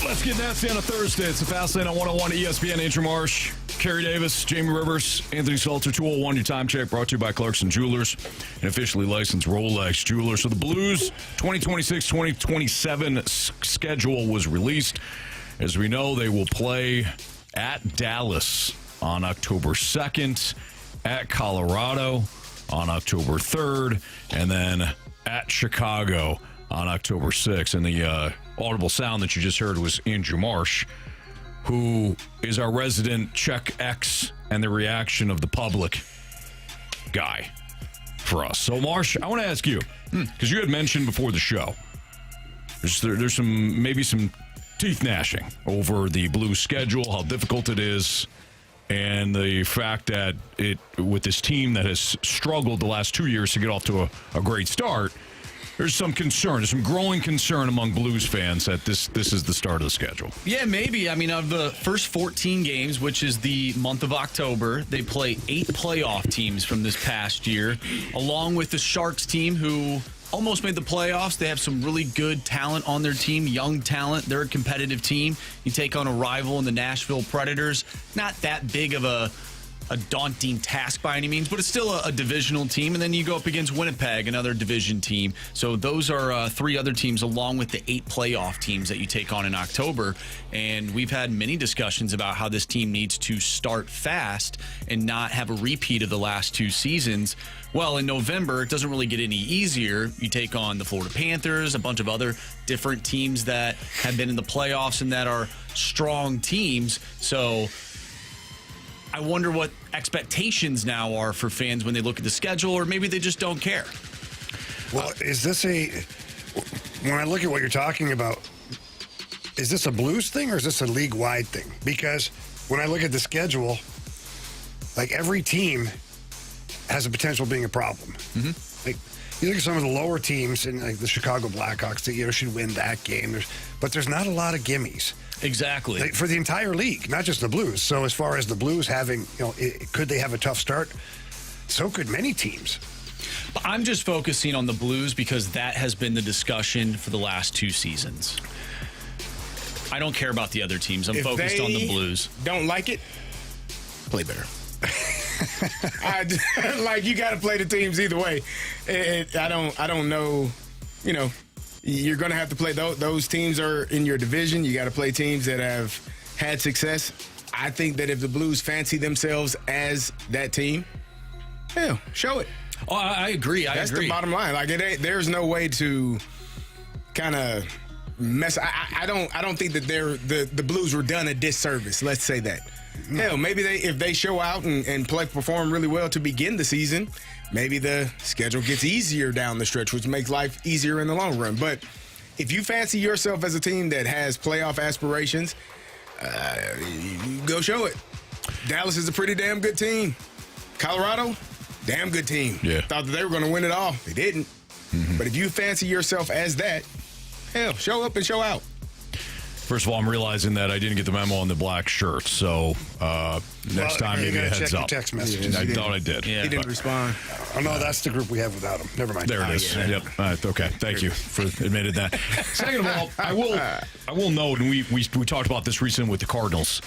Let's get nasty on a Thursday. It's the Fast Lane on 101 ESPN. Andrew Marsh, Carey Davis, Jamie Rivers, Anthony Stalter. 201, your time check brought to you by Clarkson Jewelers, an officially licensed Rolex jeweler. So the Blues 2026-2027 schedule was released. As we know, they will play at Dallas on October 2nd, at Colorado on October 3rd, and then at Chicago on October 6th. And the audible sound that you just heard was Andrew Marsh, who is our resident Check X and the reaction of the public guy for us. So, Marsh, I want to ask you, because you had mentioned before the show, there's some teeth gnashing over the Blues schedule, how difficult it is, and the fact that with this team that has struggled the last 2 years to get off to a great start, there's some concern, there's some growing concern among Blues fans that this is the start of the schedule. Yeah, maybe. I mean, of the first 14 games, which is the month of October, they play 8 playoff teams from this past year, along with the Sharks team who almost made the playoffs. They have some really good talent on their team, young talent. They're a competitive team. You take on a rival in the Nashville Predators. Not that big of a daunting task by any means, but it's still a divisional team. And then you go up against Winnipeg, another division team. So those are 3 other teams along with the 8 playoff teams that you take on in October. And we've had many discussions about how this team needs to start fast and not have a repeat of the last 2 seasons. Well, in November, it doesn't really get any easier. You take on the Florida Panthers, a bunch of other different teams that have been in the playoffs and that are strong teams. So I wonder what expectations now are for fans when they look at the schedule, or maybe they just don't care. Well, when I look at what you're talking about, is this a Blues thing or is this a league-wide thing? Because when I look at the schedule, like every team has a potential of being a problem. Mm-hmm. Like you look at some of the lower teams, and like the Chicago Blackhawks, that should win that game. But there's not a lot of gimmies. Exactly. For the entire league, not just the Blues. So as far as the Blues having, could they have a tough start? So could many teams. But I'm just focusing on the Blues because that has been the discussion for the last 2 seasons. I don't care about the other teams. I'm focused on the Blues. Don't like it? Play better. You got to play the teams either way. I don't know, You're going to have to play those teams are in your division. You got to play teams that have had success. I think that if the Blues fancy themselves as that team, hell, show it. Oh, I agree. That's the bottom line. There's no way to kind of mess. I don't think that the Blues were done a disservice. Let's say that. Hell, maybe if they show out and perform really well to begin the season, maybe the schedule gets easier down the stretch, which makes life easier in the long run. But if you fancy yourself as a team that has playoff aspirations, go show it. Dallas is a pretty damn good team. Colorado, damn good team. Yeah. Thought that they were going to win it all. They didn't. Mm-hmm. But if you fancy yourself as that, hell, show up and show out. First of all, I'm realizing that I didn't get the memo on the black shirt, so next time maybe a heads up. Text messages. I thought I did. Yeah. He didn't respond. Oh, no, that's the group we have without him. Never mind. There it is. Yeah. Yep. All right, okay. Thank you for admitting that. Second of all, I will note, and we talked about this recently with the Cardinals.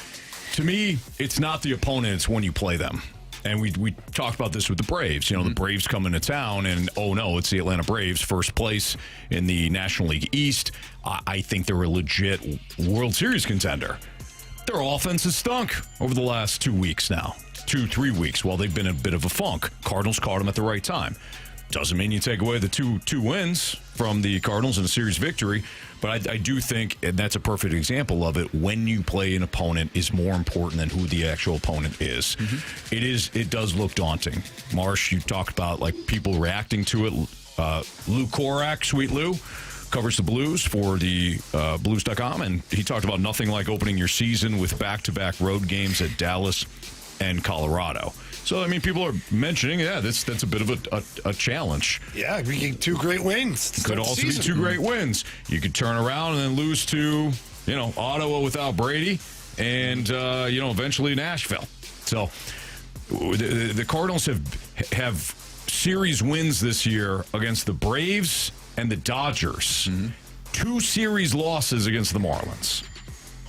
To me, it's not the opponent; it's when you play them. And we talked about this with the Braves. The Braves come into town, and oh no, it's the Atlanta Braves, first place in the National League East. I think they're a legit World Series contender. Their offense has stunk over the last 2 weeks now, 2-3 weeks, while they've been in a bit of a funk. Cardinals caught them at the right time. Doesn't mean you take away the two wins from the Cardinals in a series victory, but I do think, and that's a perfect example of it, when you play an opponent is more important than who the actual opponent is. Mm-hmm. It does look daunting. Marsh, you talked about people reacting to it. Lou Korak, Sweet Lou, covers the Blues for the Blues.com, and he talked about nothing like opening your season with back-to-back road games at Dallas and Colorado. So, people are mentioning, that's a bit of a challenge. Yeah, we get 2 great wins. Could also be 2 great wins. You could turn around and then lose to, Ottawa without Brady and, eventually Nashville. So, the Cardinals have series wins this year against the Braves and the Dodgers. Mm-hmm. 2 series losses against the Marlins.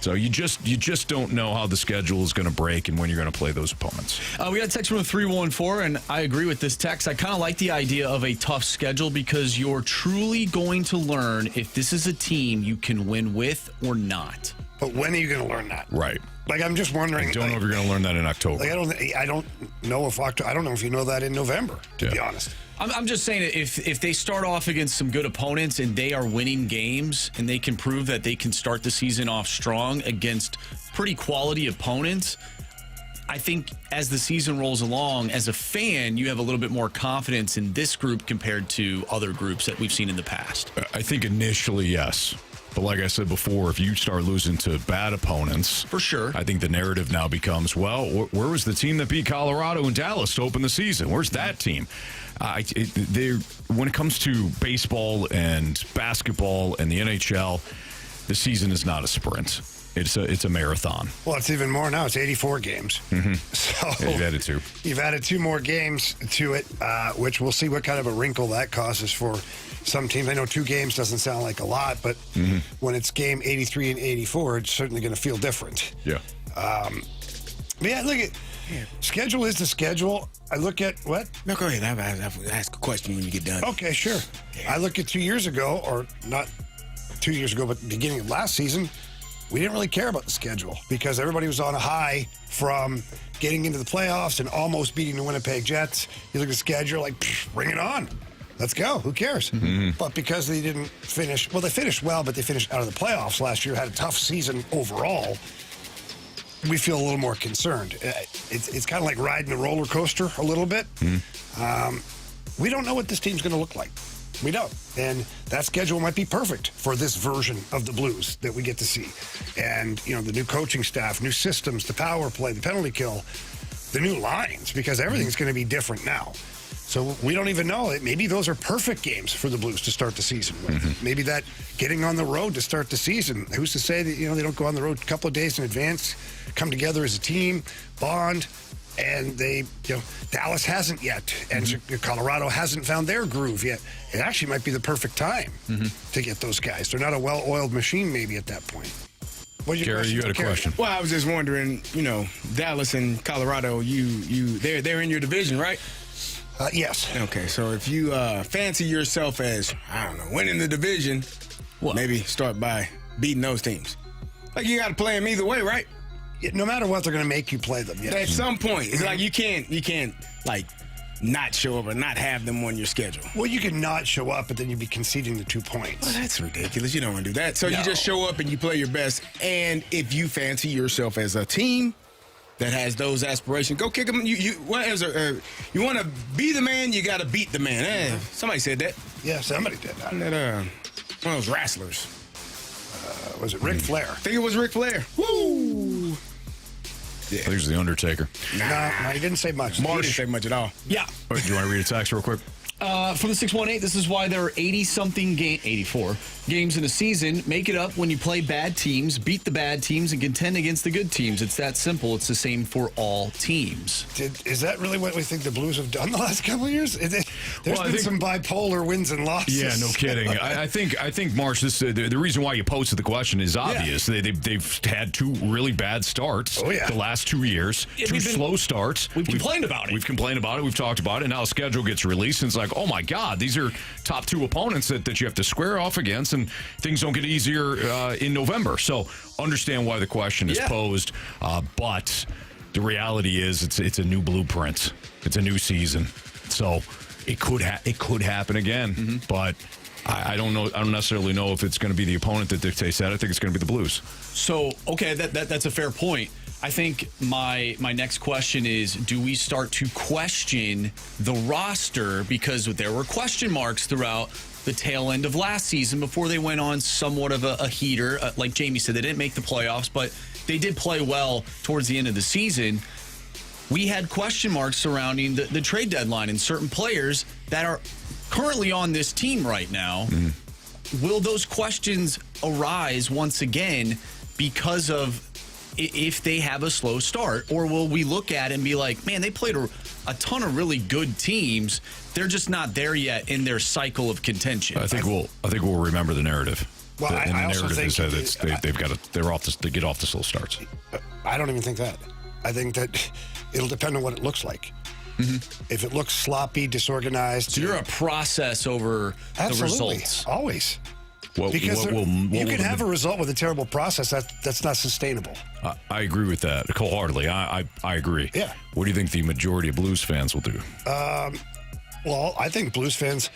So you just don't know how the schedule is going to break and when you're going to play those opponents. We got a text from the 314, and I agree with this text. I kind of like the idea of a tough schedule because you're truly going to learn if this is a team you can win with or not. But when are you going to learn that? Right. Like, I'm just wondering. I don't know if you're going to learn that in October. Like, I don't know if you know that in November, to be honest. I'm just saying that if they start off against some good opponents and they are winning games and they can prove that they can start the season off strong against pretty quality opponents, I think as the season rolls along, as a fan, you have a little bit more confidence in this group compared to other groups that we've seen in the past. I think initially, yes. But like I said before, if you start losing to bad opponents, for sure, I think the narrative now becomes, well, where was the team that beat Colorado and Dallas to open the season? Where's that team? When it comes to baseball and basketball and the NHL, the season is not a sprint. It's a marathon. Well, it's even more now. It's 84 games. Mm-hmm. So yeah, you've added two. You've added 2 more games to it, which we'll see what kind of a wrinkle that causes for some teams. I know 2 games doesn't sound like a lot, but when it's game 83 and 84, it's certainly going to feel different. Yeah. But yeah, look at schedule is the schedule. I look at what? No, go ahead. I'll ask a question when you get done. Okay, sure. I look at 2 years ago, or not 2 years ago, but beginning of last season. We didn't really care about the schedule because everybody was on a high from getting into the playoffs and almost beating the Winnipeg Jets. You look at the schedule, like, bring it on. Let's go. Who cares? Mm-hmm. But because they didn't finish, well, they finished well, but they finished out of the playoffs last year, had a tough season overall. We feel a little more concerned. It's kind of like riding a roller coaster a little bit. We don't know what this team's going to look like. We don't. And that schedule might be perfect for this version of the Blues that we get to see. And, the new coaching staff, new systems, the power play, the penalty kill, the new lines, because everything's going to be different now. So we don't even know. Maybe those are perfect games for the Blues to start the season with. Maybe that getting on the road to start the season. Who's to say that, they don't go on the road a couple of days in advance, come together as a team, bond, and they, Dallas hasn't yet, and Colorado hasn't found their groove yet. It actually might be the perfect time to get those guys. They're not a well-oiled machine maybe at that point. Kerry, you had a question. Well, I was just wondering, Dallas and Colorado, they're in your division, right? Yes. Okay, so if you fancy yourself as, winning the division, maybe start by beating those teams. Like, you got to play them either way, right? No matter what, they're going to make you play them. Yes. At some point, it's like you can't like not show up or not have them on your schedule. Well, you can not show up, but then you'd be conceding the 2 points. Well, that's ridiculous. You don't want to do that. So you just show up and you play your best. And if you fancy yourself as a team that has those aspirations, go kick them. You want to be the man, you got to beat the man. Somebody said that. Yeah, somebody did that. One of those wrestlers. Was it Ric Flair? I think it was Ric Flair. Woo! Yeah. I think it was The Undertaker. No, he didn't say much. Marsh didn't say much at all. Yeah. Do you want to read a text real quick? From the 618, this is why there are 84 games in a season. Make it up when you play bad teams, beat the bad teams, and contend against the good teams. It's that simple. It's the same for all teams. Is that really what we think the Blues have done the last couple of years? There's been some bipolar wins and losses. Yeah, no kidding. I think Marsh, the reason why you posted the question is obvious. Yeah. They've had 2 really bad starts the last 2 years. 2 slow starts. We've complained about it. We've complained about it. We've talked about it. Now a schedule gets released, and it's like, oh my God, these are top 2 opponents that you have to square off against, and things don't get easier in November. So understand why the question is posed, but the reality is it's a new blueprint. It's a new season, so it could happen again. But I don't know. I don't necessarily know if it's going to be the opponent that dictates that. I think it's going to be the Blues. So okay, that's a fair point. I think my next question is, do we start to question the roster because there were question marks throughout the tail end of last season before they went on somewhat of a heater. Like Jamie said, they didn't make the playoffs, but they did play well towards the end of the season. We had question marks surrounding the trade deadline and certain players that are currently on this team right now. Will those questions arise once again because of if they have a slow start? Or will we look at it and be like, man, they played a ton of really good teams. They're just not there yet in their cycle of contention. I think we'll remember the narrative. Well, and the I also narrative think is that they get off the slow starts. I don't even think that. I think that it'll depend on what it looks like. If it looks sloppy, disorganized. So you're a process over the results. Always. Well, Because you can have a result with a terrible process that's not sustainable. I agree with that wholeheartedly. I agree. Yeah. What do you think the majority of Blues fans will do? Well, I think Blues fans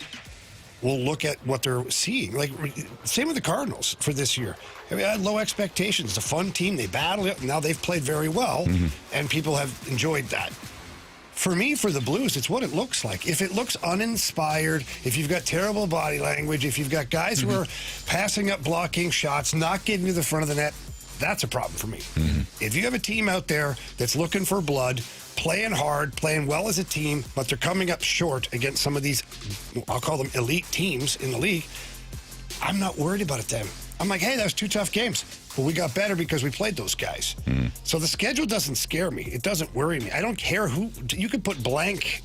will look at what they're seeing. Like, same with the Cardinals for this year. I mean, I had low expectations. It's a fun team. They battled it. Now they've played very well, and people have enjoyed that. For me, for the Blues, it's what it looks like. If it looks uninspired, if you've got terrible body language, if you've got guys who are passing up blocking shots, not getting to the front of the net, that's a problem for me. If you have a team out there that's looking for blood, playing hard, playing well as a team, but they're coming up short against some of these, I'll call them elite teams in the league, I'm not worried about it then. I'm like, hey, that was 2 tough games. But we got better because we played those guys. So the schedule doesn't scare me. It doesn't worry me. I don't care who. You could put blank,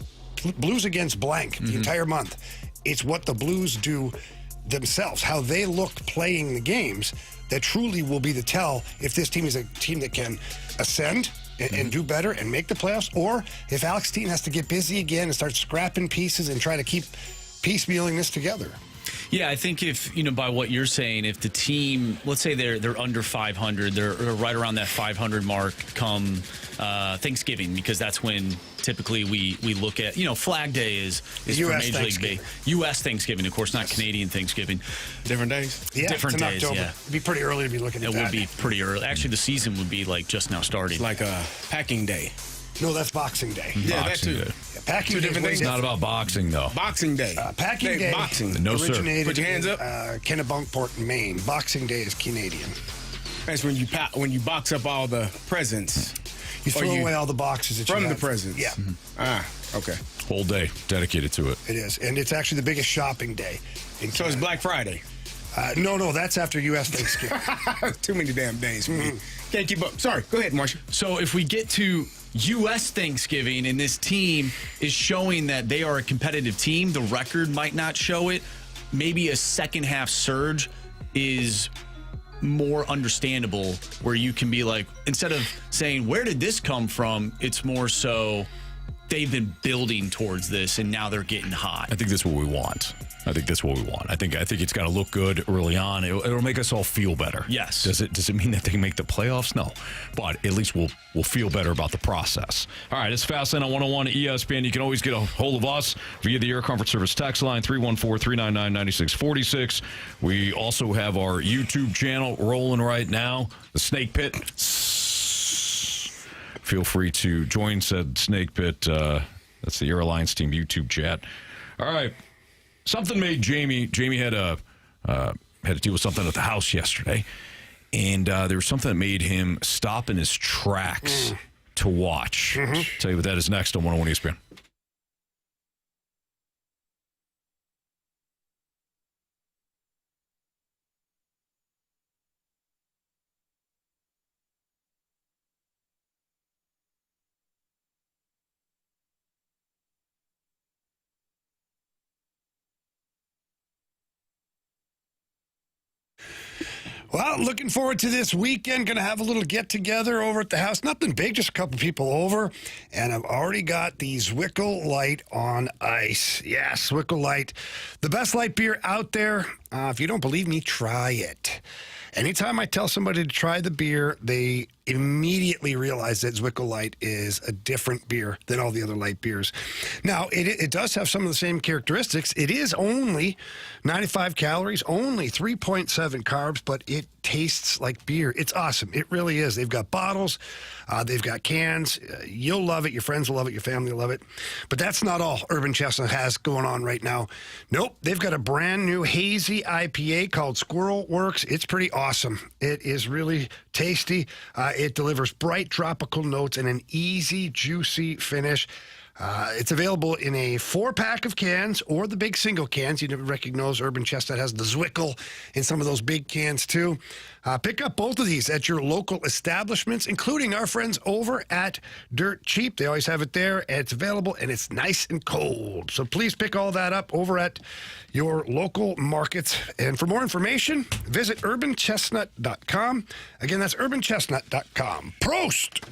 Blues against blank the entire month. It's what the Blues do themselves, how they look playing the games, that truly will be the tell if this team is a team that can ascend and do better and make the playoffs, or if Alex Steen has to get busy again and start scrapping pieces and try to keep piecemealing this together. Yeah, I think if, by what you're saying, if the team, let's say they're under 500, they're right around that 500 mark come Thanksgiving, because that's when typically we look at, Flag Day is for Major League Baseball. U.S. Thanksgiving, of course, not Canadian Thanksgiving. Different days? Yeah, different it's in days, October. yeah. It'd be pretty early to be looking at that. It would be pretty early. Actually, the season would be like just now starting. It's like a packing day. No, that's Boxing Day. Yeah, that Boxing too. Day. Yeah, packing Two Day different is days. It's not about boxing, though. Boxing Day. Packing Day. Boxing. No, sir. originated Put your hands in, up. Kennebunkport, Maine. Boxing Day is Canadian. That's when you box up all the presents. You throw away all the boxes that from you the have. presents. Yeah, Okay. Whole day dedicated to it. it is. And it's actually the biggest shopping day. In So it's Black Friday. No, that's after U.S. Thanksgiving. Too many damn days for me. Can't keep up. Sorry. Go ahead, Marshall. So if we get to U.S. Thanksgiving and this team is showing that they are a competitive team, the record might not show it. Maybe a second half surge is more understandable, where you can be like, instead of saying, where did this come from? It's more so they've been building towards this and now they're getting hot. I think that's what we want. I think it's got to look good early on. It'll make us all feel better. Yes. Does it mean that they can make the playoffs? No. But at least we'll feel better about the process. All right, it's Fastlane on 101 ESPN. You can always get a hold of us via the Air Comfort Service text line, 314-399-9646. We also have our YouTube channel rolling right now, the Snake Pit. Feel free to join said Snake Pit. That's the Air Alliance Team YouTube chat. All right. Something made Jamie had to deal with something at the house yesterday, and there was something that made him stop in his tracks to watch. Tell you what that is next on 101 ESPN. Well, looking forward to this weekend. Going to have a little get-together over at the house. Nothing big, just a couple people over. And I've already got the Zwickle Light on ice. Yes, Zwickle Light. The best light beer out there. If you don't believe me, try it. Anytime I tell somebody to try the beer, they immediately realize that Zwickle Light is a different beer than all the other light beers. Now, it does have some of the same characteristics. It is only 95 calories, only 3.7 carbs, but it tastes like beer. It's awesome. It really is. They've got bottles. They've got cans. You'll love it. Your friends will love it. Your family will love it. But that's not all Urban Chestnut has going on right now. Nope. They've got a brand new hazy IPA called Squirrel Works. It's pretty awesome. It is really tasty. It delivers bright tropical notes and an easy, juicy finish. It's available in a 4-pack of cans or the big single cans. You recognize Urban Chestnut has the Zwickel in some of those big cans too. Pick up both of these at your local establishments, including our friends over at Dirt Cheap. They always have it there, and it's available, and it's nice and cold. So please pick all that up over at your local markets. And for more information, visit urbanchestnut.com. Again, that's urbanchestnut.com. Prost!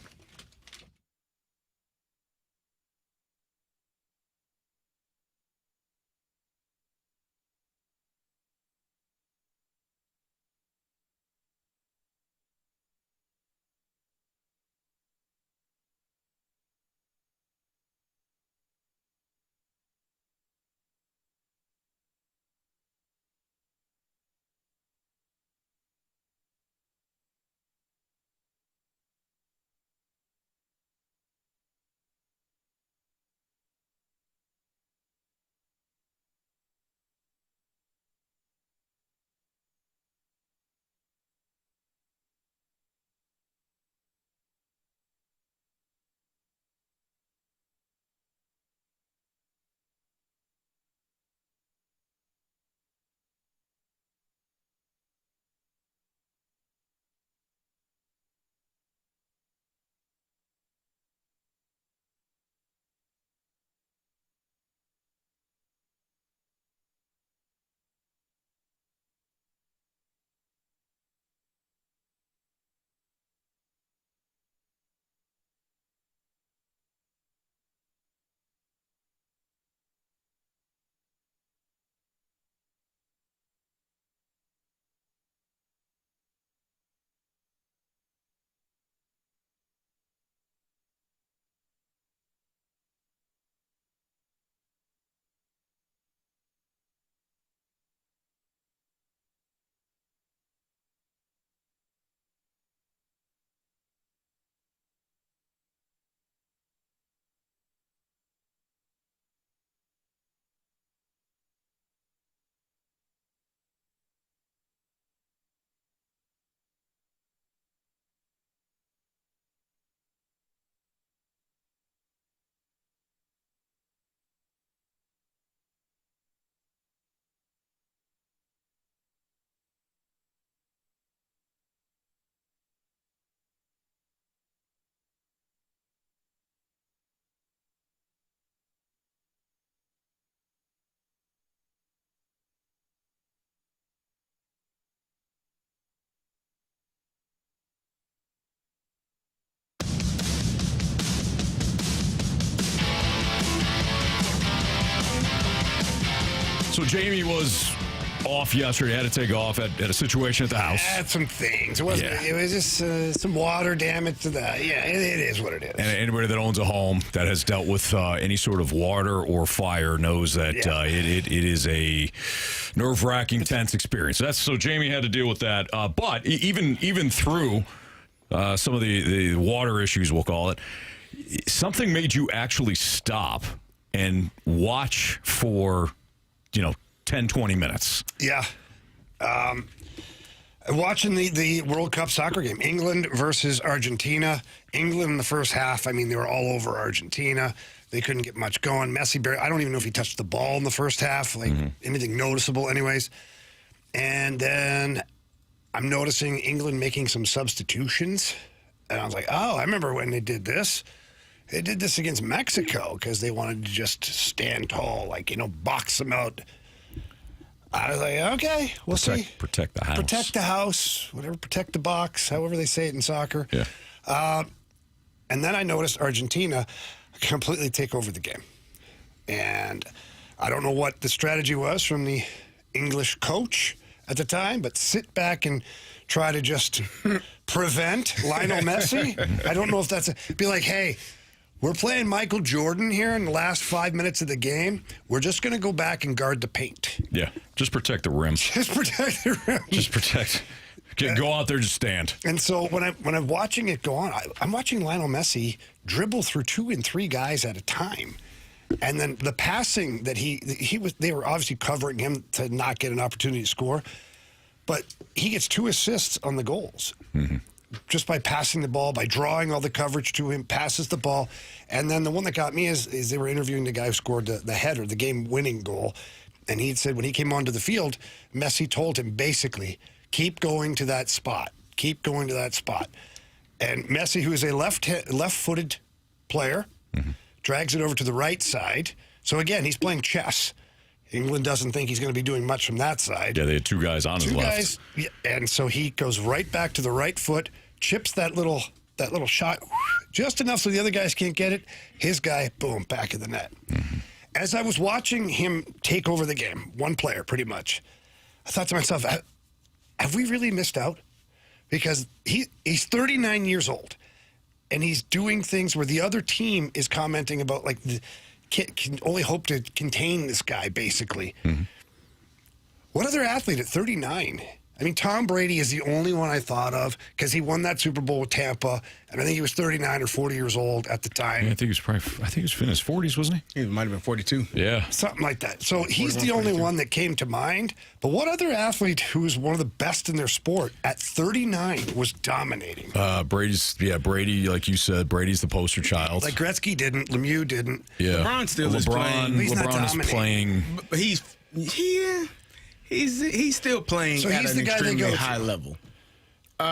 So Jamie was off yesterday, had to take off at a situation at the house. Had some things. It wasn't. Yeah. It was just some water damage to that. Yeah, it is what it is. And anybody that owns a home that has dealt with any sort of water or fire knows that it is a nerve-wracking, tense experience. So Jamie had to deal with that. But even through some of the water issues, we'll call it, something made you actually stop and watch for 10, 20 minutes. Yeah. Watching the World Cup soccer game, England versus Argentina. England in the first half, they were all over Argentina. They couldn't get much going. Messi, I don't even know if he touched the ball in the first half, anything noticeable anyways. And then I'm noticing England making some substitutions. And I was like, oh, I remember when they did this. They did this against Mexico because they wanted to just stand tall, box them out. I was like, okay, we'll see. Protect the house. Protect the house, whatever, protect the box, however they say it in soccer. Yeah. And then I noticed Argentina completely take over the game. And I don't know what the strategy was from the English coach at the time, but sit back and try to just prevent Lionel Messi. I don't know if be like, hey, we're playing Michael Jordan here in the last 5 minutes of the game. We're just going to go back and guard the paint. Yeah, just protect the rim. Just protect the rim. Just protect. Go out there, just stand. And so when I'm watching it go on, I'm watching Lionel Messi dribble through 2 and 3 guys at a time. And then the passing that they were obviously covering him to not get an opportunity to score. But he gets 2 assists on the goals. Mm-hmm. just by passing the ball, by drawing all the coverage to him, passes the ball. And then the one that got me is they were interviewing the guy who scored the header, the game-winning goal. And he said when he came onto the field, Messi told him basically, keep going to that spot. Keep going to that spot. And Messi, who is a left-footed player, drags it over to the right side. So, again, he's playing chess. England doesn't think he's going to be doing much from that side. Yeah, they had two guys on his left. And so he goes right back to the right foot, chips that little shot just enough so the other guys can't get it. His guy, boom, back of the net. As I was watching him take over the game, one player pretty much, I thought to myself, have we really missed out? Because he's 39 years old, and he's doing things where the other team is commenting about, like, can only hope to contain this guy, basically. What other athlete at 39? I mean, Tom Brady is the only one I thought of because he won that Super Bowl with Tampa, and I think he was 39 or 40 years old at the time. Yeah, I think he was in his 40s, wasn't he? He might have been 42. Yeah. Something like that. So he's the only one that came to mind. But what other athlete who was one of the best in their sport at 39 was dominating? Brady, like you said, Brady's the poster child. Like Gretzky didn't, Lemieux didn't. Yeah. LeBron still is playing. He's not LeBron is dominating. playing. But he's still playing So at he's an the guy they extremely go to. high level. They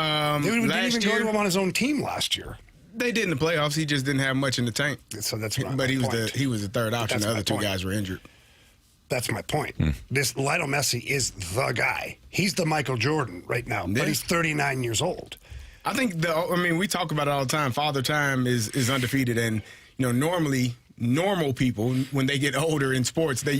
didn't Last even go year, to him on his own team last year. they did in the playoffs. He just didn't have much in the tank. So that's my But he was point. he was the third option. That's The my other two point. guys were injured. That's my point. This Lionel Messi is the guy. He's the Michael Jordan right now, Yeah. but he's 39 years old. I think we talk about it all the time. Father Time is undefeated, and normally normal people, when they get older in sports, they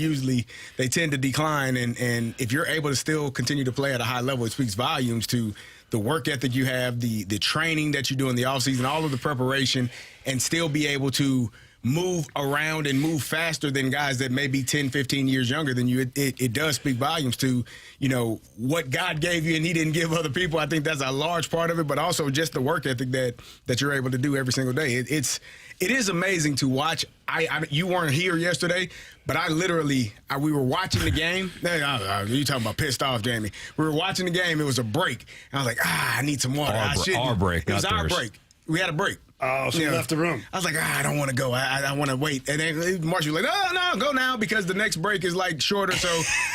tend to decline. And if you're able to still continue to play at a high level, it speaks volumes to the work ethic you have, the training that you do in the offseason, all of the preparation, and still be able to move around and move faster than guys that may be 10, 15 years younger than you. It does speak volumes to, what God gave you and he didn't give other people. I think that's a large part of it, but also just the work ethic that you're able to do every single day. It is amazing to watch. You weren't here yesterday, but we were watching the game. You talking about pissed off, Jamie. We were watching the game. It was a break. And I was like, I need some water. Our break, It was not our theirs. break. We had a break. Oh, so you left the room. I was like, I don't want to go. I want to wait. And then Marsh was like, no, go now because the next break is like shorter. So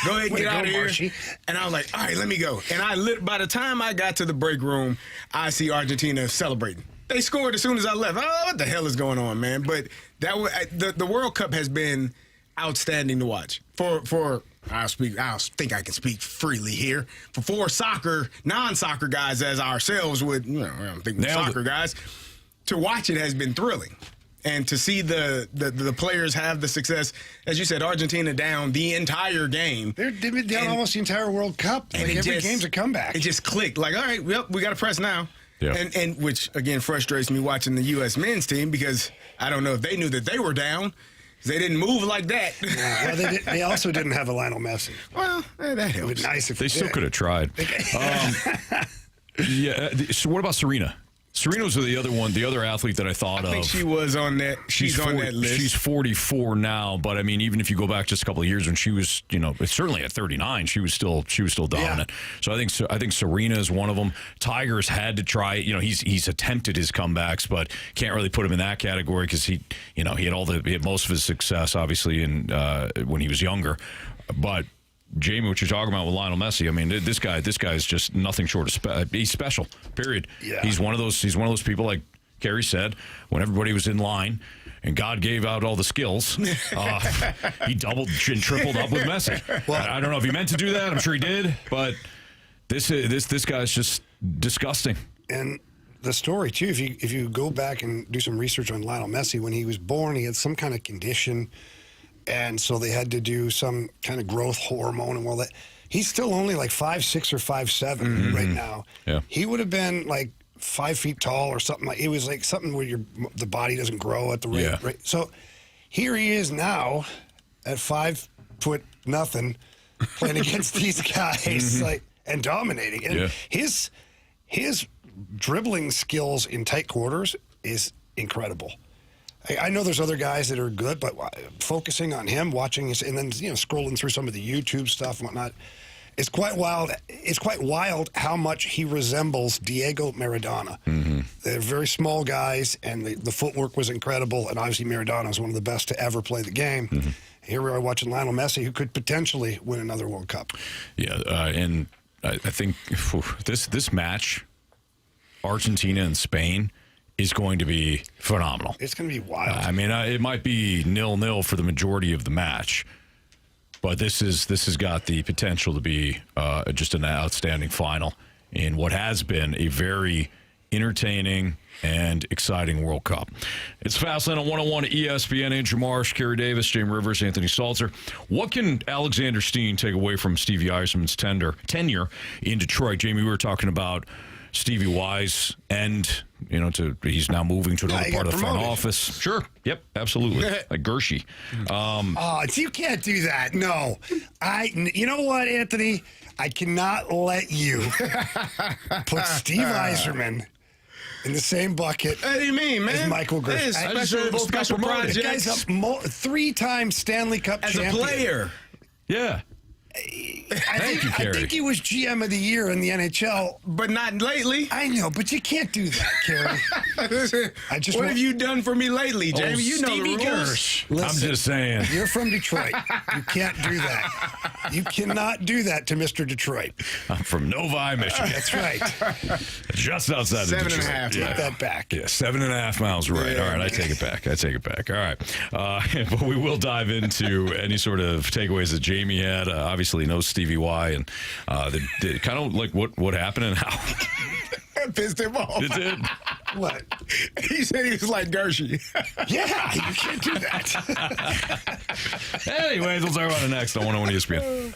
go ahead and get out of here. Marshy. And I was like, all right, let me go. And by the time I got to the break room, I see Argentina celebrating. They scored as soon as I left. Oh, what the hell is going on, man? But the World Cup has been outstanding to watch. I think I can speak freely here. For four non-soccer guys as ourselves would, I don't think we're soccer guys. To watch it has been thrilling. And to see the players have the success, as you said, Argentina down the entire game. They've been down almost the entire World Cup. And Like every game's a comeback. It just clicked. Like, all right, we got to press now. Yeah. And which, again, frustrates me watching the U.S. men's team because I don't know if they knew that they were down. They didn't move like that. Well, they also didn't have a Lionel Messi. Well, that It helps. would be nice if They still could have tried. So what about Serena? Serena was the other athlete that I thought of. I think she was on that. She's on that list. She's 44 now, but I mean, even if you go back just a couple of years when she was, certainly at 39, she was still dominant. Yeah. So I think Serena is one of them. Tiger's had to try. He's attempted his comebacks, but can't really put him in that category because he had most of his success obviously when he was younger, but. Jamie, what you're talking about with Lionel Messi, I mean, this guy is just nothing short of he's special. Period. Yeah. He's one of those people, like Kerry said, when everybody was in line and God gave out all the skills, he doubled and tripled up with Messi. Well, I don't know if he meant to do that. I'm sure he did, but this guy's just disgusting. And the story too, if you go back and do some research on Lionel Messi, when he was born, he had some kind of condition. And so they had to do some kind of growth hormone and all that. He's still only like 5'6" or 5'7" right now. Yeah. He would have been like 5 feet tall or something like. It was like something where the body doesn't grow at the rate. Yeah. Right? So here he is now at 5 foot nothing, playing against these guys and dominating. And his dribbling skills in tight quarters is incredible. I know there's other guys that are good, but focusing on him, watching his, and then scrolling through some of the YouTube stuff and whatnot, It's quite wild. It's quite wild how much he resembles Diego Maradona. They're very small guys, and the footwork was incredible. And obviously, Maradona is one of the best to ever play the game. Here we are watching Lionel Messi, who could potentially win another World Cup. Yeah, and I think this match, Argentina and Spain, is going to be phenomenal. It's going to be wild. I mean, it might be 0-0 for the majority of the match, but this has got the potential to be just an outstanding final in what has been a very entertaining and exciting World Cup. It's Fastlane on 101 at ESPN. Andrew Marsh, Kerey Davis, James Rivers, Anthony Stalter. What can Alexander Steen take away from Steve Yzerman's tenure in Detroit? Jamie, we were talking about Stevie Y's and he's now moving to another part of the front office. Sure. Yep, absolutely. Like Gershie. You can't do that. No. You know what, Anthony? I cannot let you put Steve Yzerman in the same bucket What do you mean, man? as Michael Gershie. Special project. The guy's a 3-time Stanley Cup As champion. a player. Yeah. I think he was GM of the year in the NHL. But not lately. I know, but you can't do that, Kerry. What have you done for me lately, Jamie? You know the rules. Listen, I'm just saying. You're from Detroit. You can't do that. You cannot do that to Mr. Detroit. I'm from Novi, Michigan. That's right. Just outside of Detroit. 7.5. Take that back. Yeah, 7.5 miles, right. Yeah, all right, I take it back. All right. But we will dive into any sort of takeaways that Jamie had. Obviously knows Stevie Y and the kind of like what happened and how. Pissed him off. It did. What? He said he was like Gershie. Yeah, you can't do that. Anyways, we'll talk about it next on 101 ESPN.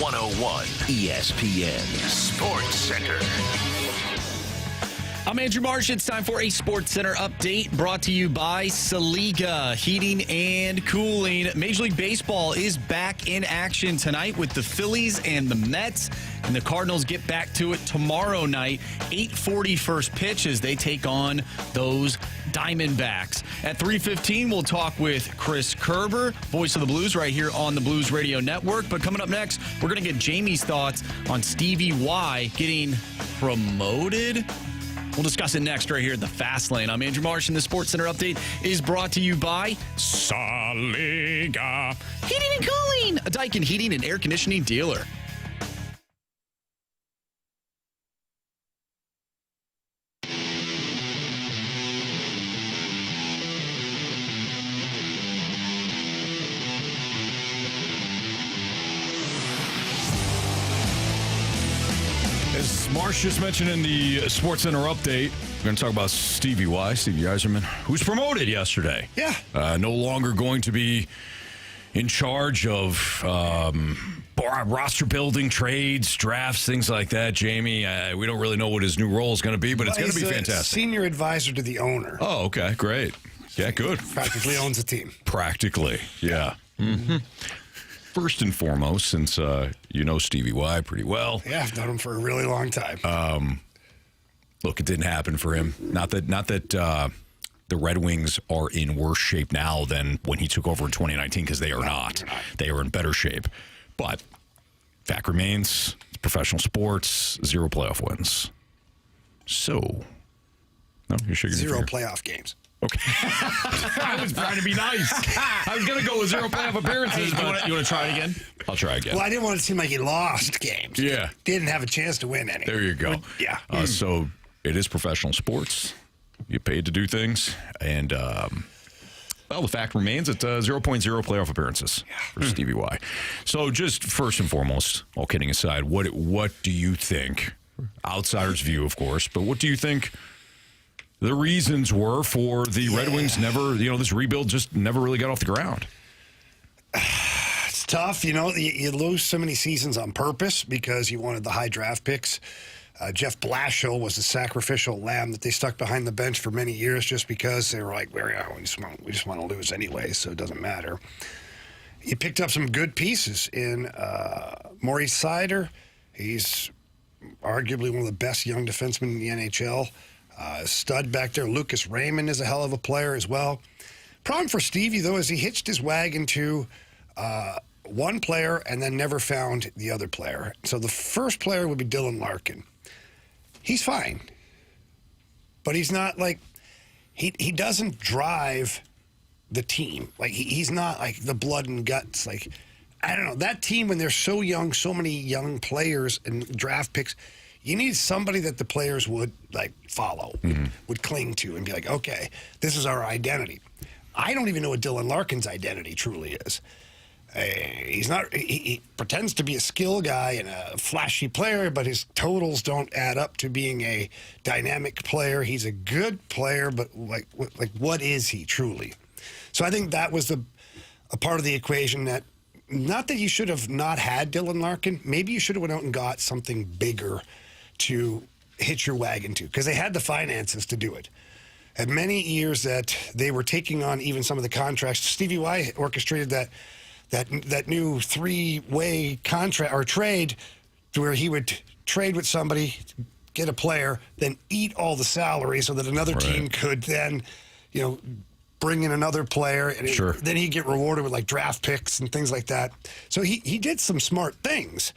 101 ESPN Sports Center. I'm Andrew Marsh. It's time for a Sports Center update brought to you by Saliga Heating and Cooling. Major League Baseball is back in action tonight with the Phillies and the Mets. And the Cardinals get back to it tomorrow night, 8:40 first pitch as they take on those Diamondbacks. At 3:15, we'll talk with Chris Kerber, voice of the Blues, right here on the Blues Radio Network. But coming up next, we're going to get Jamie's thoughts on Stevie Y getting promoted. We'll discuss it next right here at the Fast Lane. I'm Andrew Marsh, and the Sports Center update is brought to you by Saliga Heating and Cooling, a Daikin heating and air conditioning dealer. As Marsh just mentioned in the Sports Center update, we're going to talk about Stevie Yzerman, who's promoted yesterday. Yeah. No longer going to be in charge of roster building, trades, drafts, things like that. Jamie, we don't really know what his new role is going to be, but it's going to be fantastic. Senior advisor to the owner. Oh, okay, great. Yeah, good. Practically owns the team. Practically, yeah. Mm-hmm. First and foremost, since you know Stevie Y pretty well. Yeah, I've known him for a really long time. Look, it didn't happen for him. Not that the Red Wings are in worse shape now than when he took over in 2019, because they are not. They are in better shape. But fact remains, it's professional sports, 0 playoff wins. So, no, you're shaking your 0 finger. playoff games. Okay. I was trying to be nice. I was going to go with 0 playoff appearances. But you want to try it again? I'll try again. Well, I didn't want it to seem like he lost games. Yeah. Didn't have a chance to win any. There you go. Yeah. So it is professional sports. You get paid to do things. And, well, the fact remains it's 0.0 playoff appearances for Stevie Y. So just first and foremost, all kidding aside, what do you think, outsider's view, of course, but what do you think the reasons were for the Red Wings this rebuild just never really got off the ground? It's tough. You lose so many seasons on purpose because you wanted the high draft picks. Jeff Blashill was the sacrificial lamb that they stuck behind the bench for many years just because they were like, we just want to lose anyway, so it doesn't matter. You picked up some good pieces in Maurice Seider. He's arguably one of the best young defensemen in the NHL. Stud back there. Lucas Raymond is a hell of a player as well. Problem for Stevie, though, is he hitched his wagon to one player and then never found the other player. So the first player would be Dylan Larkin. He's fine, but he's not like he doesn't drive the team. Like he's not like the blood and guts. Like I don't know, that team when they're so young, so many young players and draft picks. You need somebody that the players would like follow, would cling to, and be like, okay, this is our identity. I don't even know what Dylan Larkin's identity truly is. He's not. He pretends to be a skill guy and a flashy player, but his totals don't add up to being a dynamic player. He's a good player, but like what is he truly? So I think that was a part of the equation that. Not that you should have not had Dylan Larkin. Maybe you should have went out and got something bigger to hitch your wagon to, because they had the finances to do it. At many years that they were taking on even some of the contracts, Stevie Y orchestrated that new 3-way contract or trade to where he would trade with somebody, get a player, then eat all the salary so that another team could then, bring in another player, and then he'd get rewarded with like draft picks and things like that. So he did some smart things,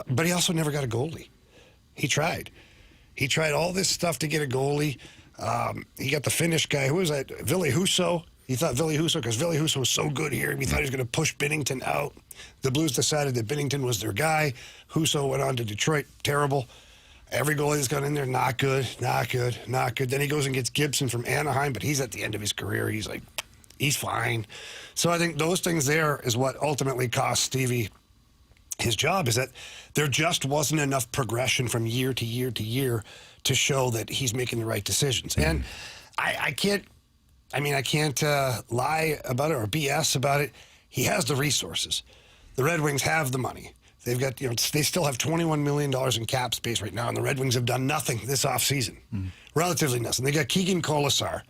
but he also never got a goalie. He tried all this stuff to get a goalie. He got the Finnish guy. Who was that? Ville Husso. He thought Ville Husso, because Ville Husso was so good here, he thought he was going to push Binnington out. The Blues decided that Binnington was their guy. Husso went on to Detroit. Terrible. Every goalie that's gone in there, not good. Then he goes and gets Gibson from Anaheim, but he's at the end of his career. He's fine. So I think those things there is what ultimately cost Stevie his job, is that there just wasn't enough progression from year to year to year to show that he's making the right decisions. And I can't lie about it or BS about it. He has the resources. The Red Wings have the money. They've got, they still have $21 million in cap space right now, and the Red Wings have done nothing this offseason. Relatively nothing. They got Keegan Colasar,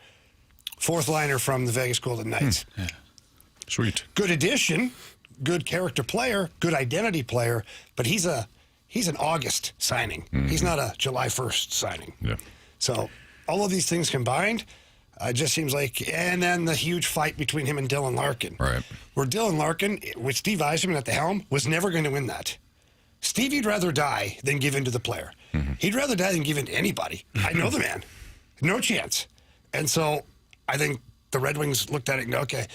fourth liner from the Vegas Golden Knights. Yeah. Sweet. Good addition, good character player, good identity player, but he's an August signing. He's not a July 1st signing. Yeah. So all of these things combined, it just seems like, and then the huge fight between him and Dylan Larkin. Right. Where Dylan Larkin, with Steve Yzerman at the helm, was never going to win that. Stevie'd rather die than give in to the player. He'd rather die than give in to anybody. I know the man. No chance. And so I think the Red Wings looked at it and go, okay,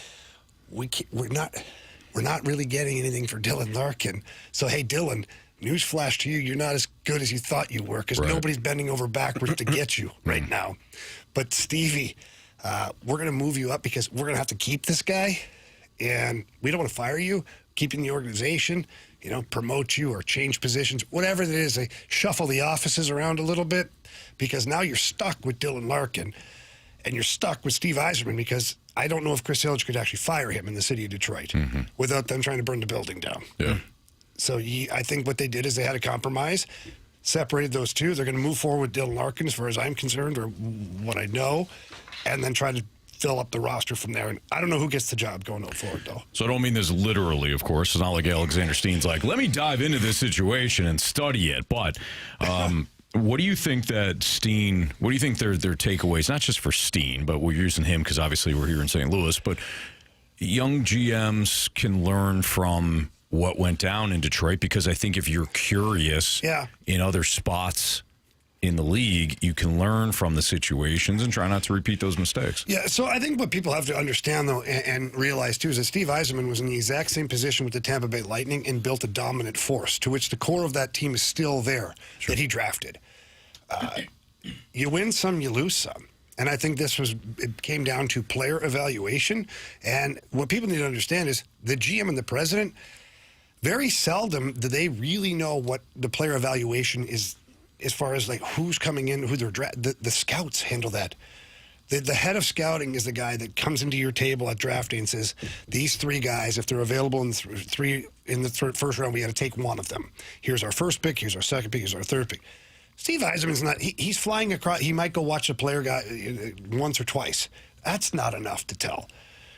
we're not really getting anything for Dylan Larkin. So, hey, Dylan, newsflash to you, you're not as good as you thought you were because nobody's bending over backwards to get you right now. But Stevie, we're going to move you up because we're going to have to keep this guy, and we don't want to fire you, keep you in the organization, promote you or change positions, whatever it is. They shuffle the offices around a little bit because now you're stuck with Dylan Larkin and you're stuck with Steve Yzerman because I don't know if Chris Ilitch could actually fire him in the city of Detroit without them trying to burn the building down. Yeah. So I think what they did is they had a compromise, separated those two. They're going to move forward with Dylan Larkin as far as I'm concerned or what I know, and then try to fill up the roster from there. And I don't know who gets the job going forward, though. So I don't mean this literally, of course. It's not like Alexander Steen's like, let me dive into this situation and study it. But what do you think that Steen, what do you think their takeaways, not just for Steen, but we're using him because obviously we're here in St. Louis, but young GMs can learn from what went down in Detroit? Because I think if you're curious in other spots in the league, you can learn from the situations and try not to repeat those mistakes. Yeah, so I think what people have to understand, though, and realize, too, is that Steve Yzerman was in the exact same position with the Tampa Bay Lightning and built a dominant force, to which the core of that team is still there, that he drafted. You win some, you lose some. And I think it came down to player evaluation. And what people need to understand is the GM and the president, very seldom do they really know what the player evaluation is as far as like who's coming in, who they're the scouts handle that. The head of scouting is the guy that comes into your table at draft day and says, these three guys, if they're available in the first round, we got to take one of them. Here's our first pick, here's our second pick, here's our third pick. Steve Yzerman's not, he's flying across, he might go watch a player guy once or twice. That's not enough to tell.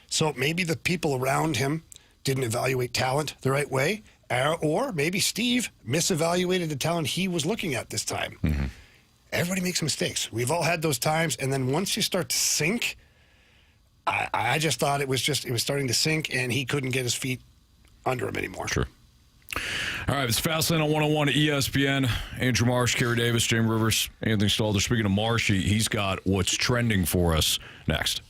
So maybe the people around him didn't evaluate talent the right way, or maybe Steve misevaluated the talent he was looking at this time. Everybody makes mistakes. We've all had those times, and then once you start to sink, I just thought it was starting to sink, and he couldn't get his feet under him anymore. Sure. All right, it's Fastlane on 101 at ESPN. Andrew Marsh, Carey Davis, James Rivers, Anthony Stalter. Speaking of Marsh, he's got what's trending for us next.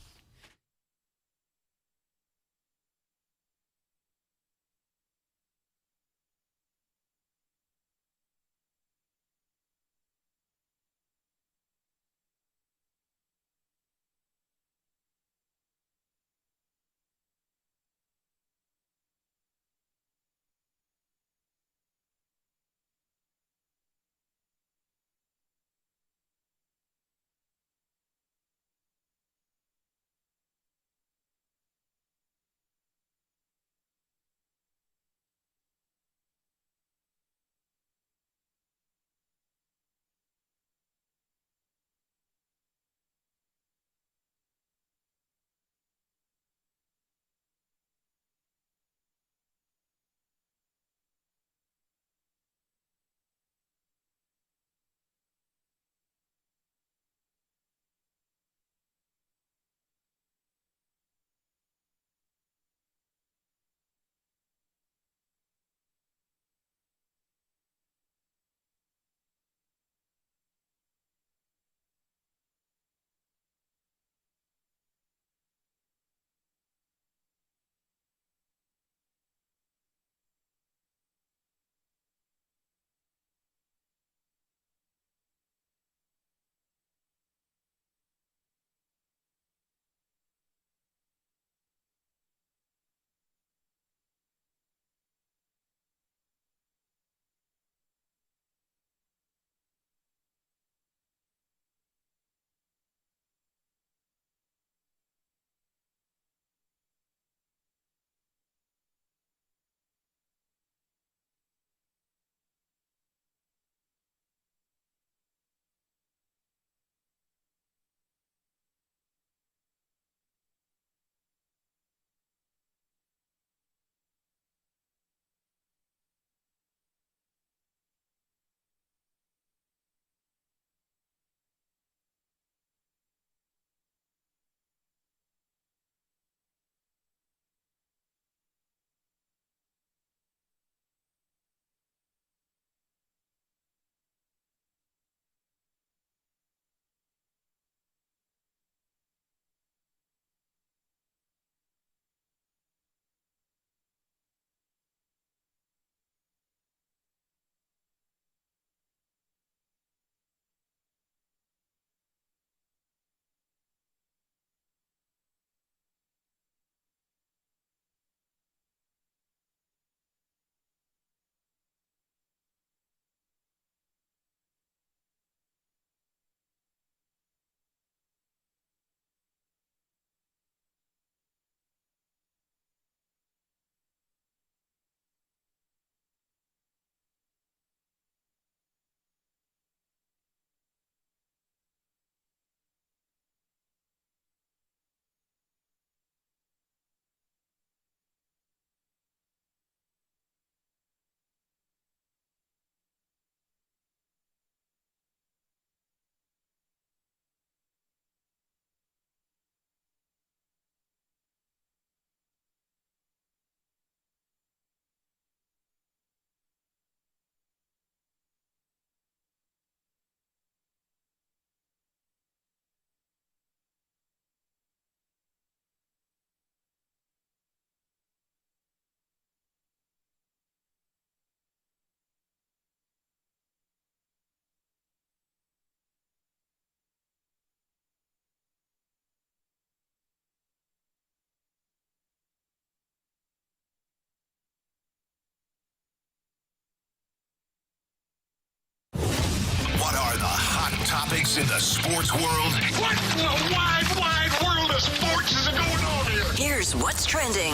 topics in the sports world. What in the wide, wide world of sports is going on here? Here's what's trending.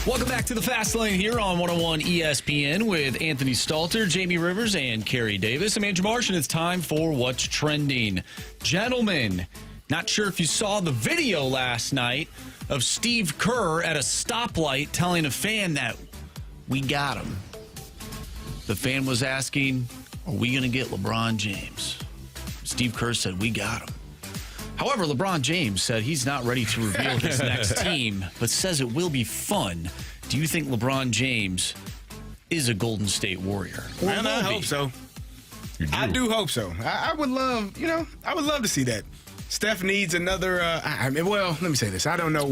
Welcome back to the Fast Lane here on 101 ESPN with Anthony Stalter, Jamie Rivers, and Carey Davis. I'm Andrew Marsh, and it's time for What's Trending. Gentlemen, not sure if you saw the video last night of Steve Kerr at a stoplight telling a fan that we got him. The fan was asking, are we going to get LeBron James? Steve Kerr said, we got him. However, LeBron James said he's not ready to reveal his next team, but says it will be fun. Do you think LeBron James is a Golden State Warrior? Man, I hope so. I do hope so. I would love, I would love to see that. Steph needs another, let me say this. I don't know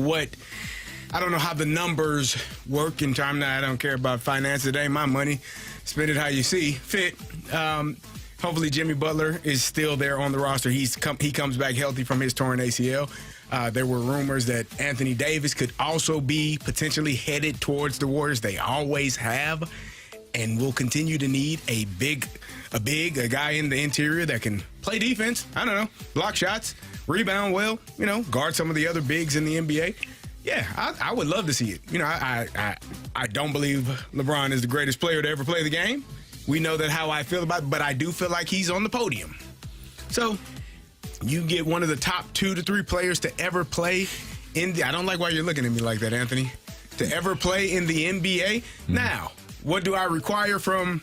how the numbers work in time now. I don't care about finance. It ain't my money. Spend it how you see fit. Hopefully Jimmy Butler is still there on the roster. He comes back healthy from his torn ACL. There were rumors that Anthony Davis could also be potentially headed towards the Warriors. They always have and will continue to need a guy in the interior that can play defense. I don't know, block shots, rebound well, guard some of the other bigs in the NBA. Yeah, I would love to see it. I don't believe LeBron is the greatest player to ever play the game. We know that how I feel about it, but I do feel like he's on the podium. So you get one of the top 2 to 3 players to ever play I don't like why you're looking at me like that, Anthony. To ever play in the NBA. Now, what do I require from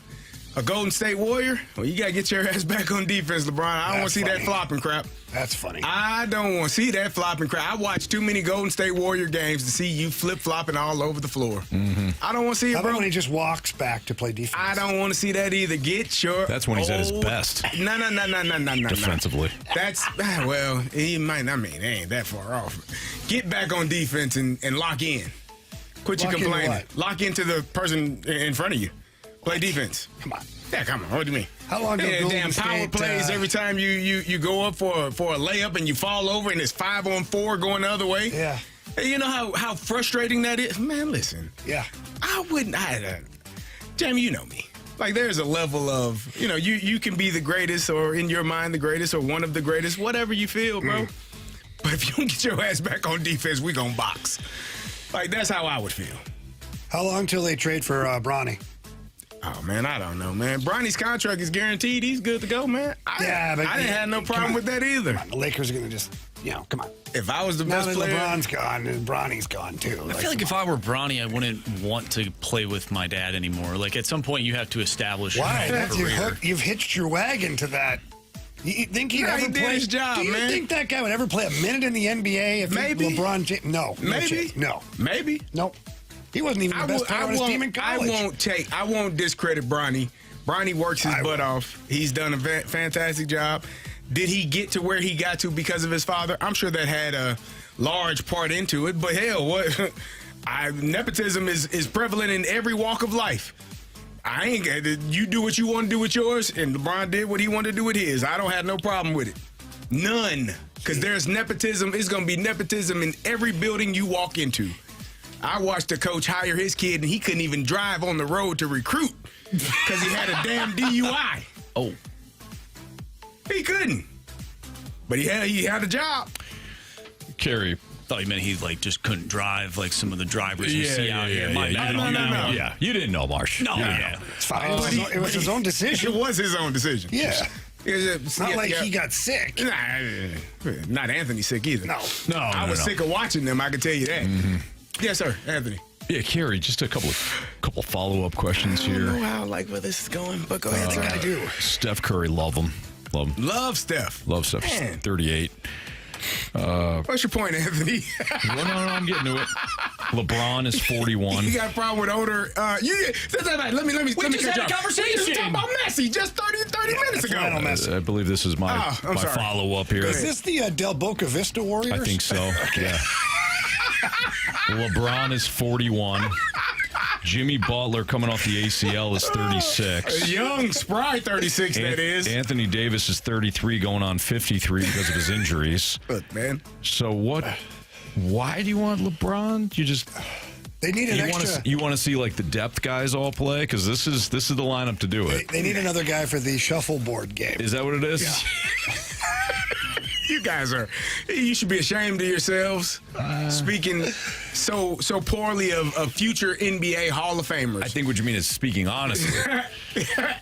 a Golden State Warrior? Well, you got to get your ass back on defense, LeBron. I don't want to see that flopping crap. That's funny. I don't want to see that flopping crap. I watched too many Golden State Warrior games to see you flip-flopping all over the floor. Mm-hmm. I don't want to see it, How bro. about when he just walks back to play defense? I don't want to see that either. That's when he's at his best. No. Defensively. He might, it ain't that far off. Get back on defense and lock in. Quit your complaining. Lock into the person in front of you. Play defense. Come on. Yeah, come on. What do you mean? How long ago? Damn power plays every time you go up for a layup and you fall over and it's 5-on-4 going the other way. Yeah. You know how frustrating that is? Man, listen. Yeah. I wouldn't. Jamie, you know me. Like, there's a level of, you can be the greatest or in your mind the greatest or one of the greatest, whatever you feel, bro. But if you don't get your ass back on defense, we gonna box. Like, that's how I would feel. How long till they trade for Bronny? Oh, man, I don't know, man. Bronny's contract is guaranteed. He's good to go, man. I didn't have no problem with that either. The Lakers are going to just, come on. If I was the Now best that player. LeBron's gone and Bronny's gone, too. I feel like if I were Bronny, I wouldn't want to play with my dad anymore. Like, at some point, you have to establish your Why? own career. You've hitched your wagon to that. You think he'd ever he did play? his job, Do you man. think that guy would ever play a minute in the NBA if Maybe. LeBron James? No. Maybe. No. Maybe. Nope. He wasn't even the best player on his team in college. I won't discredit Bronny. Bronny works his butt off. He's done a fantastic job. Did he get to where he got to because of his father? I'm sure that had a large part into it. But hell, nepotism is prevalent in every walk of life. You do what you want to do with yours, and LeBron did what he wanted to do with his. I don't have no problem with it. None. Because there's nepotism. It's going to be nepotism in every building you walk into. I watched a coach hire his kid, and he couldn't even drive on the road to recruit because he had a damn DUI. Oh. He couldn't. But he had a job. Carey. Thought you meant he just couldn't drive like some of the drivers you see out here. No. No. You didn't know, Marsh. No. It's fine. It was his own decision. It was his own decision. Yeah. It's not like he got sick. Nah, not Anthony sick either. No. I was sick of watching them, I can tell you that. Mm-hmm. Yes, sir, Anthony. Yeah, Carey, just a couple follow-up questions here. I don't know how where this is going, but go ahead. I do. Steph Curry, love him. Love Steph. Love Steph. Man. 38. What's your point, Anthony? No, I'm getting to it. LeBron is 41. You got a problem with older? Let me just had a conversation. We just talked about Messi just 30 minutes ago. Lionel Messi. I believe this is my I'm sorry. follow-up here. Is this the Del Boca Vista Warriors? I think so. Yeah. LeBron is 41. Jimmy Butler coming off the ACL is 36. Young, spry 36, that is. Anthony Davis is 33, going on 53 because of his injuries. Look, man. So why do you want LeBron? They need an extra. You want to see like the depth guys all play because this is the lineup to do it. They need another guy for the shuffleboard game. Is that what it is? Yeah. You guys you should be ashamed of yourselves speaking so poorly of future NBA Hall of Famers. I think what you mean is speaking honestly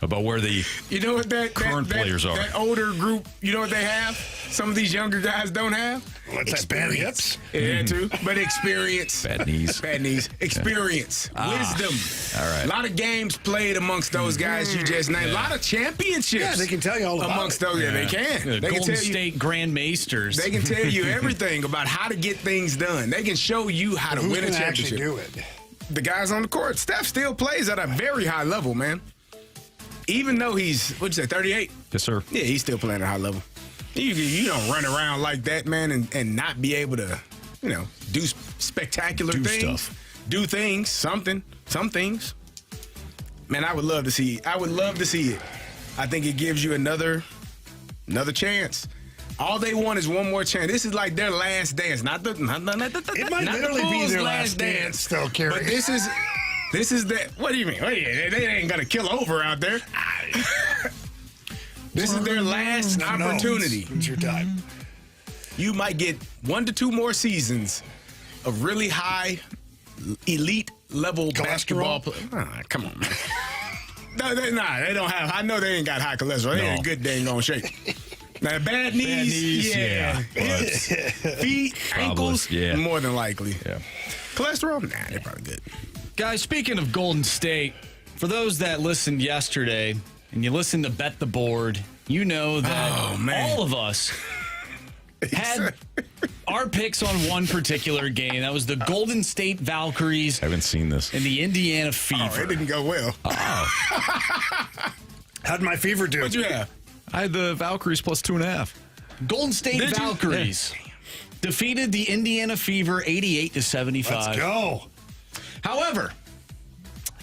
about where the what current players are. That older group, you know what they have? Some of these younger guys don't have? What's that, bad hips? Yeah, too. But experience. Bad knees. Bad knees. Experience. Wisdom. All right. A lot of games played amongst those guys you just named. A lot of championships. Yeah, they can tell you all about amongst it. those. Yeah, they can. The They can Golden tell you. State Grand Maesters. They can tell you everything about how to get things done. They can show you how to Who's win a gonna actually championship. do it? The guys on the court. Steph still plays at a very high level, man. Even though he's, what'd you say, 38? Yes, sir. Yeah, he's still playing at a high level. You don't run around like that, man, and not be able to, do spectacular things. Stuff. Do things, some things. Man, I would love to see it. I think it gives you another chance. All they want is one more chance. This is like their last dance. Not the It might not literally the be Bulls' their last dance, though, Kerry. But this is the. What do you mean? They ain't gonna kill over out there. This is their last opportunity. It's your time. You might get 1 to 2 more seasons of really high, elite level basketball play. Come on, man. No, they don't have. I know they ain't got high cholesterol. They ain't good dang on shape. Now, bad knees, yeah. Hips, feet, ankles, yeah. more than likely. Yeah. Cholesterol? Nah, they're probably good. Guys, speaking of Golden State, for those that listened yesterday and you listened to Bet the Board, you know that all of us had our picks on one particular game. That was the Golden State Valkyries I haven't seen this. and the Indiana Fever. Oh, it didn't go well. How'd my fever do? What'd you have? I had the Valkyries plus 2.5. Golden State Did you? Valkyries defeated the Indiana Fever 88-75. Let's go. However,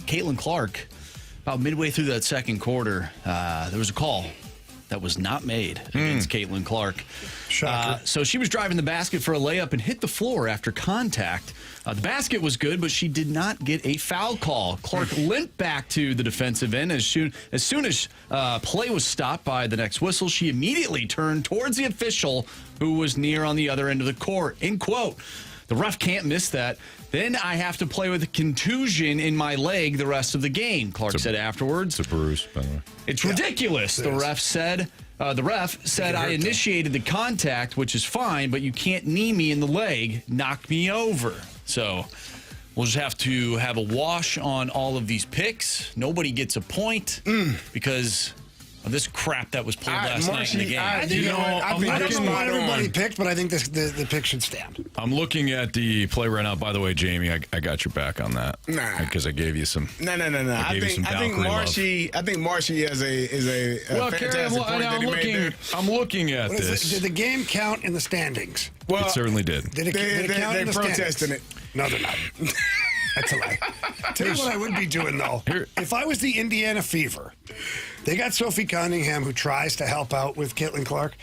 Caitlin Clark, about midway through that second quarter, there was a call that was not made against Caitlin Clark. Shocker. So she was driving the basket for a layup and hit the floor after contact. The basket was good, but she did not get a foul call. Clark limped back to the defensive end. As soon as play was stopped by the next whistle, she immediately turned towards the official who was near on the other end of the court. In quote, "The ref can't miss that. Then I have to play with a contusion in my leg the rest of the game," Clark said afterwards. It's a bruise, by the way. It's ridiculous, the ref said. The ref said, "I initiated the contact, which is fine, but you can't knee me in the leg, knock me over." So we'll just have to have a wash on all of these picks. Nobody gets a point because of this crap that was pulled last night in the game. I don't know what everybody picked, but I think the pick should stand. I'm looking at the play right now. By the way, Jamie, I got your back on that. Nah. Because I gave you some. No. I gave you some Valkyrie love. I think Marshy is a fantastic point that he made there. I'm looking at What is this. it? Did the game count in the standings? Well, It certainly did. Did it count they're in the protesting standings? it. No, they're not. That's a lie. Tell you what I would be doing, though. If I was the Indiana Fever, they got Sophie Cunningham, who tries to help out with Caitlin Clark.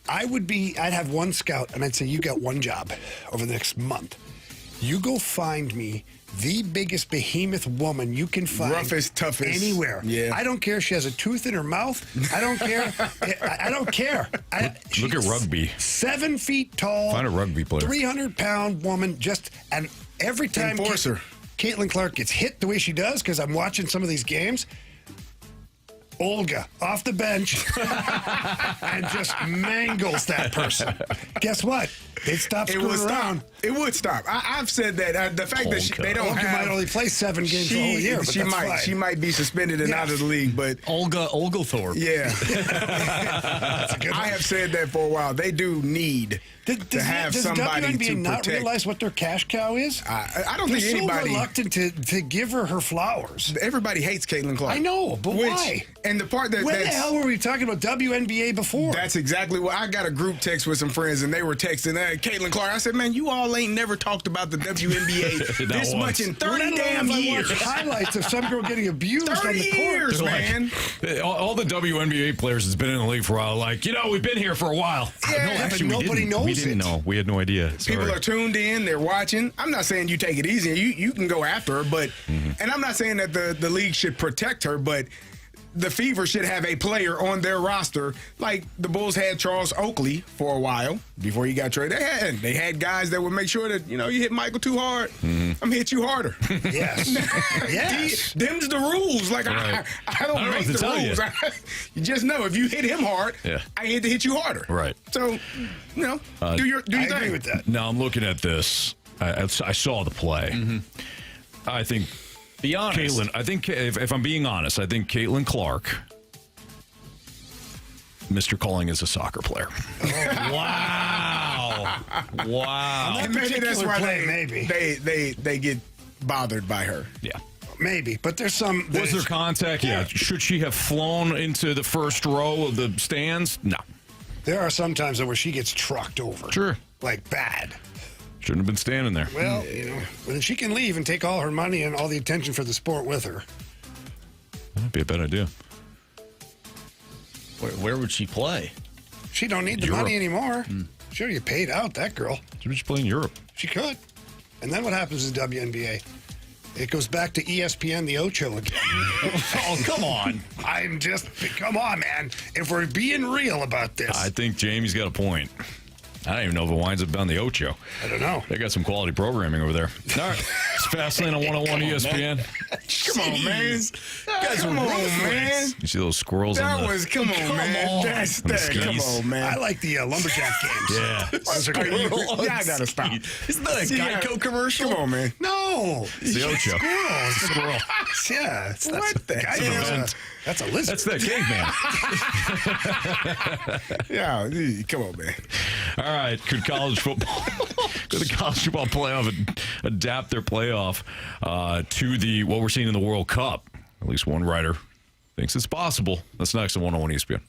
I'd have one scout, and I'd say, you got one job over the next month. You go find me the biggest behemoth woman you can find. Roughest, toughest. Anywhere. Yeah. I don't care if she has a tooth in her mouth. I don't care. I don't care. Look at rugby. 7 feet tall. Find a rugby player. 300-pound woman. And every time Enforcer. Caitlin Clark gets hit the way she does, because I'm watching some of these games, Olga off the bench and just mangles that person. Guess what? They'd stop screwing around. It would stop. I've said that. The fact that they don't Olga have. might only play 7 games the whole year, but she that's might. fine. She might be suspended and out of the league, but Olga Oglethorpe. yeah. That's a good one. I have said that for a while. They do need to have does somebody WNBA to not protect. realize what their cash cow is? I don't They're think anybody. so reluctant to give her flowers. Everybody hates Caitlin Clark. I know, but why? And the part that When the that's, hell were we talking about WNBA before? that's exactly what I got a group text with some friends, and they were texting Caitlin Clark. I said, man, you all ain't never talked about the WNBA this much in 30 damn years. Highlights of some girl getting abused on 30 the court. years, man. All the WNBA players that's been in the league for a while, like, we've been here for a while. Yeah, but nobody knows We didn't it. know. We had no idea. Sorry. People are tuned in. They're watching. I'm not saying you take it easy. You can go after her, but and I'm not saying that the league should protect her, but the Fever should have a player on their roster like the Bulls had Charles Oakley for a while before he got traded. They had guys that would make sure that you hit Michael too hard. I'm gonna hit you harder. Yes. Yes. Them's the rules. Like Right. I don't make the rules. You just know if you hit him hard, I hit to hit you harder. Right. So do your I thing. agree with that. Now I'm looking at this. I saw the play. I think Be honest. Caitlin. I think if I'm being honest, I think Caitlin Clark. Mr. Calling is a soccer player. Wow. Wow. And maybe that's particular why play, maybe. they get bothered by her. Yeah. Maybe, but there's some. Was there contact? Yeah. Should she have flown into the first row of the stands? No. There are some times where she gets trucked over. Sure. Like bad. Shouldn't have been standing there. Well, then she can leave and take all her money and all the attention for the sport with her. That'd be a bad idea. Where would she play? She don't need the Europe. money anymore. She already paid out, that girl. She was playing Europe. She could. And then what happens in WNBA? It goes back to ESPN, the Ocho again. Oh, come on. Come on, man. If we're being real about this. I think Jamie's got a point. I don't even know if it winds up on the Ocho. I don't know. They got some quality programming over there. All right. It's Fastlane on 101 ESPN. Come on, man. Come on, man. You see those squirrels That in the... was come on. That's that. Come on, man. I like the lumberjack games. Yeah. Those are good. Yeah, I gotta stop. Isn't that a Geico commercial? Come on, man. No. It's the Ocho. Squirrels. Squirrel. Yeah. What the hell? That's a lizard. That's that caveman. Yeah, come on, man. All right. Could college football... Could the college football playoff adapt their playoff to what we're seeing in the World Cup? At least one writer thinks it's possible. That's next on 101 ESPN.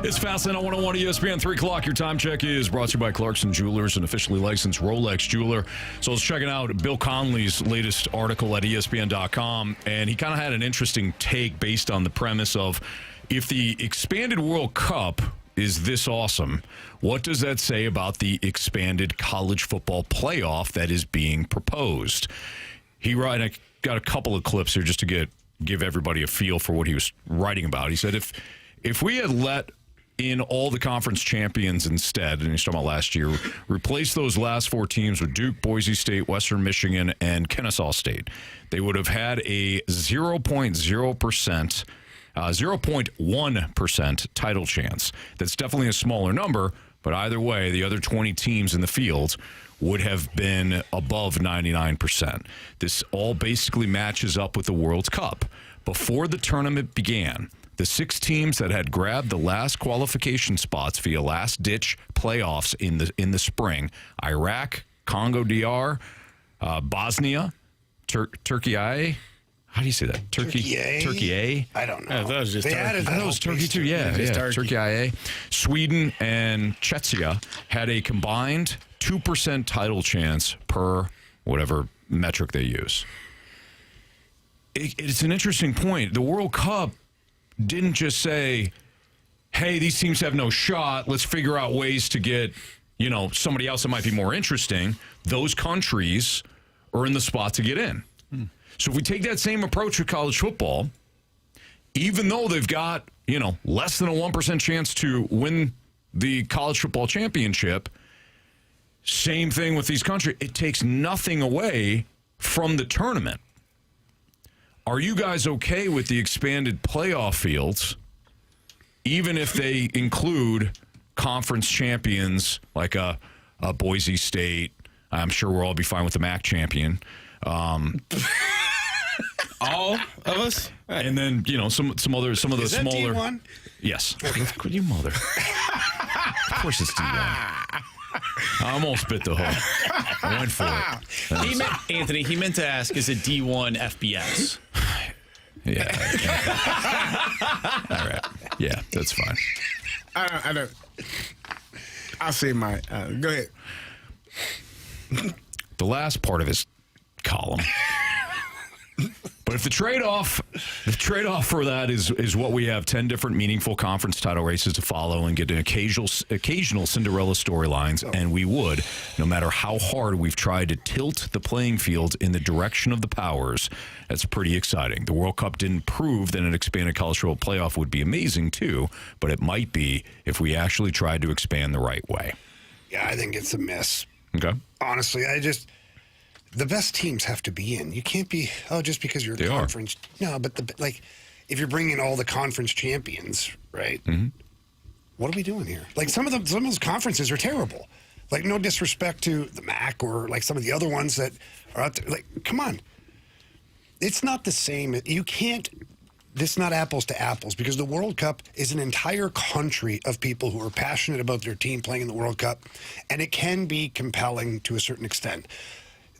It's Fastlane on 101 ESPN, 3 o'clock. Your time check is brought to you by Clarkson Jewelers, an officially licensed Rolex jeweler. So I was checking out Bill Conley's latest article at ESPN.com, and he kind of had an interesting take based on the premise of if the expanded World Cup is this awesome, what does that say about the expanded college football playoff that is being proposed? I got a couple of clips here just to give everybody a feel for what he was writing about. He said if we had let in all the conference champions instead, and he's talking about last year, replace those last 4 teams with Duke, Boise State, Western Michigan, and Kennesaw State, they would have had a 0.1% title chance. That's definitely a smaller number, but either way, the other 20 teams in the field would have been above 99%. This all basically matches up with the World Cup. Before the tournament began, the 6 teams that had grabbed the last qualification spots via last-ditch playoffs in the spring, Iraq, Congo DR, Bosnia, Turkey. How do you say that? Turkey. I don't know. That was just Turkey. I thought it was Turkey too. Yeah. Turkey IA. Sweden and Czechia had a combined 2% title chance per whatever metric they use. It's an interesting point. The World Cup didn't just say, hey, these teams have no shot. Let's figure out ways to get, somebody else that might be more interesting. Those countries are in the spot to get in. So if we take that same approach with college football, even though they've got, less than a 1% chance to win the college football championship, same thing with these countries. It takes nothing away from the tournament. Are you guys okay with the expanded playoff fields, even if they include conference champions like a Boise State? I'm sure we'll all be fine with the MAC champion. All of us? And then, some of the smaller. D1? Yes. Could you mother? Of course it's D1. I almost bit the hook. I went for it. Anthony, he meant to ask, is it D1 FBS? Yeah. All right. Yeah, that's fine. I don't. I'll say my. Go ahead. The last part of his column. But if the trade-off for that is what we have 10 different meaningful conference title races to follow and get an occasional Cinderella storylines, and we would, no matter how hard we've tried to tilt the playing field in the direction of the powers, that's pretty exciting. The World Cup didn't prove that an expanded college football playoff would be amazing too, but it might be if we actually tried to expand the right way. Yeah, I think it's a miss. Okay. Honestly, the best teams have to be in. You can't be, just because you're a conference. No, but if you're bringing all the conference champions, right? Mm-hmm. What are we doing here? Some of those conferences are terrible. No disrespect to the MAC or some of the other ones that are out there. Come on. It's not the same. You can't. This is not apples to apples because the World Cup is an entire country of people who are passionate about their team playing in the World Cup, and it can be compelling to a certain extent.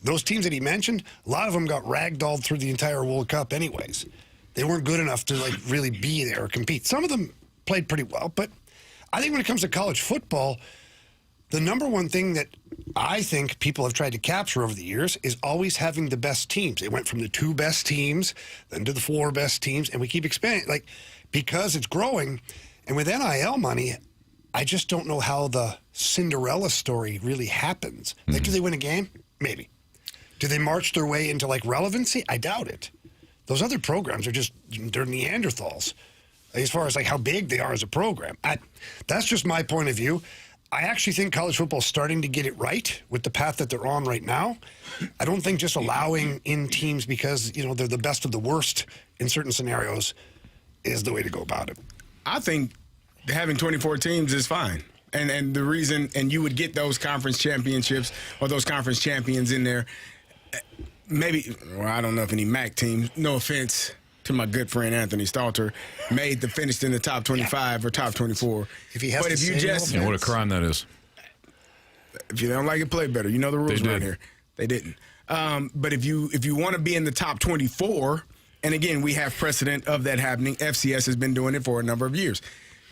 Those teams that he mentioned, a lot of them got ragdolled through the entire World Cup anyways. They weren't good enough to really be there or compete. Some of them played pretty well, but I think when it comes to college football, the number one thing that I think people have tried to capture over the years is always having the best teams. It went from the 2 best teams, then to the 4 best teams, and we keep expanding. Because it's growing, and with NIL money, I just don't know how the Cinderella story really happens. Do they win a game? Maybe. Do they march their way into relevancy? I doubt it. Those other programs are they're Neanderthals as far as how big they are as a program. That's just my point of view. I actually think college football is starting to get it right with the path that they're on right now. I don't think just allowing in teams because, they're the best of the worst in certain scenarios is the way to go about it. I think having 24 teams is fine. And the reason, and you would get those conference championships or those conference champions in there. Maybe, I don't know if any MAC teams, no offense to my good friend Anthony Stalter, finished in the top 25 or top 24. If he has what a crime that is. If you don't like it, play better. You know the rules around here. They didn't. But if you want to be in the top 24, and again, we have precedent of that happening. FCS has been doing it for a number of years.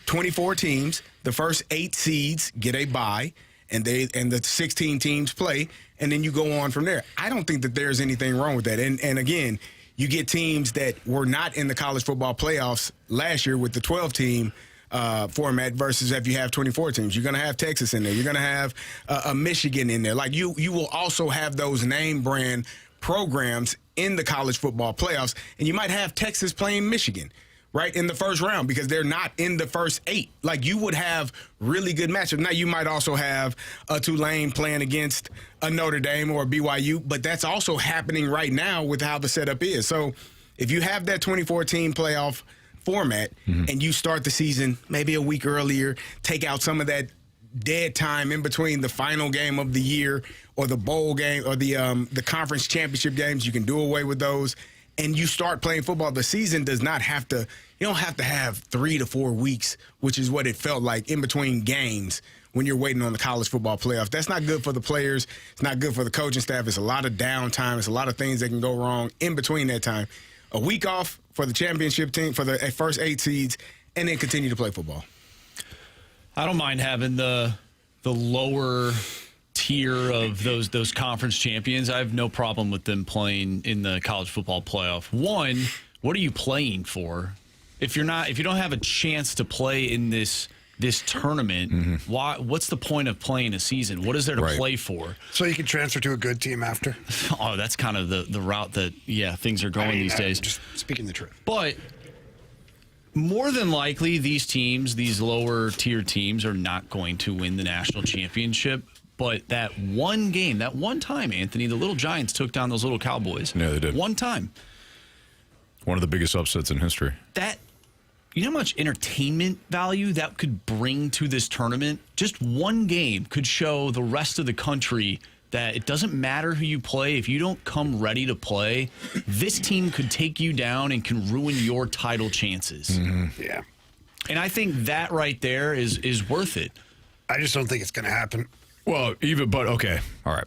24 teams. The first 8 seeds get a bye, and the 16 teams play, and then you go on from there. I don't think that there's anything wrong with that. And again, you get teams that were not in the college football playoffs last year with the 12-team format versus if you have 24 teams. You're going to have Texas in there. You're going to have a Michigan in there. Like you will also have those name brand programs in the college football playoffs, and you might have Texas playing Michigan, right, in the first round because they're not in the first 8. Like, you would have really good matchups. Now, you might also have a Tulane playing against a Notre Dame or a BYU, but that's also happening right now with how the setup is. So if you have that 24-team playoff format and you start the season maybe a week earlier, take out some of that dead time in between the final game of the year or the bowl game or the conference championship games, you can do away with those, and you start playing football. The season does not have to, you don't have to have 3 to 4 weeks, which is what it felt like in between games when you're waiting on the college football playoff. That's not good for the players. It's not good for the coaching staff. It's a lot of downtime. It's a lot of things that can go wrong in between that time. A week off for the championship team, for the first 8 seeds, and then continue to play football. I don't mind having the lower tier of those conference champions. I have no problem with them playing in the college football playoff. One, what are you playing for? If you don't have a chance to play in this tournament, what's the point of playing a season? What is there to play for? So you can transfer to a good team after? Oh, that's kind of the route that things are going these days. Just speaking the truth. But more than likely, these teams, these lower tier teams, are not going to win the national championship. But that one game, that one time, Anthony, the Little Giants took down those little Cowboys. Yeah, they did. One time. One of the biggest upsets in history. You know how much entertainment value that could bring to this tournament? Just one game could show the rest of the country that it doesn't matter who you play. If you don't come ready to play, this team could take you down and can ruin your title chances. Yeah. And I think that right there is worth it. I just don't think it's going to happen. Well, okay, all right.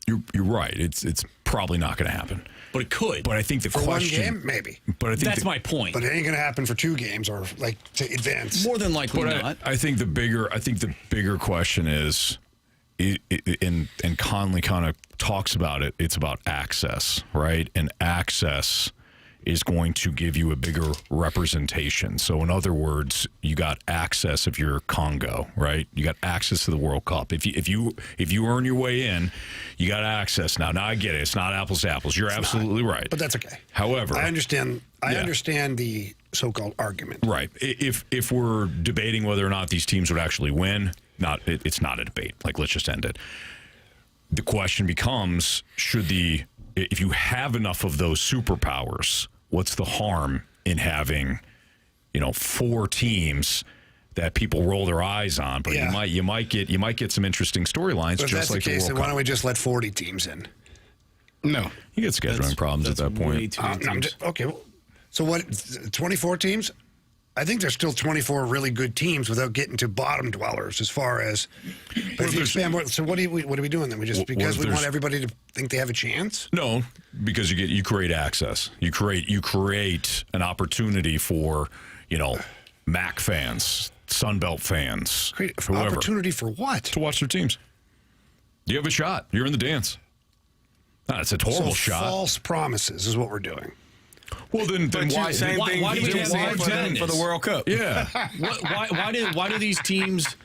You're right. It's probably not going to happen. But it could. But I think the For question, one game, maybe. But I think That's my point. But it ain't going to happen for 2 games or like to advance. More than likely But not. I think the bigger question is, and Conley kind of talks about it. It's about access, right? And access is going to give you a bigger representation. So in other words, you got access if you're Congo, right? You got access to the World Cup. If you earn your way in, you got access now. Now I get it. It's not apples to apples. You're absolutely right. But that's okay. However, I understand the so-called argument. right. If we're debating whether or not these teams would actually win, it's not a debate. Like, let's just end it. The question becomes, if you have enough of those superpowers, what's the harm in having, 4 teams that people roll their eyes on? But you might get some interesting storylines. But if just that's like the case, the then World why Cup. don't we just let 40 teams in? No. You get scheduling problems at that way point. too many teams. Okay. So what? 24 teams? I think there's still 24 really good teams without getting to bottom dwellers as far as. But if you expand more, so what are we doing then? Because we want everybody to think they have a chance? No, because you create access. You create an opportunity for MAC fans, Sunbelt fans, Create whoever, opportunity for what? to watch their teams. You have a shot. You're in the dance. It's a horrible shot. False promises is what we're doing. Well, then why? Why do we have for the World Cup? Yeah. Why do these teams?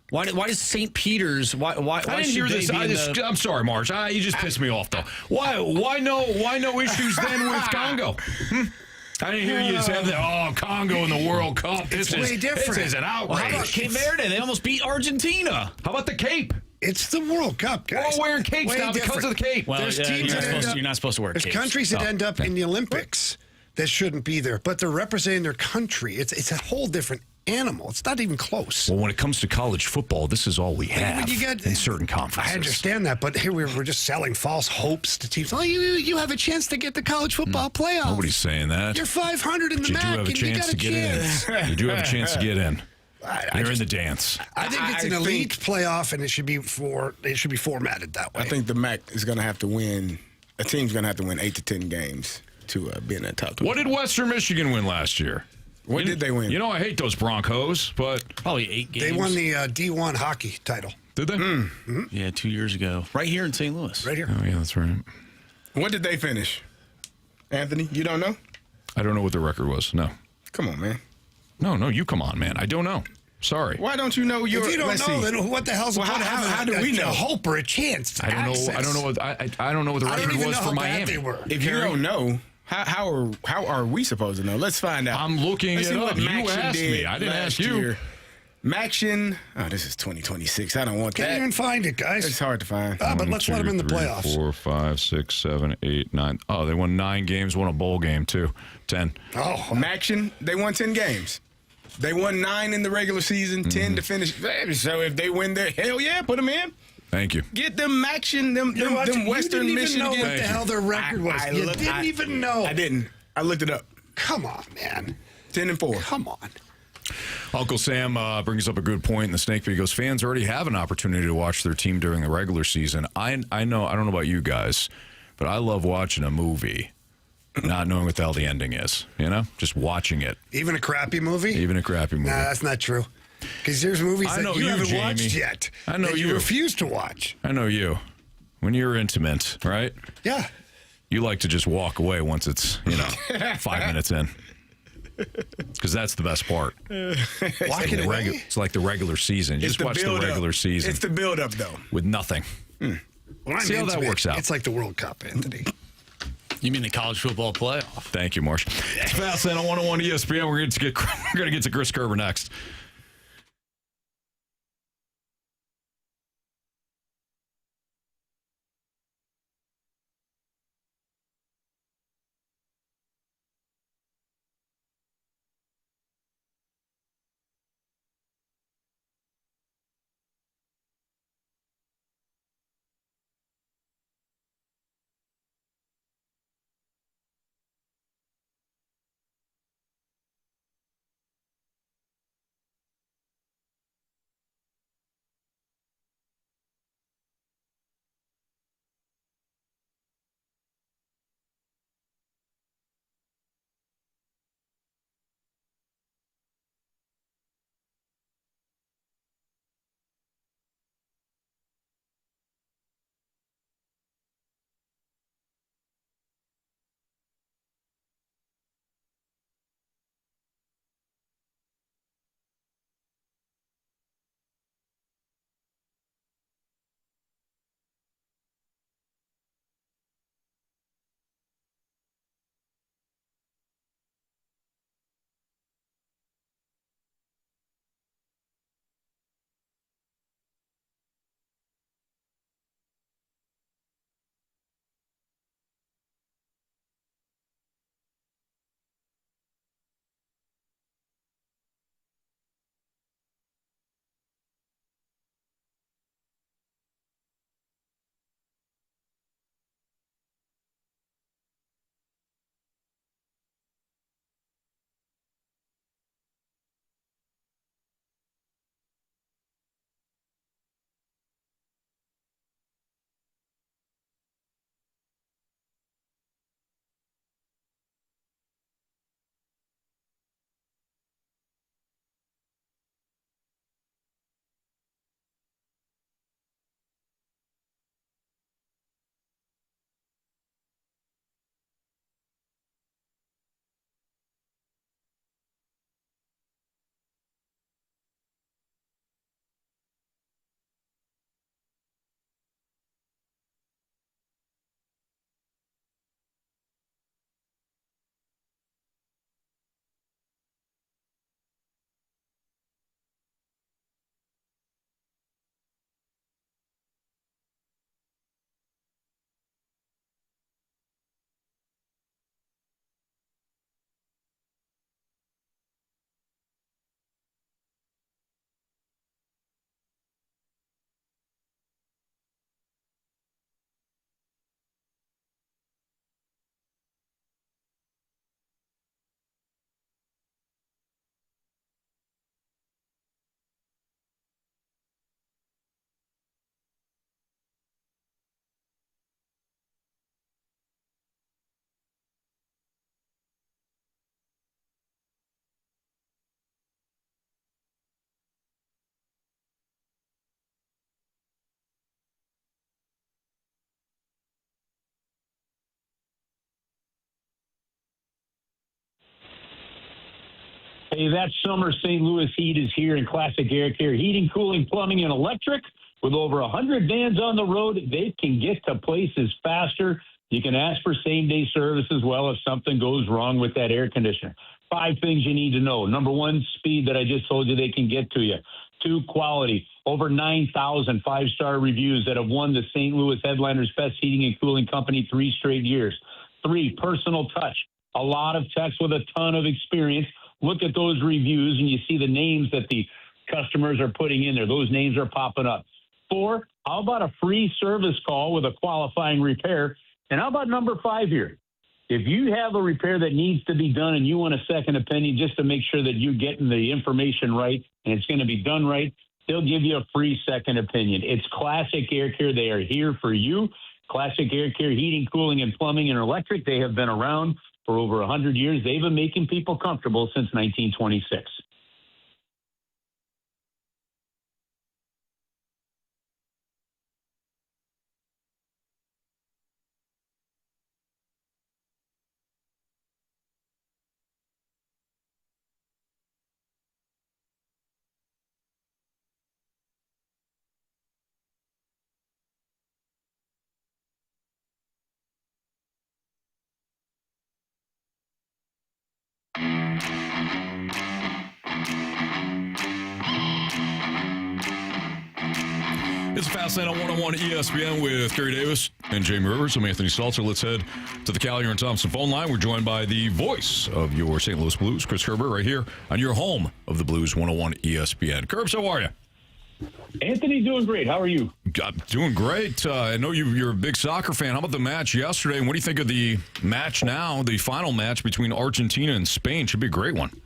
Why does St. Peter's? Why I didn't hear this. I'm sorry, Marsh. You just pissed me off, though. Why no issues then with Congo? I didn't hear you say that. Oh, Congo in the World Cup. This way different. This is an outrage. How about Cape Verde? They almost beat Argentina. How about the Cape? It's the World Cup, guys. We're all wearing capes Way now because different. of the Cape. Well, There's teams you're not supposed to wear There's capes. countries that end up in the Olympics that shouldn't be there, but they're representing their country. It's a whole different animal. It's not even close. Well, when it comes to college football, this is all we have You got- in certain conferences. I understand that, but here we're just selling false hopes to teams. Oh, you have a chance to get the college football playoff. Nobody's saying that. You're 500 in the You do MAC, have a and you chance got to a get chance. in. You do have a chance to get in. You're in the dance. I think it's an elite playoff, and it should be formatted that way. I think the MAC is going to have to win. A team's going to have to win 8 to 10 games to be in that top 20. What did Western Michigan win last year? What did they win? You know, I hate those Broncos, but Probably 8 games. They won the D1 hockey title did they? Yeah, 2 years ago. Right here in St. Louis. right here. Oh, yeah, that's right. What did they finish? Anthony, you don't know? I don't know what the record was. No. Come on, man. No, you come on, man. I don't know. Sorry. Why don't you know your? If you don't let's know, see. then what the hell's the Well, point of how having do we a know? hope or a chance to I don't know. I don't know what I don't know what the I don't record even was know for how bad Miami. they were. If you don't know, how are we supposed to know? Let's find out. I'm looking Let's it see up. what You Maction asked did me. I didn't last ask you. year. Maction. Oh, this is 2026. I don't want Can't that. even find it, guys. It's hard to find. But let's let them in the playoffs. 4, 5, 6, 7, 8, 9. Oh, they won 9 games. Won a bowl game too. 10. Oh, Maction, they won 10 games. They won 9 in the regular season, 10 to finish. So if they win there, hell yeah, put them in. Thank you. Get them Maction, them Western you didn't even Michigan. know what the Thank you. hell their record was. You didn't even know. I didn't. I looked it up. Come on, man. 10-4. Come on. Uncle Sam brings up a good point in the Snake Pit. He goes, fans already have an opportunity to watch their team during the regular season. I know. I don't know about you guys, but I love watching a movie, not knowing what the hell the ending is. You know, just watching it. Even a crappy movie? Even a crappy movie. Nah, that's not true. Because there's movies I know that you you, haven't Jamie. watched yet. I know that you. refuse to watch. I know you. When you're intimate, right? Yeah. You like to just walk away once it's 5 minutes in. Because that's the best part. Walking away? It's like the regular season. Just watch the build-up. regular season It's the build-up, though. with nothing. When I'm See how that intimate, works out. It's like the World Cup, Anthony. You mean the college football playoff? Thank you, Marsh. It's Fastlane on 101 ESPN. We're going to get to Chris Kerber next. Hey, that summer St. Louis heat is here in classic air care. Heating, cooling, plumbing, and electric. With over 100 vans on the road, they can get to places faster. You can ask for same-day service as well if something goes wrong with that air conditioner. 5 things you need to know. Number 1, speed that I just told you they can get to you. 2, quality. Over 9,000 5-star reviews that have won the St. Louis Headliners Best Heating and Cooling Company 3 straight years. 3, personal touch. A lot of techs with a ton of experience. Look at those reviews and you see the names that the customers are putting in there. Those names are popping up. 4, how about a free service call with a qualifying repair? And how about number 5 here? If you have a repair that needs to be done and you want a second opinion just to make sure that you're getting the information right and it's going to be done right, they'll give you a free second opinion. It's Classic Air Care. They are here for you. Classic Air Care, heating, cooling, and plumbing and electric. They have been around for over 100 years. They've been making people comfortable since 1926. It's Fastlane on 101 ESPN with Carey Davis and Jamie Rivers. I'm Anthony Stalter. Let's head to the Collier and Thompson phone line. We're joined by the voice of your St. Louis Blues, Chris Kerber, right here on your home of the Blues, 101 ESPN. Kerbs, how are you? Anthony, doing great. How are you? Doing great. I know you're a big soccer fan. How about the match yesterday? And what do you think of the match now, the final match between Argentina and Spain? Should be a great one.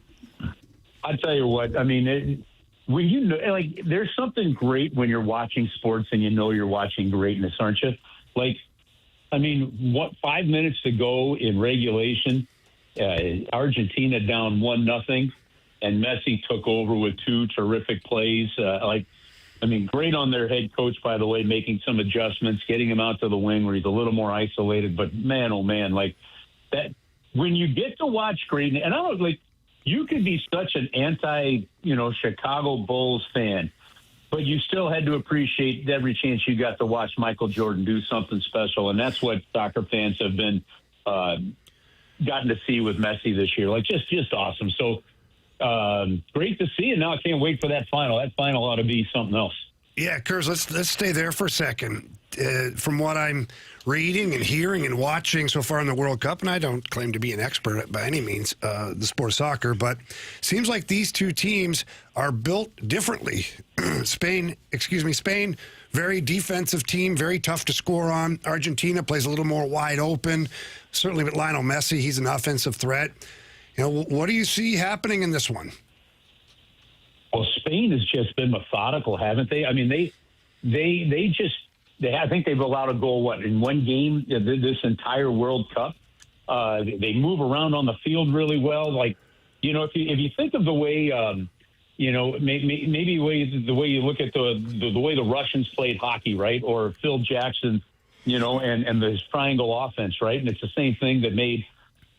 I'll tell you what. I mean, when you know, like, there's something great when you're watching sports and you know you're watching greatness, aren't you? Like, I mean, 5 minutes to go in regulation, Argentina down 1-0, and Messi took over with 2 terrific plays. Great on their head coach, by the way, making some adjustments, getting him out to the wing where he's a little more isolated. But man, oh man, like that. When you get to watch greatness, and I don't like. You could be such an Chicago Bulls fan, but you still had to appreciate every chance you got to watch Michael Jordan do something special, and that's what soccer fans have been gotten to see with Messi this year. Like, just awesome. So great to see, and now I can't wait for that final. That final ought to be something else. Yeah, Kurz, let's stay there for a second. From what I'm reading and hearing and watching so far in the World Cup, and I don't claim to be an expert by any means, the sport of soccer, but seems like these two teams are built differently. Spain, very defensive team, very tough to score on. Argentina plays a little more wide open. Certainly with Lionel Messi, he's an offensive threat. What do you see happening in this one? Well, Spain has just been methodical, haven't they? I mean, I think they've allowed a goal, in one game this entire World Cup. They move around on the field really well. Like, if you think of the way, maybe the way you look at the way the Russians played hockey, right? Or Phil Jackson, and the triangle offense, right? And it's the same thing that made,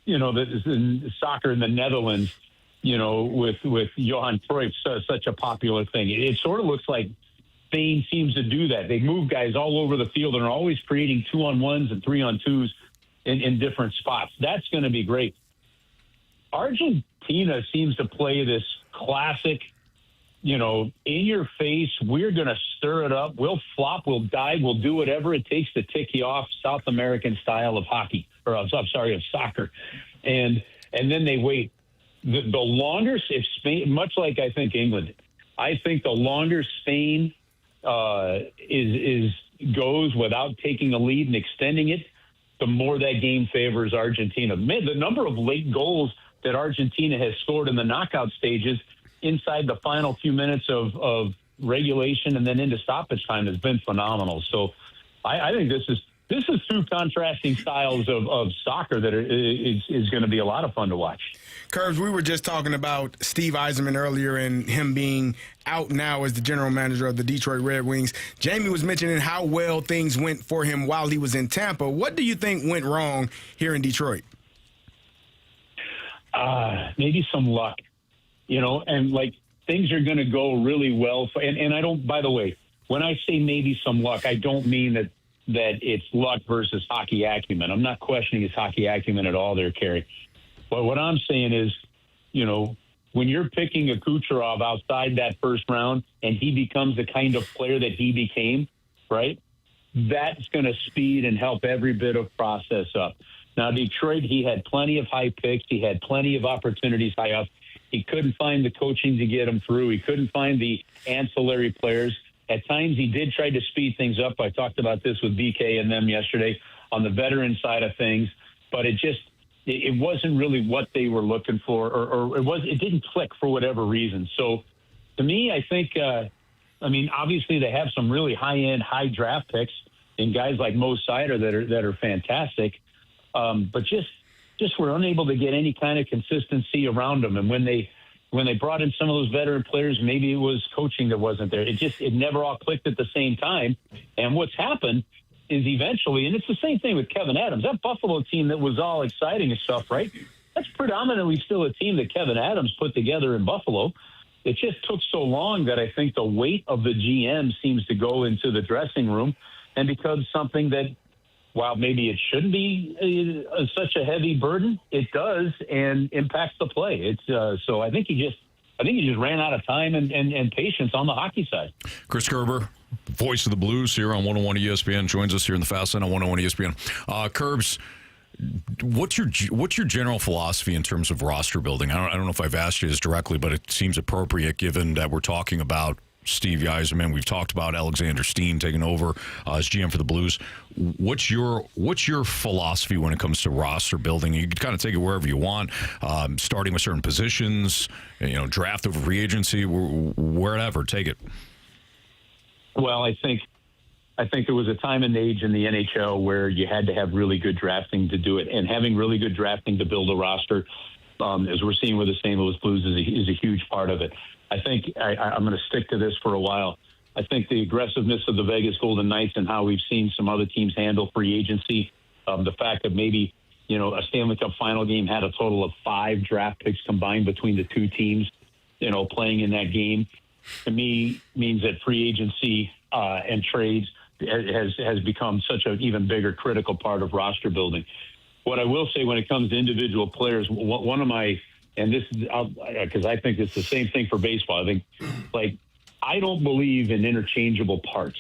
the soccer in the Netherlands, with Johan Cruyff, such a popular thing. It sort of looks like Spain seems to do that. They move guys all over the field and are always creating 2-on-1s and 3-on-2s in different spots. That's going to be great. Argentina seems to play this classic, in your face, we're going to stir it up. We'll flop, we'll dive, we'll do whatever it takes to tick you off, South American style of hockey, of soccer. And then they wait. The longer, if Spain, much like I think England, I think the longer Spain goes without taking a lead and extending it, the more that game favors Argentina. Man, the number of late goals that Argentina has scored in the knockout stages inside the final few minutes of regulation and then into stoppage time has been phenomenal. So I think this is two contrasting styles of soccer that is going to be a lot of fun to watch. Curbs, we were just talking about Steve Yzerman earlier and him being out now as the general manager of the Detroit Red Wings. Jamie was mentioning how well things went for him while he was in Tampa. What do you think went wrong here in Detroit? Maybe some luck. and like things are going to go really well. And I don't, by the way, when I say maybe some luck, I don't mean that it's luck versus hockey acumen. I'm not questioning his hockey acumen at all there, Kerry. But what I'm saying is, when you're picking a Kucherov outside that first round and he becomes the kind of player that he became, right, that's going to speed and help every bit of process up. Now, Detroit, he had plenty of high picks. He had plenty of opportunities high up. He couldn't find the coaching to get him through. He couldn't find the ancillary players. At times, he did try to speed things up. I talked about this with BK and them yesterday on the veteran side of things, but it wasn't really what they were looking for, or it didn't click for whatever reason. So, to me, I think, obviously they have some really high-end, high draft picks in guys like Mo Sider that are fantastic, but just were unable to get any kind of consistency around them. And when they brought in some of those veteran players, maybe it was coaching that wasn't there. It never all clicked at the same time. And what's happened is eventually, and it's the same thing with Kevin Adams, that Buffalo team that was all exciting and stuff, right? That's predominantly still a team that Kevin Adams put together in Buffalo. It just took so long that I think the weight of the GM seems to go into the dressing room and becomes something that, while maybe it shouldn't be such a heavy burden, it does and impacts the play. So I think he just ran out of time and patience on the hockey side. Chris Kerber, voice of the Blues here on 101 ESPN, joins us here in the Fast Lane on 101 ESPN. Kerbs, what's your general philosophy in terms of roster building? I don't know if I've asked you this directly, but it seems appropriate given that we're talking about Steve Yzerman. We've talked about Alexander Steen taking over as GM for the Blues. What's your philosophy when it comes to roster building? You can kind of take it wherever you want, starting with certain positions, draft over free agency, wherever. Take it. Well, I think there was a time and age in the NHL where you had to have really good drafting to do it, and having really good drafting to build a roster, as we're seeing with the St. Louis Blues, is a huge part of it. I think I'm going to stick to this for a while. I think the aggressiveness of the Vegas Golden Knights and how we've seen some other teams handle free agency, the fact that maybe, a Stanley Cup final game had a total of 5 draft picks combined between the two teams, playing in that game, to me means that free agency and trades has become such an even bigger critical part of roster building. What I will say when it comes to individual players, one of my, and this is because I think it's the same thing for baseball. I think, I don't believe in interchangeable parts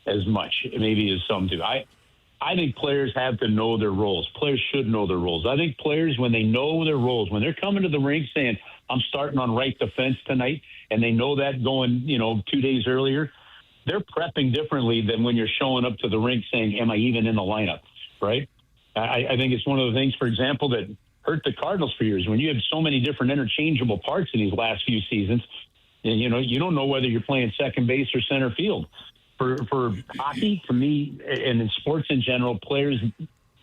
as much, maybe as some do. I think players have to know their roles. Players should know their roles. I think players, when they know their roles, when they're coming to the rink saying, I'm starting on right defense tonight, and they know that going, 2 days earlier, they're prepping differently than when you're showing up to the rink saying, am I even in the lineup, right? I think it's one of the things, for example, that hurt the Cardinals for years. When you have so many different interchangeable parts in these last few seasons, and, you don't know whether you're playing second base or center field. For hockey, to me, and in sports in general, players,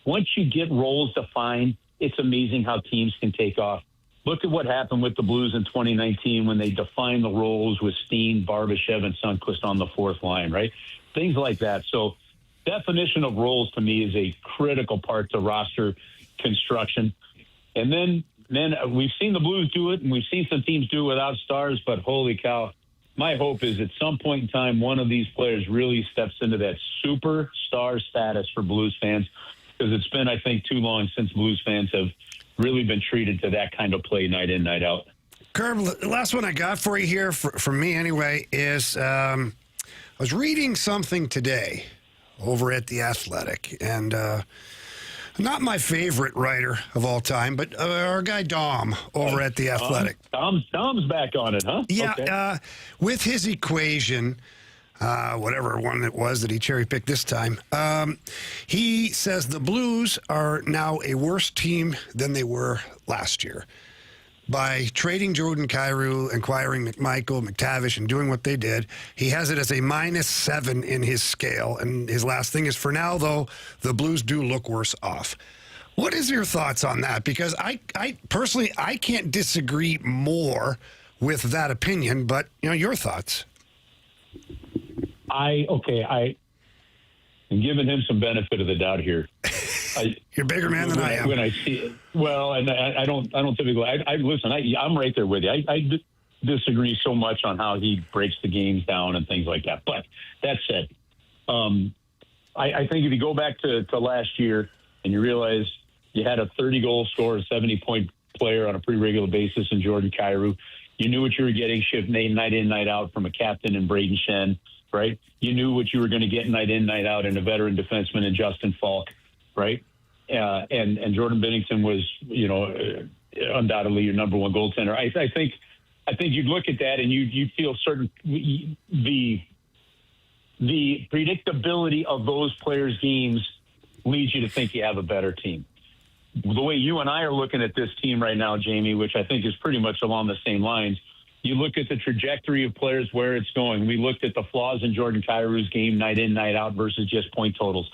once you get roles defined, it's amazing how teams can take off. Look at what happened with the Blues in 2019 when they defined the roles with Steen, Barbashev, and Sundqvist on the fourth line, right? Things like that. So definition of roles to me is a critical part to roster construction. And then we've seen the Blues do it, and we've seen some teams do it without stars, but holy cow, my hope is at some point in time, one of these players really steps into that superstar status for Blues fans, because it's been, I think, too long since Blues fans have really been treated to that kind of play night in, night out. Kerb, the last one I got for you here, from me anyway, is I was reading something today over at The Athletic, and not my favorite writer of all time, but our guy Dom over at The Athletic. Dom's back on it, huh? Yeah, okay. With his equation, whatever one it was that he cherry-picked this time, he says the Blues are now a worse team than they were last year. By trading Jordan Kyrou, acquiring McMichael, McTavish, and doing what they did, he has it as a -7 in his scale. And his last thing is, for now, though, the Blues do look worse off. What is your thoughts on that? Because I personally, I can't disagree more with that opinion, but, your thoughts. I'm giving him some benefit of the doubt here. You're a bigger man than I am. When I see it, well, and I don't typically. Listen. I'm right there with you. I disagree so much on how he breaks the games down and things like that. But that said, I think if you go back to last year and you realize you had a 30-goal scorer, 70-point player on a pretty regular basis in Jordan Kyrou, you knew what you were getting shift night in, night out from a captain in Braden Shen, right? You knew what you were going to get night in, night out in a veteran defenseman in Justin Falk, right? And Jordan Binnington was, undoubtedly your number one goaltender. I think you'd look at that and you'd feel certain the predictability of those players' games leads you to think you have a better team. The way you and I are looking at this team right now, Jamie, which I think is pretty much along the same lines, you look at the trajectory of players, where it's going. We looked at the flaws in Jordan Kyrou's game night in, night out versus just point totals.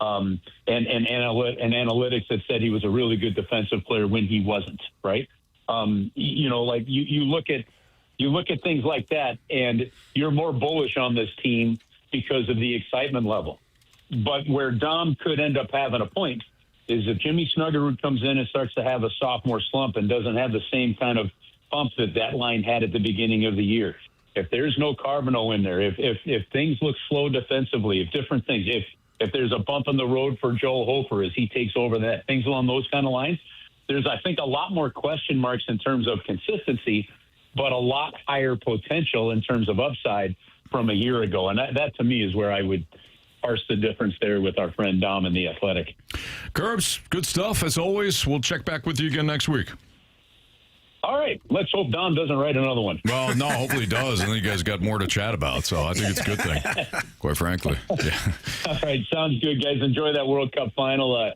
And analytics that said he was a really good defensive player when he wasn't, right? You look at things like that, and you're more bullish on this team because of the excitement level. But where Dom could end up having a point is if Jimmy Snuggerud comes in and starts to have a sophomore slump and doesn't have the same kind of pump that line had at the beginning of the year. If there's no Carbonneau in there, if things look slow defensively, if different things, if there's a bump in the road for Joel Hofer as he takes over that, things along those kind of lines, there's, I think, a lot more question marks in terms of consistency, but a lot higher potential in terms of upside from a year ago. And that to me is where I would parse the difference there with our friend Dom and the Athletic. Curbs, good stuff as always. We'll check back with you again next week. All right. Let's hope Dom doesn't write another one. Well, no, hopefully he does. And then you guys got more to chat about. So I think it's a good thing, quite frankly. Yeah. All right. Sounds good, guys. Enjoy that World Cup final.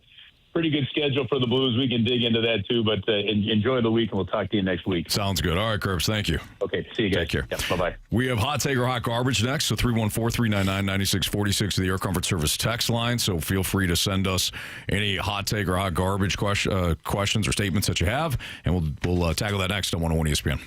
Pretty good schedule for the Blues. We can dig into that, too. But enjoy the week, and we'll talk to you next week. Sounds good. All right, Curbs. Thank you. Okay. See you guys. Take care. Yep, bye-bye. We have Hot Take or Hot Garbage next. So 314-399-9646 the Air Comfort Service text line. So feel free to send us any Hot Take or Hot Garbage questions or statements that you have. And we'll tackle that next on 101 ESPN.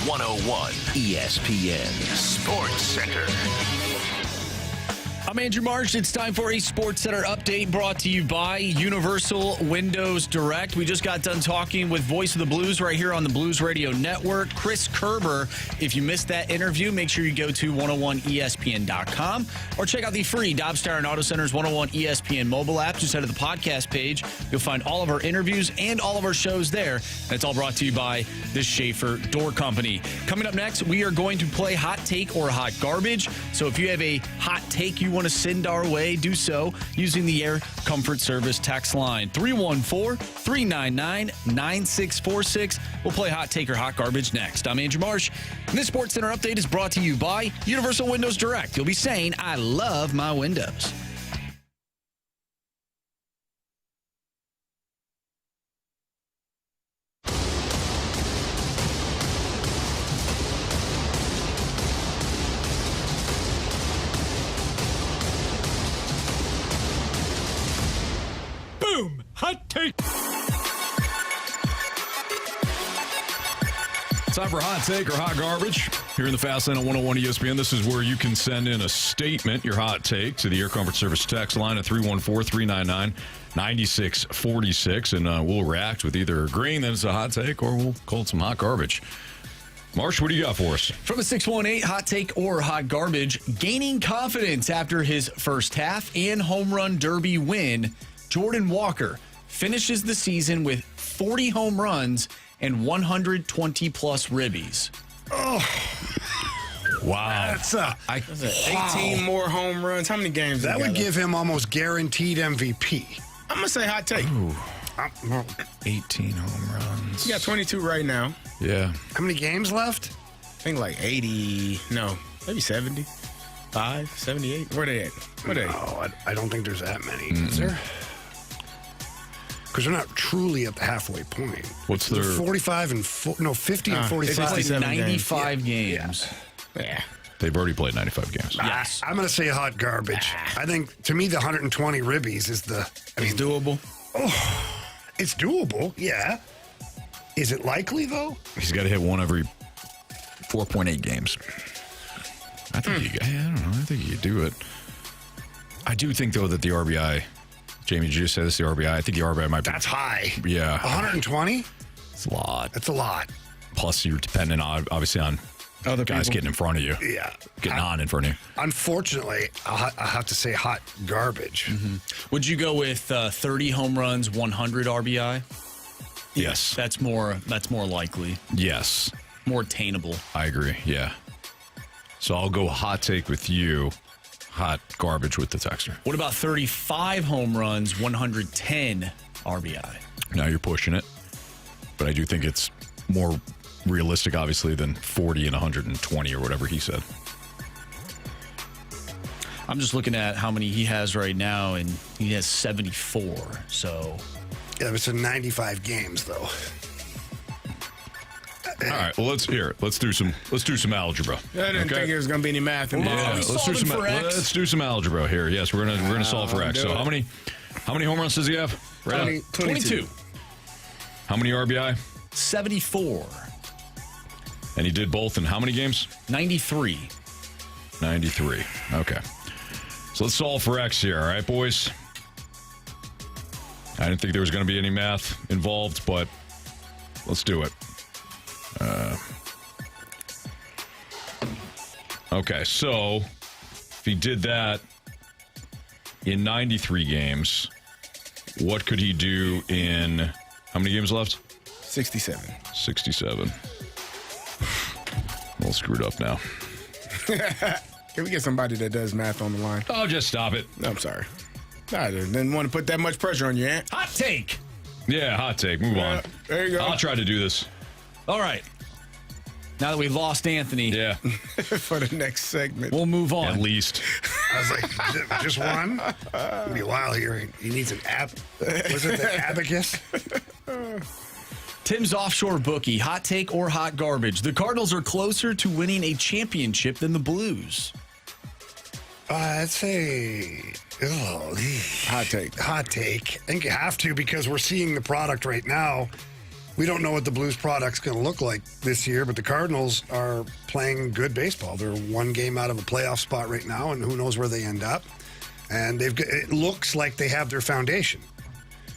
101 ESPN Sports Center. I'm Andrew Marsh. It's time for a Sports Center update brought to you by Universal Windows Direct. We just got done talking with Voice of the Blues right here on the Blues Radio Network, Chris Kerber. If you missed that interview, make sure you go to 101ESPN.com or check out the free Dobbs Tire and Auto Center's 101 ESPN mobile app. Just head to the podcast page. You'll find all of our interviews and all of our shows there. And it's all brought to you by the Schaefer Door Company. Coming up next, we are going to play Hot Take or Hot Garbage. So if you have a hot take you want to send our way, do so using the Air Comfort Service text line 314-399-9646. We'll play Hot Take or Hot Garbage next. I'm Andrew Marsh, and this Sports Center update is brought to you by Universal Windows Direct. You'll be saying, I love my windows. Hot Take. Time for Hot Take or Hot Garbage here in the Fast Lane on 101 ESPN. This is where you can send in a statement, your hot take, to the Air Comfort Service text line at 314-399-9646, and we'll react with either agreeing that it's a hot take or we'll call it some hot garbage. Marsh, what do you got for us? From a 618 Hot Take or Hot Garbage, gaining confidence after his first half and home run derby win, Jordan Walker finishes the season with 40 home runs and 120-plus ribbies. Oh, wow. That's 18 more home runs. How many games? that would give him almost guaranteed MVP. I'm going to say hot take. Ooh, 18 home runs. You got 22 right now. Yeah. How many games left? I think like 80. No, maybe 75, 78. Where they at? No, I don't think there's that many. Is there? Because they're not truly at the halfway point. What's their 45 and 50 and 45? Played 67 95 games. Yeah. They've already played 95 games. Yes. I'm going to say hot garbage. I think, to me, the 120 ribbies is the... It's doable. It's doable, yeah. Is it likely, though? He's got to hit one every 4.8 games. I think I don't know. I think you could do it. I do think, though, that the RBI... Jamie, did you just say this, the RBI? I think the RBI might be... That's high. Yeah. 120? It's a lot. That's a lot. Plus, you're dependent, obviously, on Other guys people. getting in front of you. Yeah. Getting on in front of you. Unfortunately, I'll have to say hot garbage. Mm-hmm. Would you go with 30 home runs, 100 RBI? Yes. That's more likely, Yes. more attainable. I agree. Yeah. So I'll go hot take with you. Hot garbage with the texter. What about 35 home runs, 110 RBI? Now you're pushing it. But I do think it's more realistic, obviously, than 40 and 120 or whatever he said. I'm just looking at how many he has right now, and he has 74. So, Yeah, it's in 95 games, though. All right. Well, let's do some algebra. I didn't think there was going to be any math in Yeah, this. let's do some algebra here. Yes, we're gonna solve for X. So how many home runs does he have? Right now? 22. How many RBI? 74. And he did both in how many games? 93. 93. Okay. So let's solve for X here, all right, boys? I didn't think there was going to be any math involved, but let's do it. Okay, so if he did that in 93 games, what could he do in how many games left? 67. 67. Well, screwed up now. Can we get somebody that does math on the line? Oh, just stop it. No, I'm sorry. I didn't want to put that much pressure on you, Ant. Hot take. Yeah, hot take. Move on. There you go. I'll try to do this. All right. Now that we've lost Anthony, Yeah, For the next segment. we'll move on. at least. I was like, just one? It'll be a while here. He needs an app. Was it the abacus? Tim's offshore bookie, hot take or hot garbage. The Cardinals are closer to winning a championship than the Blues. I'd say Hot take. hot take. I think you have to because we're seeing the product right now. We don't know what the Blues product's going to look like this year, but the Cardinals are playing good baseball. They're one game out of a playoff spot right now, and who knows where they end up. And it looks like they have their foundation.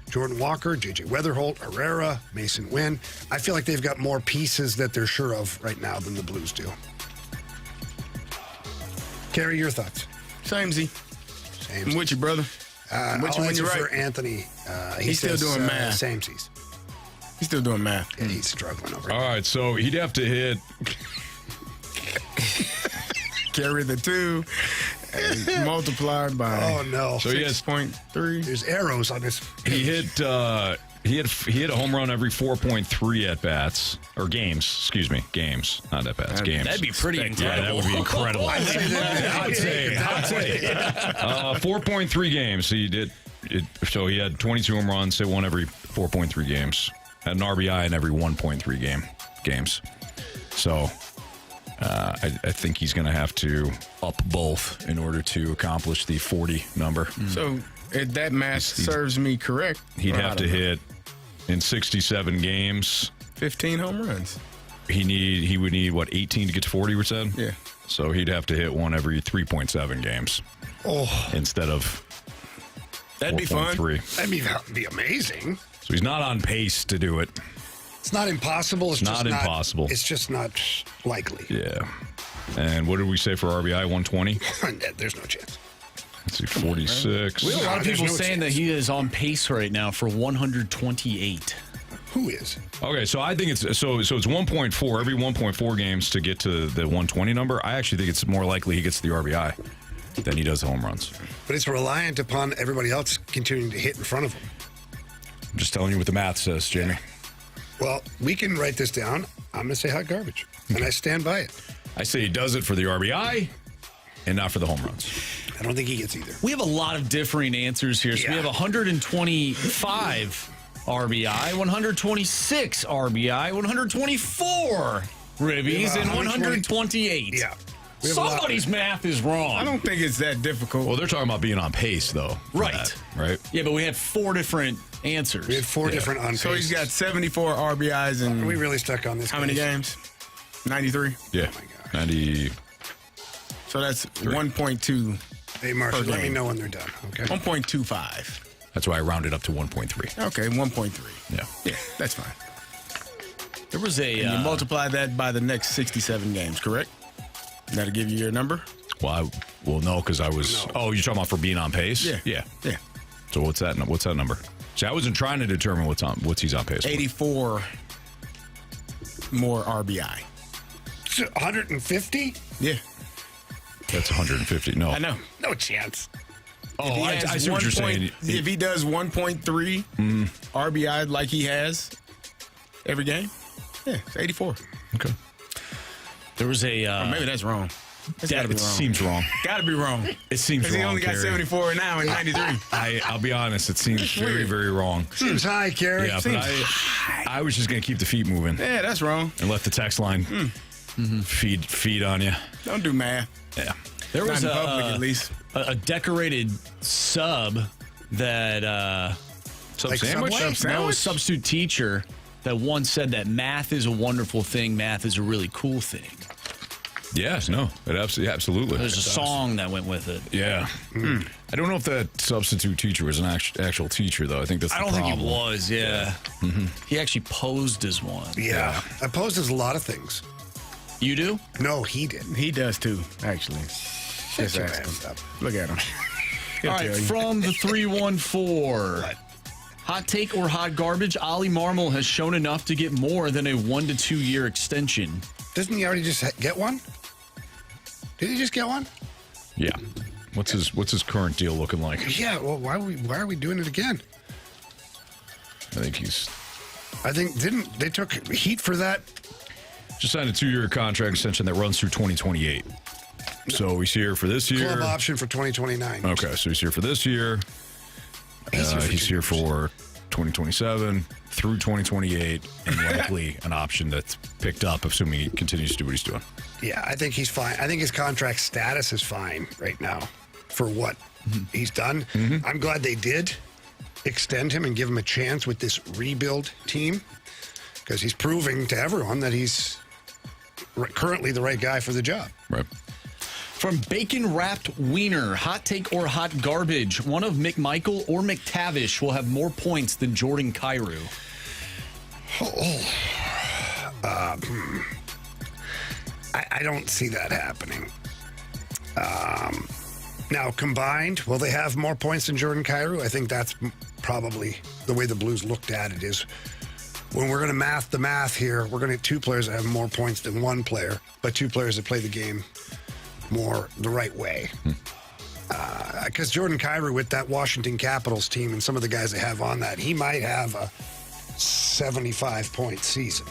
Jordan Walker, J.J. Weatherholt, Herrera, Mason Wynn. I feel like they've got more pieces that they're sure of right now than the Blues do. Carey, your thoughts? Samey. Same. I'm with you, brother. I'm with you when you're for right. Anthony. He's still doing math. Samesies. He's still doing math. Yeah, he's struggling over All right, so he'd have to hit. Carry the 2 and multiplied by Oh, no. So he has 6.3. There's arrows on this. He hit a home run every 4.3 at bats or games. Excuse me, games, not at bats. Games. That'd be pretty incredible. Yeah, that would be incredible. I'd say 4.3 games. He did. So he had 22 home runs. Hit one every 4.3 games. Had an RBI in every 1.3 games. So I think he's going to have to up both in order to accomplish the 40 number. So if that math serves me correct, He'd have to hit in 67 games. 15 home runs. He would need what, 18 to get to 40, we said? Yeah. So he'd have to hit one every 3.7 games. Instead of That'd be fun. 4.3. That'd be amazing. So he's not on pace to do it. It's not impossible. It's Not just impossible. It's just not likely. Yeah. And what did we say for RBI? 120? There's no chance. Let's see, 46. We have a lot of There's people no saying that chance. he is on pace right now for 128. Who is? Okay, so I think it's it's 1.4 every 1.4 games to get to the 120 number. I actually think it's more likely he gets the RBI than he does the home runs. But it's reliant upon everybody else continuing to hit in front of him. I'm just telling you what the math says, Jamie. Well, we can write this down. I'm going to say hot garbage, and I stand by it. I say he does it for the RBI and not for the home runs. I don't think he gets either. We have a lot of differing answers here. So we Yeah. have 125 RBI, 126 RBI, 124 ribbies, and 128. Yeah. We have a lot. Somebody's math is wrong. I don't think it's that difficult. Well, they're talking about being on pace, though. for Right. that, right? Yeah, but we had 4 different answers. We had 4 different on So he's got 74 RBIs in We really stuck on this. how many games? 93. Yeah. my gosh. 90. So that's 1.2, Hey, Marshall, per let me game. know when they're done, okay? 1.25. That's why I rounded up to 1.3. Okay, 1.3. Yeah. Yeah, that's fine. There was a And you multiply that by the next 67 games, correct? That'll give you your number? Well, no, because I was. No. Oh, you're talking about for being on pace? Yeah. Yeah. Yeah. So what's that? What's that number? See, I wasn't trying to determine what's he's on pace for. 84 more RBI. 150? Yeah, That's 150. No. I know. No chance. Oh, He I has see what you're 1 saying. point- If he does 1.3 RBI like he has every game, yeah, it's 84. Okay. there was a Or maybe that's wrong. That's gotta be It wrong. seems wrong. Gotta be wrong. It seems Because wrong. he only got Carey. 74 now in 93. I'll be honest. It seems very, very wrong. Seems high, Carey. Yeah, but I was just gonna keep the feet moving Yeah, that's wrong. and let the text line feed on you. Don't do math. Yeah. there Not was in public, at least. a decorated sub that Like sandwich? Subway? no, a substitute teacher that once said that math is a wonderful thing. Math is a really cool thing. Yes. No. It absolutely. There's a song that went with it. Yeah. I don't know if that substitute teacher was an actual teacher, though. I think that's the I don't problem. think he was. Yeah, he actually posed as one. Yeah. Opposes a lot of things. You do? No, he didn't. He does too, actually. Just your ask ass him. up. Look at him. He'll All right, tell you. from the 314. Hot take or hot garbage? Ollie Marmol has shown enough to get more than a 1 to 2 year extension. Doesn't he already just get one? Did he just get one? Yeah. What's his current deal looking like? Yeah. Well, why are we doing it again? I think he's I think didn't they took heat for that? just signed a 2-year contract extension that runs through 2028. So he's here for this year. Club option for 2029. Okay, so he's here for this year. He's here for He's 2 here years. for 2027 through 2028, and likely an option that's picked up, assuming he continues to do what he's doing. Yeah, I think he's fine. I think his contract status is fine right now for what he's done. I'm glad they did extend him and give him a chance with this rebuild team. because he's proving to everyone that he's currently the right guy for the job. Right. From bacon-wrapped wiener, hot take or hot garbage, one of McMichael or McTavish will have more points than Jordan Kyrou. I don't see that happening. Now, combined, will they have more points than Jordan Kyrou? I think that's probably the way the Blues looked at it is when we're going to math the math here, we're going to get two players that have more points than one player, but two players that play the game more the right way. Because Jordan Kyrou with that Washington Capitals team and some of the guys they have on that, he might have a 75-point season.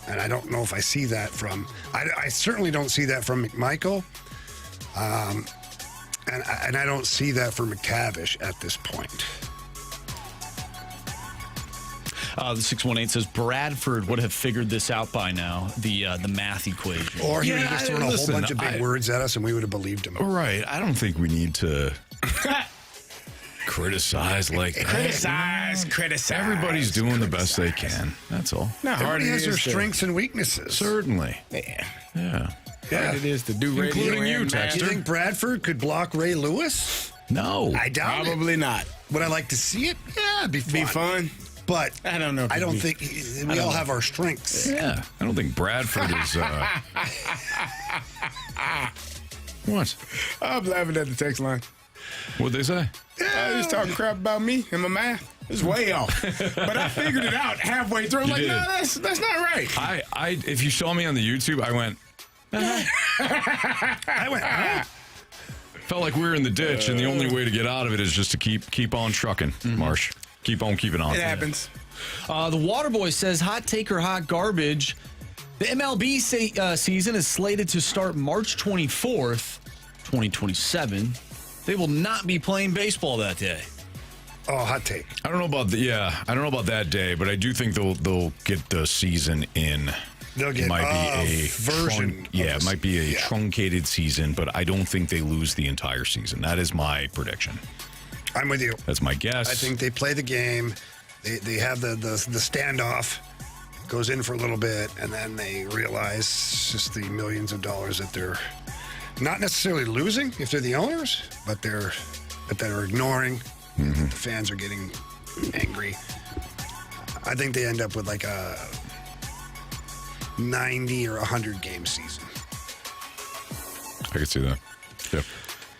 And I don't know if I see that from... I certainly don't see that from McMichael. And I don't see that for McTavish at this point. The 618 says Bradford would have figured this out by now, the math equation. Or he would have just thrown a whole bunch of big words at us and we would have believed him. Right. I don't think we need to criticize like that. Criticize. Everybody's doing the best they can. That's all. Everybody has their strengths and weaknesses. Certainly. Yeah. Hard it is to do radio Including you, and math. Do you think Bradford could block Ray Lewis? No. I doubt Probably not. Would I like to see it? Yeah, it'd be fun. Be fun. But I don't know if I don't it'd think we all have our strengths. Yeah. I don't think Bradford is. What? I'm laughing at the text line. What'd they say? He's talking crap about me and my math. It's way off. But I figured it out halfway through. I'm like, did. no, that's not right. I if you saw me on the YouTube, I went. Felt like we were in the ditch, and the only way to get out of it is just to keep on trucking, Marsh. Keep on keeping on. It happens. The Waterboy says, hot take or hot garbage. The MLB season is slated to start March 24th, 2027. They will not be playing baseball that day. Oh, hot take. I don't know about I don't know about that day, but I do think they'll get the season in. They'll get it might be a version. it might be a truncated season, but I don't think they lose the entire season. That is my prediction. I'm with you. That's my guess. I think they play the game. They have the standoff. Goes in for a little bit, and then they realize just the millions of dollars that they're not necessarily losing if they're the owners, but they're ignoring. Mm-hmm. The fans are getting angry. I think they end up with like a 90 or 100 game season. I could see that. Yeah.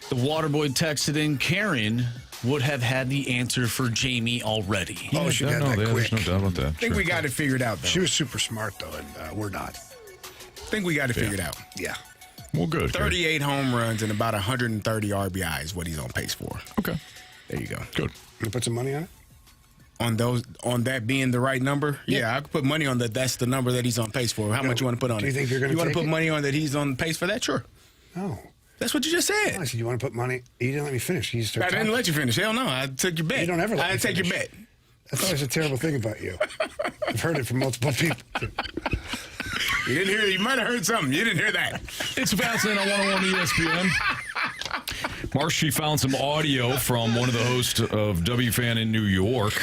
The Waterboy texted in, Karen would have had the answer for Jamie already. Oh, she got that quick. There's no doubt about that. I think we got it figured out, though. She was super smart, though, and we're not. I think we got it figured out. Yeah. Well, good. 38 home runs and about 130 RBI is what he's on pace for. Okay. There you go. Good. You put some money on it? On that being the right number? Yeah, I could put money on that. That's the number that he's on pace for. How much you want to put on it? Do you think you're going to You want take to put it? money on that he's on pace for that? Sure. No. That's what you just I said. said, you want to put money? You didn't let me finish. You I started didn't talking. let you finish. Hell no. I took your bet. You don't ever let me I take your finish. bet. That's always a terrible thing about you. I've heard it from multiple people. You didn't hear. You might have heard something. You didn't hear that. It's Fastlane on 101 ESPN. Marshy found some audio from one of the hosts of WFAN in New York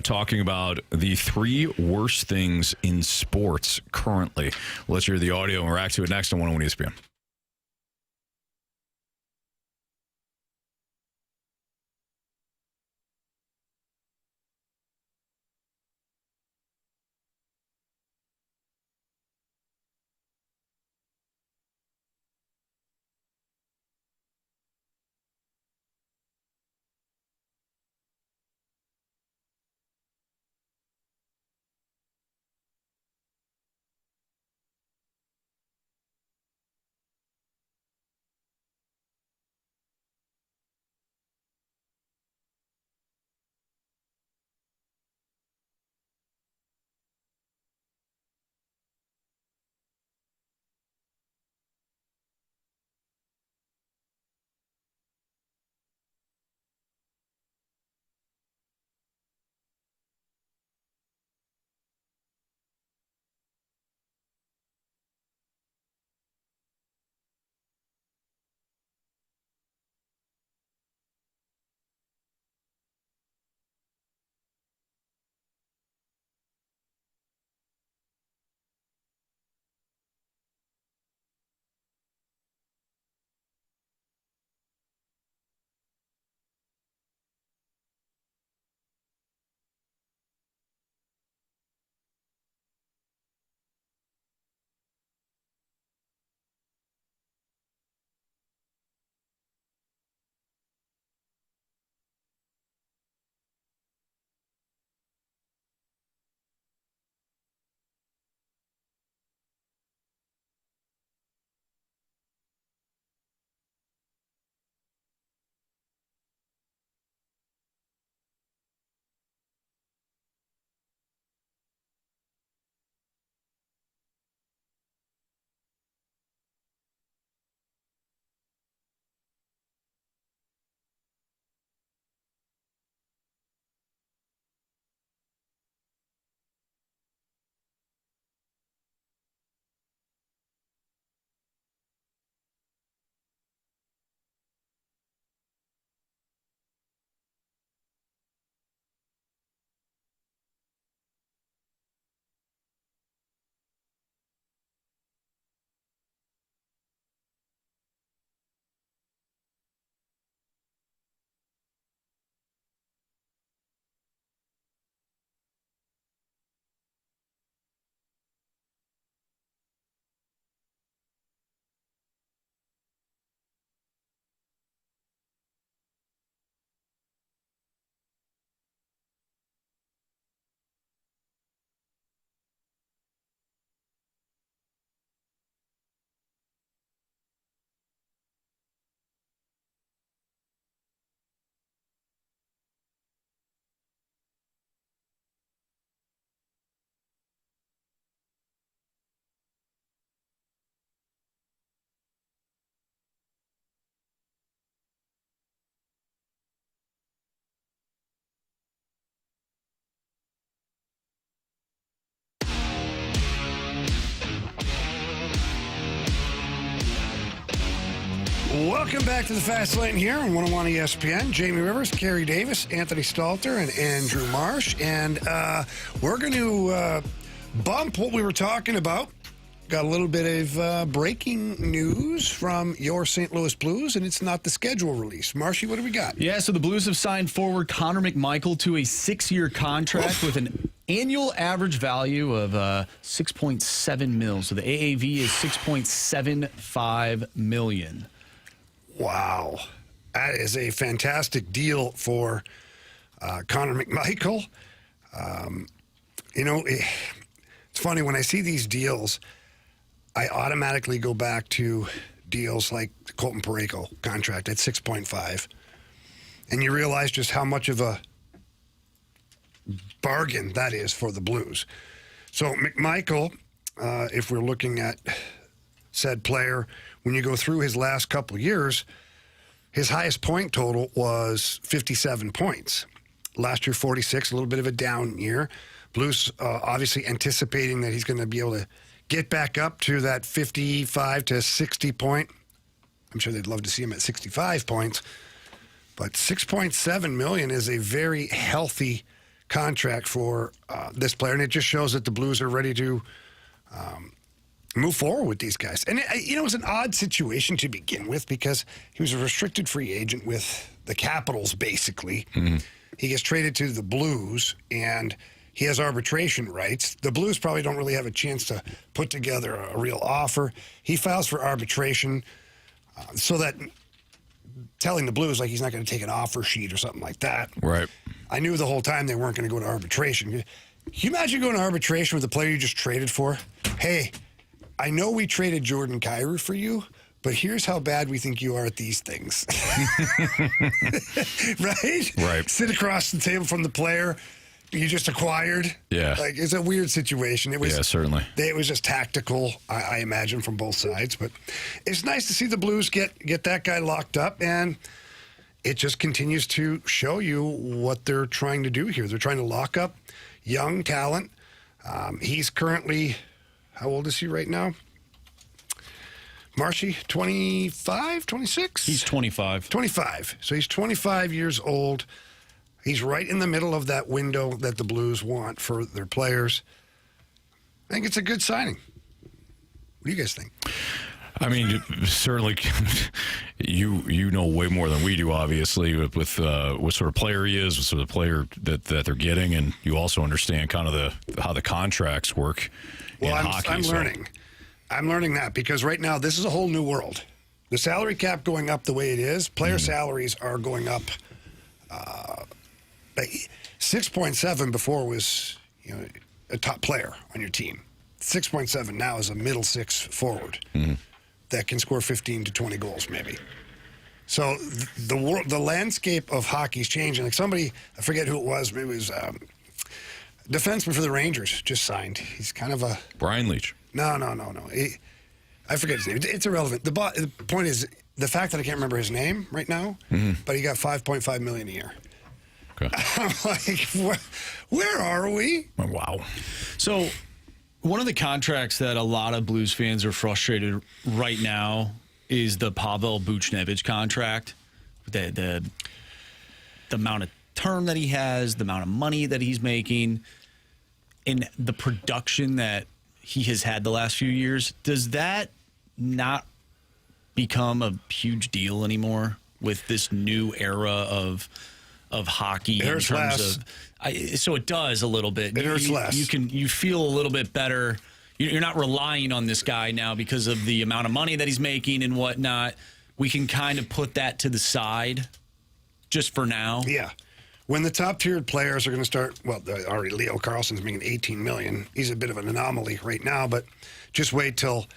talking about the 3 worst things in sports currently. Let's hear the audio and we'll react to it next on 101 ESPN. Welcome back to the Fast Lane here on 101 ESPN. Jamie Rivers, Carey Davis, Anthony Stalter, and Andrew Marsh. And we're going to bump what we were talking about. Got a little bit of breaking news from your St. Louis Blues, and it's not the schedule release. Marshy, what do we got? Yeah, so the Blues have signed forward Connor McMichael to a 6-year contract with an annual average value of $6.7 million. So the AAV is $6.75 million. Wow. That is a fantastic deal for Connor McMichael. It's funny, when I see these deals, I automatically go back to deals like the Colton Parayko contract at 6.5. And you realize just how much of a bargain that is for the Blues. So McMichael, if we're looking at said player, when you go through his last couple of years, his highest point total was 57 points. Last year, 46, a little bit of a down year. Blues obviously anticipating that he's going to be able to get back up to that 55 to 60 point. I'm sure they'd love to see him at 65 points. But $6.7 million is a very healthy contract for this player, and it just shows that the Blues are ready to move forward with these guys. And, it was an odd situation to begin with because he was a restricted free agent with the Capitals, basically. Mm-hmm. He gets traded to the Blues, and he has arbitration rights. The Blues probably don't really have a chance to put together a real offer. He files for arbitration so that telling the Blues, like, he's not going to take an offer sheet or something like that. Right. I knew the whole time they weren't going to go to arbitration. Can you imagine going to arbitration with the player you just traded for? Hey, I know we traded Jordan Kyrou for you, but here's how bad we think you are at these things. Right? Right. Sit across the table from the player you just acquired. Yeah. Like, it's a weird situation. It was, yeah, certainly. It was just tactical, I imagine, from both sides. But it's nice to see the Blues get that guy locked up, and it just continues to show you what they're trying to do here. They're trying to lock up young talent. He's currently, how old is he right now? Marshy, 25, 26? He's 25. 25. So he's 25 years old. He's right in the middle of that window that the Blues want for their players. I think it's a good signing. What do you guys think? I mean, certainly, you know way more than we do, obviously, with what sort of player he is, what sort of player that they're getting, and you also understand kind of how the contracts work in hockey. I'm learning. I'm learning that because right now this is a whole new world. The salary cap going up the way it is, player salaries are going up. 6.7 before was a top player on your team. 6.7 now is a middle six forward that can score 15 to 20 goals maybe. So the landscape of hockey's changing. Like somebody, I forget who it was, maybe it was defenseman for the Rangers just signed. He's kind of a Brian Leach. No. I forget his name. It's irrelevant. The point is the fact that I can't remember his name right now, but he got $5.5 million a year. Okay. I'm like, where are we? Oh, wow. So one of the contracts that a lot of Blues fans are frustrated right now is the Pavel Buchnevich contract. The amount of term that he has, the amount of money that he's making, and the production that he has had the last few years. Does that not become a huge deal anymore with this new era of hockey? It hurts in terms less. of, so it does a little bit. It hurts less. You feel a little bit better. You're not relying on this guy now because of the amount of money that he's making and whatnot. We can kind of put that to the side just for now. Yeah. When the top-tiered players are going to start, well, already Leo Carlson's making $18 million. He's a bit of an anomaly right now, but just wait till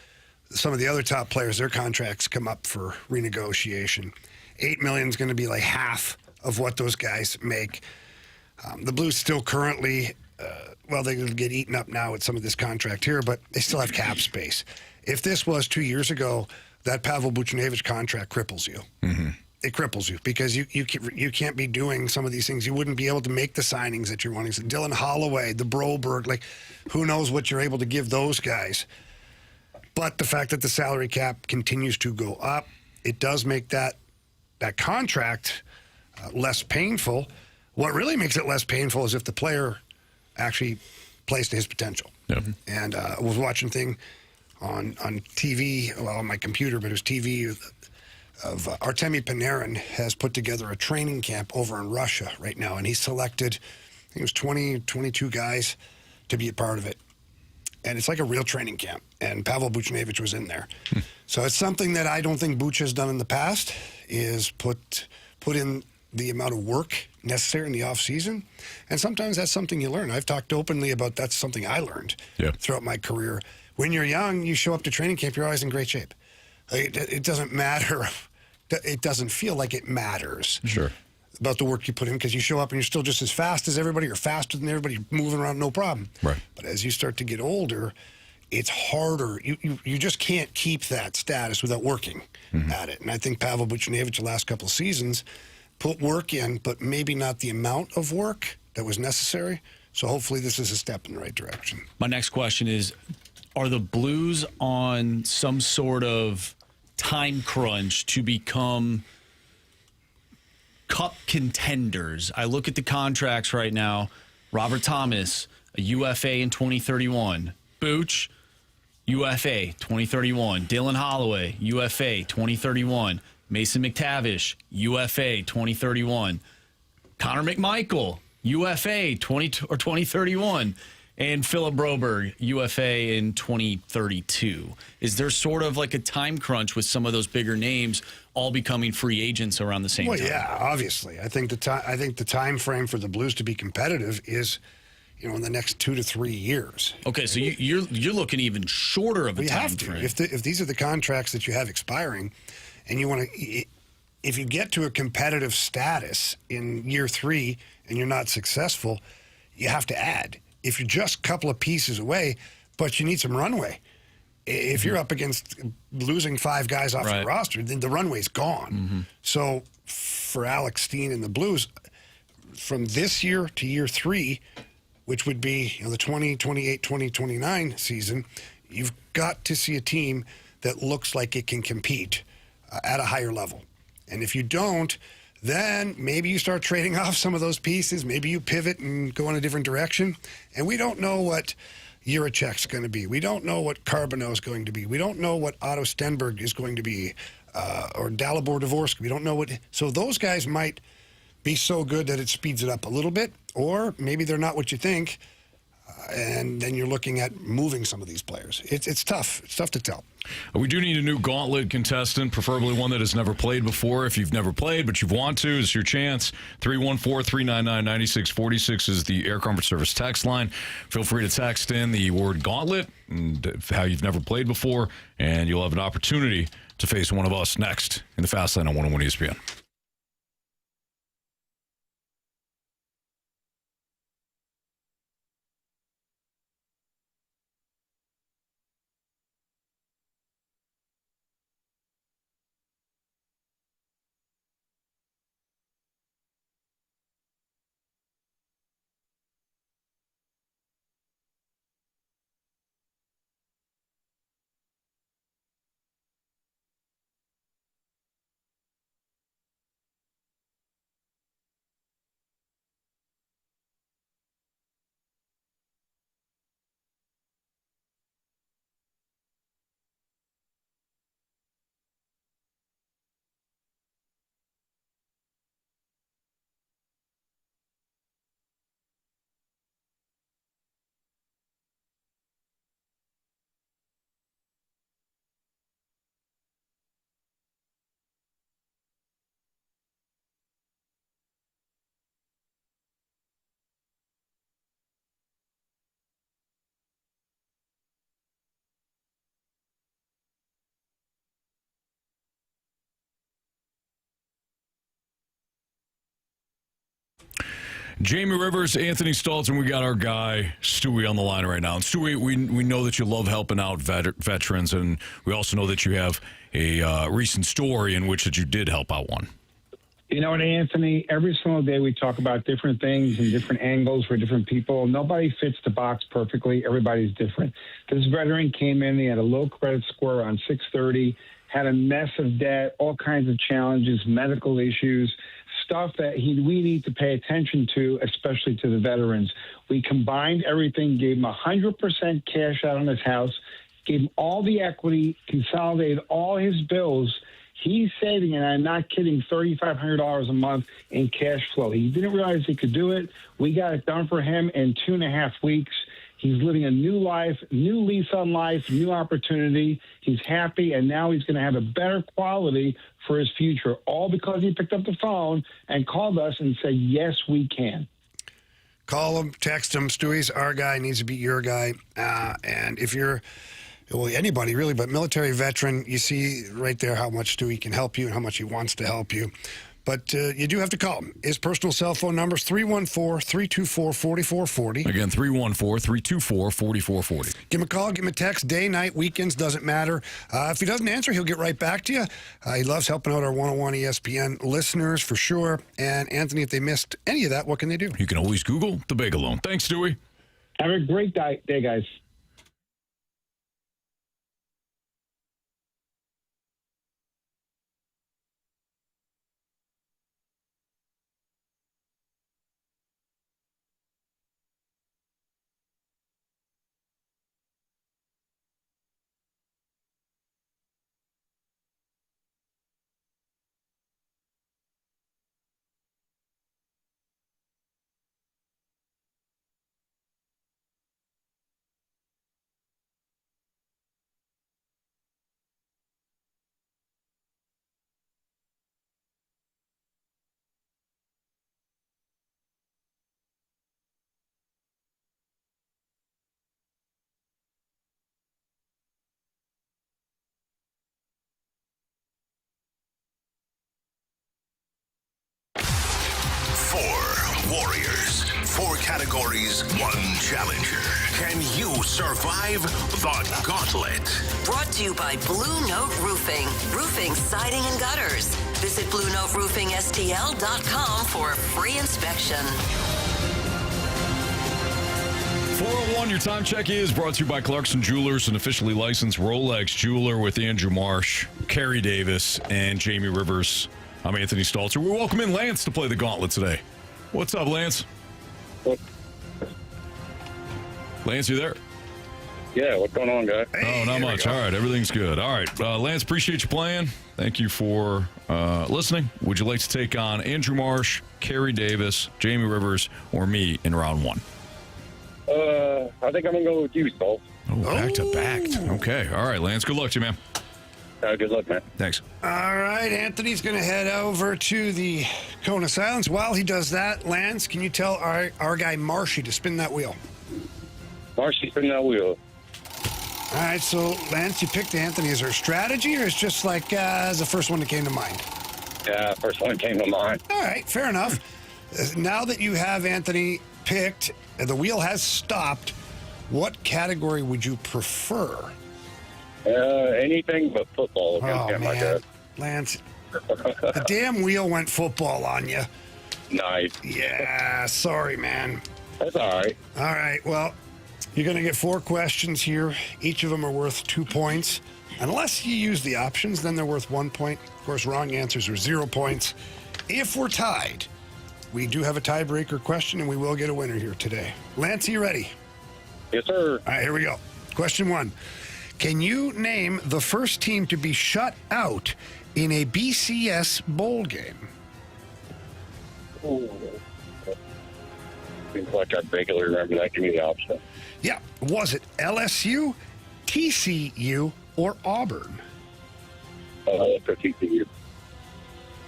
some of the other top players, their contracts come up for renegotiation. $8 million is going to be like half of what those guys make. The Blues still currently, they get eaten up now with some of this contract here, but they still have cap space. If this was 2 years ago, that Pavel Buchnevich contract cripples you. Mm-hmm. It cripples you because you can't be doing some of these things. You wouldn't be able to make the signings that you're wanting. So Dylan Holloway, the Broberg, like who knows what you're able to give those guys. But the fact that the salary cap continues to go up, it does make that contract less painful. What really makes it less painful is if the player actually plays to his potential. Yep. And I was watching thing on TV, well, on my computer, but it was TV of Artemi Panarin has put together a training camp over in Russia right now, and he selected, I think it was 22 guys to be a part of it. And it's like a real training camp, and Pavel Buchnevich was in there. So it's something that I don't think Buch has done in the past, is put in the amount of work necessary in the off season. And sometimes that's something you learn. I've talked openly about that's something I learned throughout my career. When you're young, you show up to training camp, you're always in great shape. It doesn't matter. It doesn't feel like it matters. Sure. About the work you put in, because you show up and you're still just as fast as everybody, or faster than everybody, moving around, no problem. Right. But as you start to get older, it's harder. You just can't keep that status without working at it. And I think Pavel Buchnevich the last couple of seasons put work in, but maybe not the amount of work that was necessary. So hopefully this is a step in the right direction. My next question is, are the Blues on some sort of time crunch to become cup contenders? I look at the contracts right now. Robert Thomas, a UFA in 2031. Booch, UFA 2031. Dylan Holloway, UFA 2031. Mason McTavish, UFA 2031. Connor McMichael, UFA 2031. And Philip Broberg, UFA in 2032. Is there sort of like a time crunch with some of those bigger names all becoming free agents around the same time? Well, yeah, obviously. I think the time frame for the Blues to be competitive is, in the next 2 to 3 years. Okay, so you're looking even shorter of a time frame. If these are the contracts that you have expiring, and you want to, if you get to a competitive status in year 3 and you're not successful, you have to add. If you're just a couple of pieces away, but you need some runway. If you're up against losing 5 guys off your roster, then the runway's gone. So for Alex Steen and the Blues, from this year to year 3, which would be the 2028, 2029 season, you've got to see a team that looks like it can compete at a higher level. And if you don't, then maybe you start trading off some of those pieces. Maybe you pivot and go in a different direction. And we don't know what Jiricek's going to be. We don't know what Carbonneau is going to be. We don't know what Otto Stenberg is going to be, or Dalibor Dvorsky. We don't know what. So those guys might be so good that it speeds it up a little bit, or maybe they're not what you think, and then you're looking at moving some of these players. It's tough. It's tough to tell. We do need a new Gauntlet contestant, preferably one that has never played before. If you've never played, but you want to, it's your chance. 314-399-9646 is the Air Comfort Service text line. Feel free to text in the word Gauntlet and how you've never played before, and you'll have an opportunity to face one of us next in the Fast Lane on 101 ESPN. Jamie Rivers, Anthony Stalter, we got our guy Stewie on the line right now. And Stewie, we know that you love helping out veterans, and we also know that you have a recent story in which that you did help out one. You know what, Anthony? Every single day we talk about different things and different angles for different people. Nobody fits the box perfectly. Everybody's different. This veteran came in. He had a low credit score on 630, had a mess of debt, all kinds of challenges, medical issues, stuff that we need to pay attention to, especially to the veterans. We combined everything, gave him 100% cash out on his house, gave him all the equity, consolidated all his bills. He's saving, and I'm not kidding, $3,500 a month in cash flow. He didn't realize he could do it. We got it done for him in 2.5 weeks. He's living a new life, new lease on life, new opportunity. He's happy, and now he's going to have a better quality for his future, all because he picked up the phone and called us and said, yes, we can. Call him, text him. Stewie's our guy, needs to be your guy. And if you're, well, anybody really, but military veteran, you see right there how much Stewie can help you and how much he wants to help you. But you do have to call him. His personal cell phone number is 314-324-4440. Again, 314-324-4440. Give him a call, give him a text, day, night, weekends, doesn't matter. If he doesn't answer, he'll get right back to you. He loves helping out our 101 ESPN listeners for sure. And Anthony, if they missed any of that, what can they do? You can always Google the Bagel. Thanks, Stewie. Have a great day, guys. Warriors, 4 categories, 1 challenger. Can you survive the Gauntlet? Brought to you by Blue Note Roofing. Roofing, siding, and gutters. Visit BlueNoteRoofingSTL.com for a free inspection. 401, your time check is brought to you by Clarkson Jewelers, an officially licensed Rolex jeweler with Andrew Marsh, Carey Davis, and Jamie Rivers. I'm Anthony Stalter. We welcome in Lance to play the Gauntlet today. What's up, Lance? Lance, you there? Yeah, what's going on, guys? Oh, not much. All right, everything's good. All right, Lance, appreciate you playing. Thank you for listening. Would you like to take on Andrew Marsh, Carey Davis, Jamie Rivers, or me in round 1? I think I'm going to go with you, Stoltz. Oh, back to back. Okay. All right, Lance, good luck to you, man. Good luck, man. Thanks. All right, Anthony's going to head over to the Cone of Silence. While he does that, Lance, can you tell our guy Marshy to spin that wheel? Marshy, spin that wheel. All right, so Lance, you picked Anthony. Is there a strategy, or it's just like as the first one that came to mind? Yeah, first one came to mind. All right, fair enough. Now that you have Anthony picked, and the wheel has stopped, what category would you prefer? Anything but football against him, I guess. Lance, the damn wheel went football on you. Nice. Yeah, sorry, man. That's all right. All right, well, you're going to get 4 questions here. Each of them are worth 2 points. Unless you use the options, then they're worth 1 point. Of course, wrong answers are 0 points. If we're tied, we do have a tiebreaker question, and we will get a winner here today. Lance, are you ready? Yes, sir. All right, here we go. Question 1. Can you name the first team to be shut out in a BCS bowl game? Seems like I vaguely remember that. Give me the option. Yeah. Was it LSU, TCU, or Auburn? For TCU.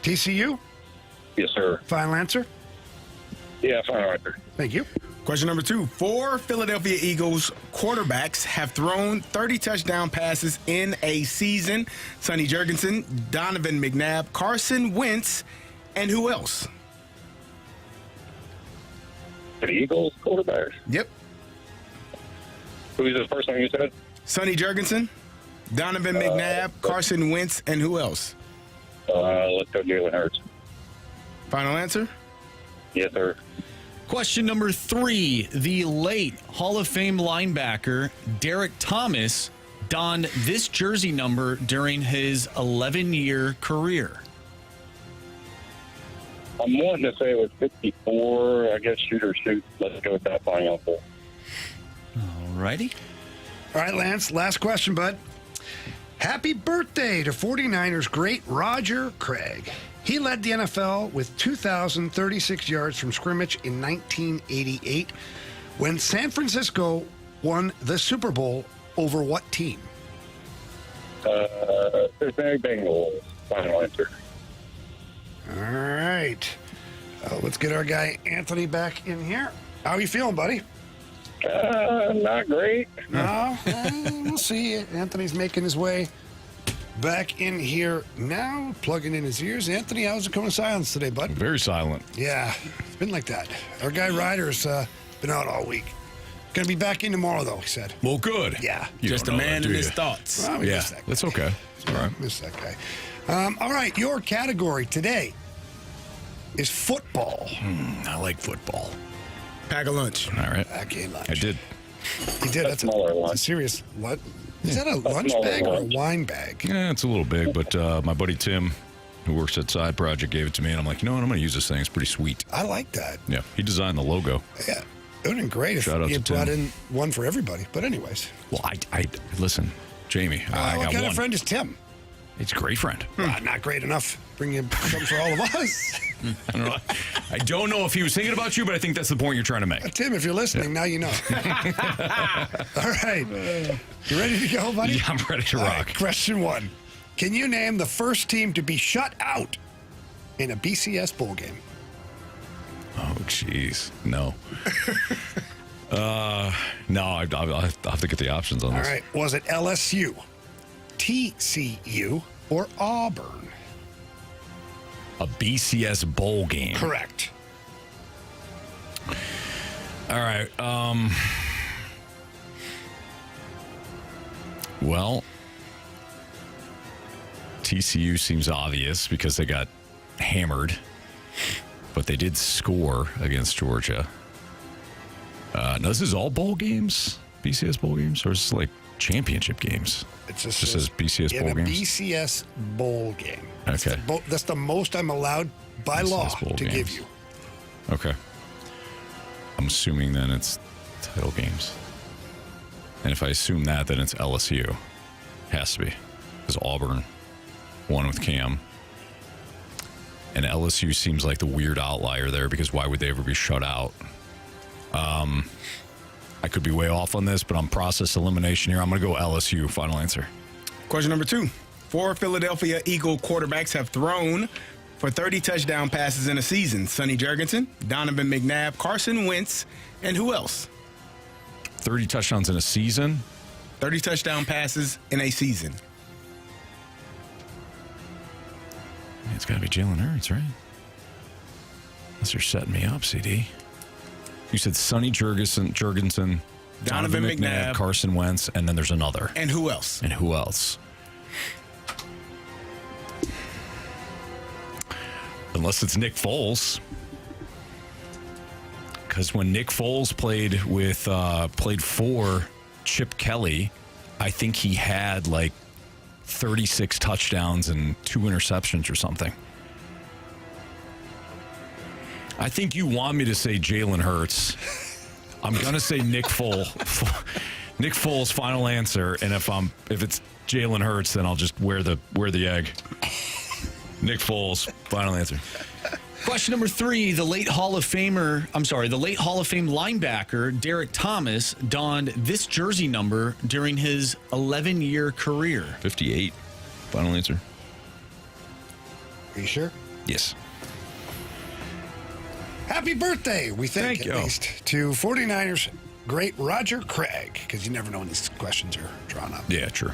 TCU? Yes, sir. Final answer? Yeah, final answer. Thank you. Question number 2. 4 Philadelphia Eagles quarterbacks have thrown 30 touchdown passes in a season. Sonny Jurgensen, Donovan McNabb, Carson Wentz, and who else? The Eagles quarterbacks? Yep. Who's the first one you said? Sonny Jurgensen, Donovan McNabb, Carson Wentz, and who else? Let's go Jalen Hurts. Final answer? Yes, sir. Question number 3. The late Hall of Fame linebacker Derek Thomas donned this jersey number during his 11-year career? I'm wanting to say it was 54. I guess shoot or shoot. Let's go with that final answer. All righty. All right, Lance, last question, bud. Happy birthday to 49ers great Roger Craig. He led the NFL with 2,036 yards from scrimmage in 1988 when San Francisco won the Super Bowl over what team? Cincinnati Bengals. Final answer. All right. Let's get our guy Anthony back in here. How are you feeling, buddy? Not great. No? We'll see. Anthony's making his way back in here now, plugging in his ears. Anthony, how's it coming silence today, bud? Very silent. Yeah, it's been like that. Our guy Ryder's been out all week. Going to be back in tomorrow, though, he said. Well, good. Yeah. You Just a don't know man that, in do his you? thoughts. Well, we Yeah, miss that guy. that's okay. It's all right. Miss that guy. All right, your category today is football. I like football. Pack a lunch. All right. Back in lunch. I did. He did. That's smaller a lunch. serious. What? Is that a lunch smaller bag or a lunch. wine bag? Yeah, it's a little big, but my buddy Tim, who works at Side Project, gave it to me, and I'm like, you know what? I'm going to use this thing. It's pretty sweet. I like that. Yeah, he designed the logo. Yeah. It would have been great if Shout out you to Tim. brought in one for everybody. But anyways. Well, I listen, Jamie, I what got kind one. of friend is Tim? It's a great friend. Not great enough. Bring in something for all of us. I don't know if he was thinking about you, but I think that's the point you're trying to make. Tim, if you're listening, now you know. All right. You ready to go, buddy? Yeah, I'm ready to All rock. right, question 1. Can you name the first team to be shut out in a BCS bowl game? Oh, jeez. No. No, I'll have to get the options on All this. right. Was it LSU, TCU, or Auburn? A BCS bowl game. Correct. All right. Well, TCU seems obvious because they got hammered, but they did score against Georgia. Now, this is all bowl games, BCS bowl games, or is this like championship games? It just says BCS in bowl a games. BCS bowl game. Okay. That's the most I'm allowed by BCS law bowl to games. give you. Okay. I'm assuming then it's title games. And if I assume that, then it's LSU. Has to be. Because Auburn won with Cam. And LSU seems like the weird outlier there because why would they ever be shut out? I could be way off on this, but on process elimination here, I'm going to go LSU. Final answer. Question number 2. 4 Philadelphia Eagle quarterbacks have thrown for 30 touchdown passes in a season. Sonny Jurgensen, Donovan McNabb, Carson Wentz, and who else? 30 touchdowns in a season. 30 touchdown passes in a season. It's got to be Jalen Hurts, right? Unless you're setting me up, CD. You said Sonny Jurgensen, Donovan McNabb, Carson Wentz, and then there's another. And who else? And who else? Unless it's Nick Foles. Because when Nick Foles played for Chip Kelly, I think he had like 36 touchdowns and 2 interceptions or something. I think you want me to say Jalen Hurts. I'm gonna say Nick Foles. Nick Foles, final answer. And if it's Jalen Hurts, then I'll just wear the egg. Nick Foles, final answer. Question number 3, the late Hall of Fame linebacker Derek Thomas donned this jersey number during his 11-year career. 58, final answer. Are you sure? Yes. Happy birthday, we think, Thank at you. least, to 49ers great Roger Craig, because you never know when these questions are drawn up. Yeah, true.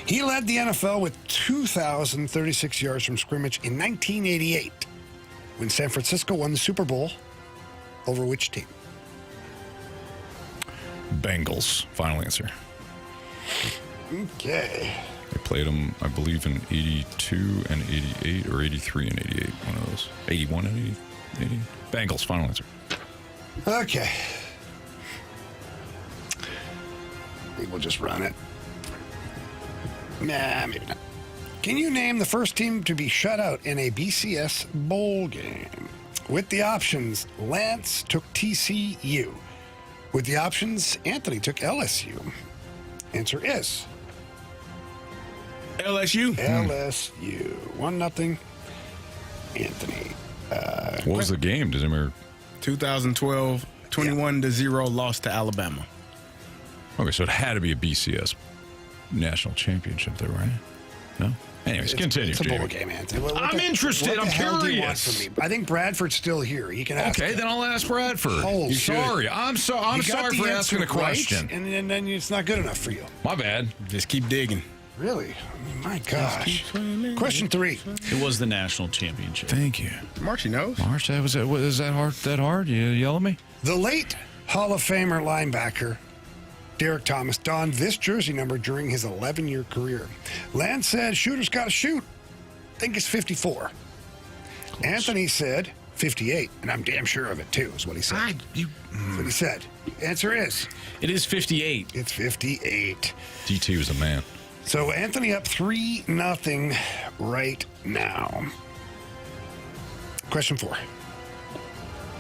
He led the NFL with 2,036 yards from scrimmage in 1988 when San Francisco won the Super Bowl over which team? Bengals, final answer. Okay. They played them, I believe, in 82 and 88, or 83 and 88, one of those. 81 and 80. Bengals, final answer. Okay. I think we'll just run it. Nah, maybe not. Can you name the first team to be shut out in a BCS bowl game? With the options, Lance took TCU. With the options, Anthony took LSU. Answer is LSU. LSU. 1-0. Anthony. What was the game? Does it remember? 2012, 21-0 loss to Alabama. Okay, so it had to be a BCS national championship there, right? No? Anyways, continue, It's a bowl Jamie. game, Anthony. I'm interested. I'm hell do you want curious. from me? I think Bradford's still here. You can ask Okay, him. then I'll ask Bradford. Oh, You sorry. I'm You sorry got for the asking the answer right, question. and then it's not good enough for you. My bad. Just keep digging. Really? My gosh. Question 3. It was the national championship. Thank you. Marshy knows. Marsh, is that hard? That hard? You yell at me? The late Hall of Famer linebacker Derek Thomas donned this jersey number during his 11-year career. Lance said, shooters got to shoot. I think it's 54. Anthony said 58, and I'm damn sure of it, too, is what he said. That's what he said. Answer is? It is 58. It's 58. DT was a man. So Anthony up 3-0 right now. Question 4.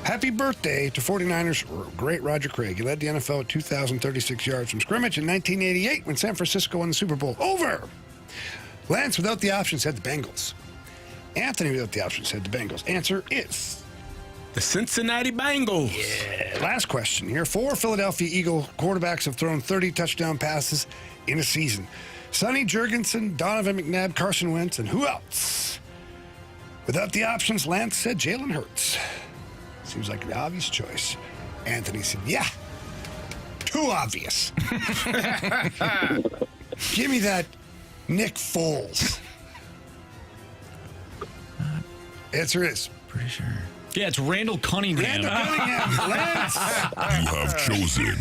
Happy birthday to 49ers great Roger Craig. He led the NFL at 2,036 yards from scrimmage in 1988 when San Francisco won the Super Bowl. Over. Lance, without the option, said the Bengals. Anthony, without the option, said the Bengals. Answer is The Cincinnati Bengals. Yeah. Last question here. 4 Philadelphia Eagle quarterbacks have thrown 30 touchdown passes in a season. Sonny Jurgensen, Donovan McNabb, Carson Wentz, and who else? Without the options, Lance said Jalen Hurts. Seems like the obvious choice. Anthony said, yeah, too obvious. Give me that Nick Foles. Answer is Pretty sure. Yeah, it's Randall Cunningham. Randall Cunningham. Lance. You have chosen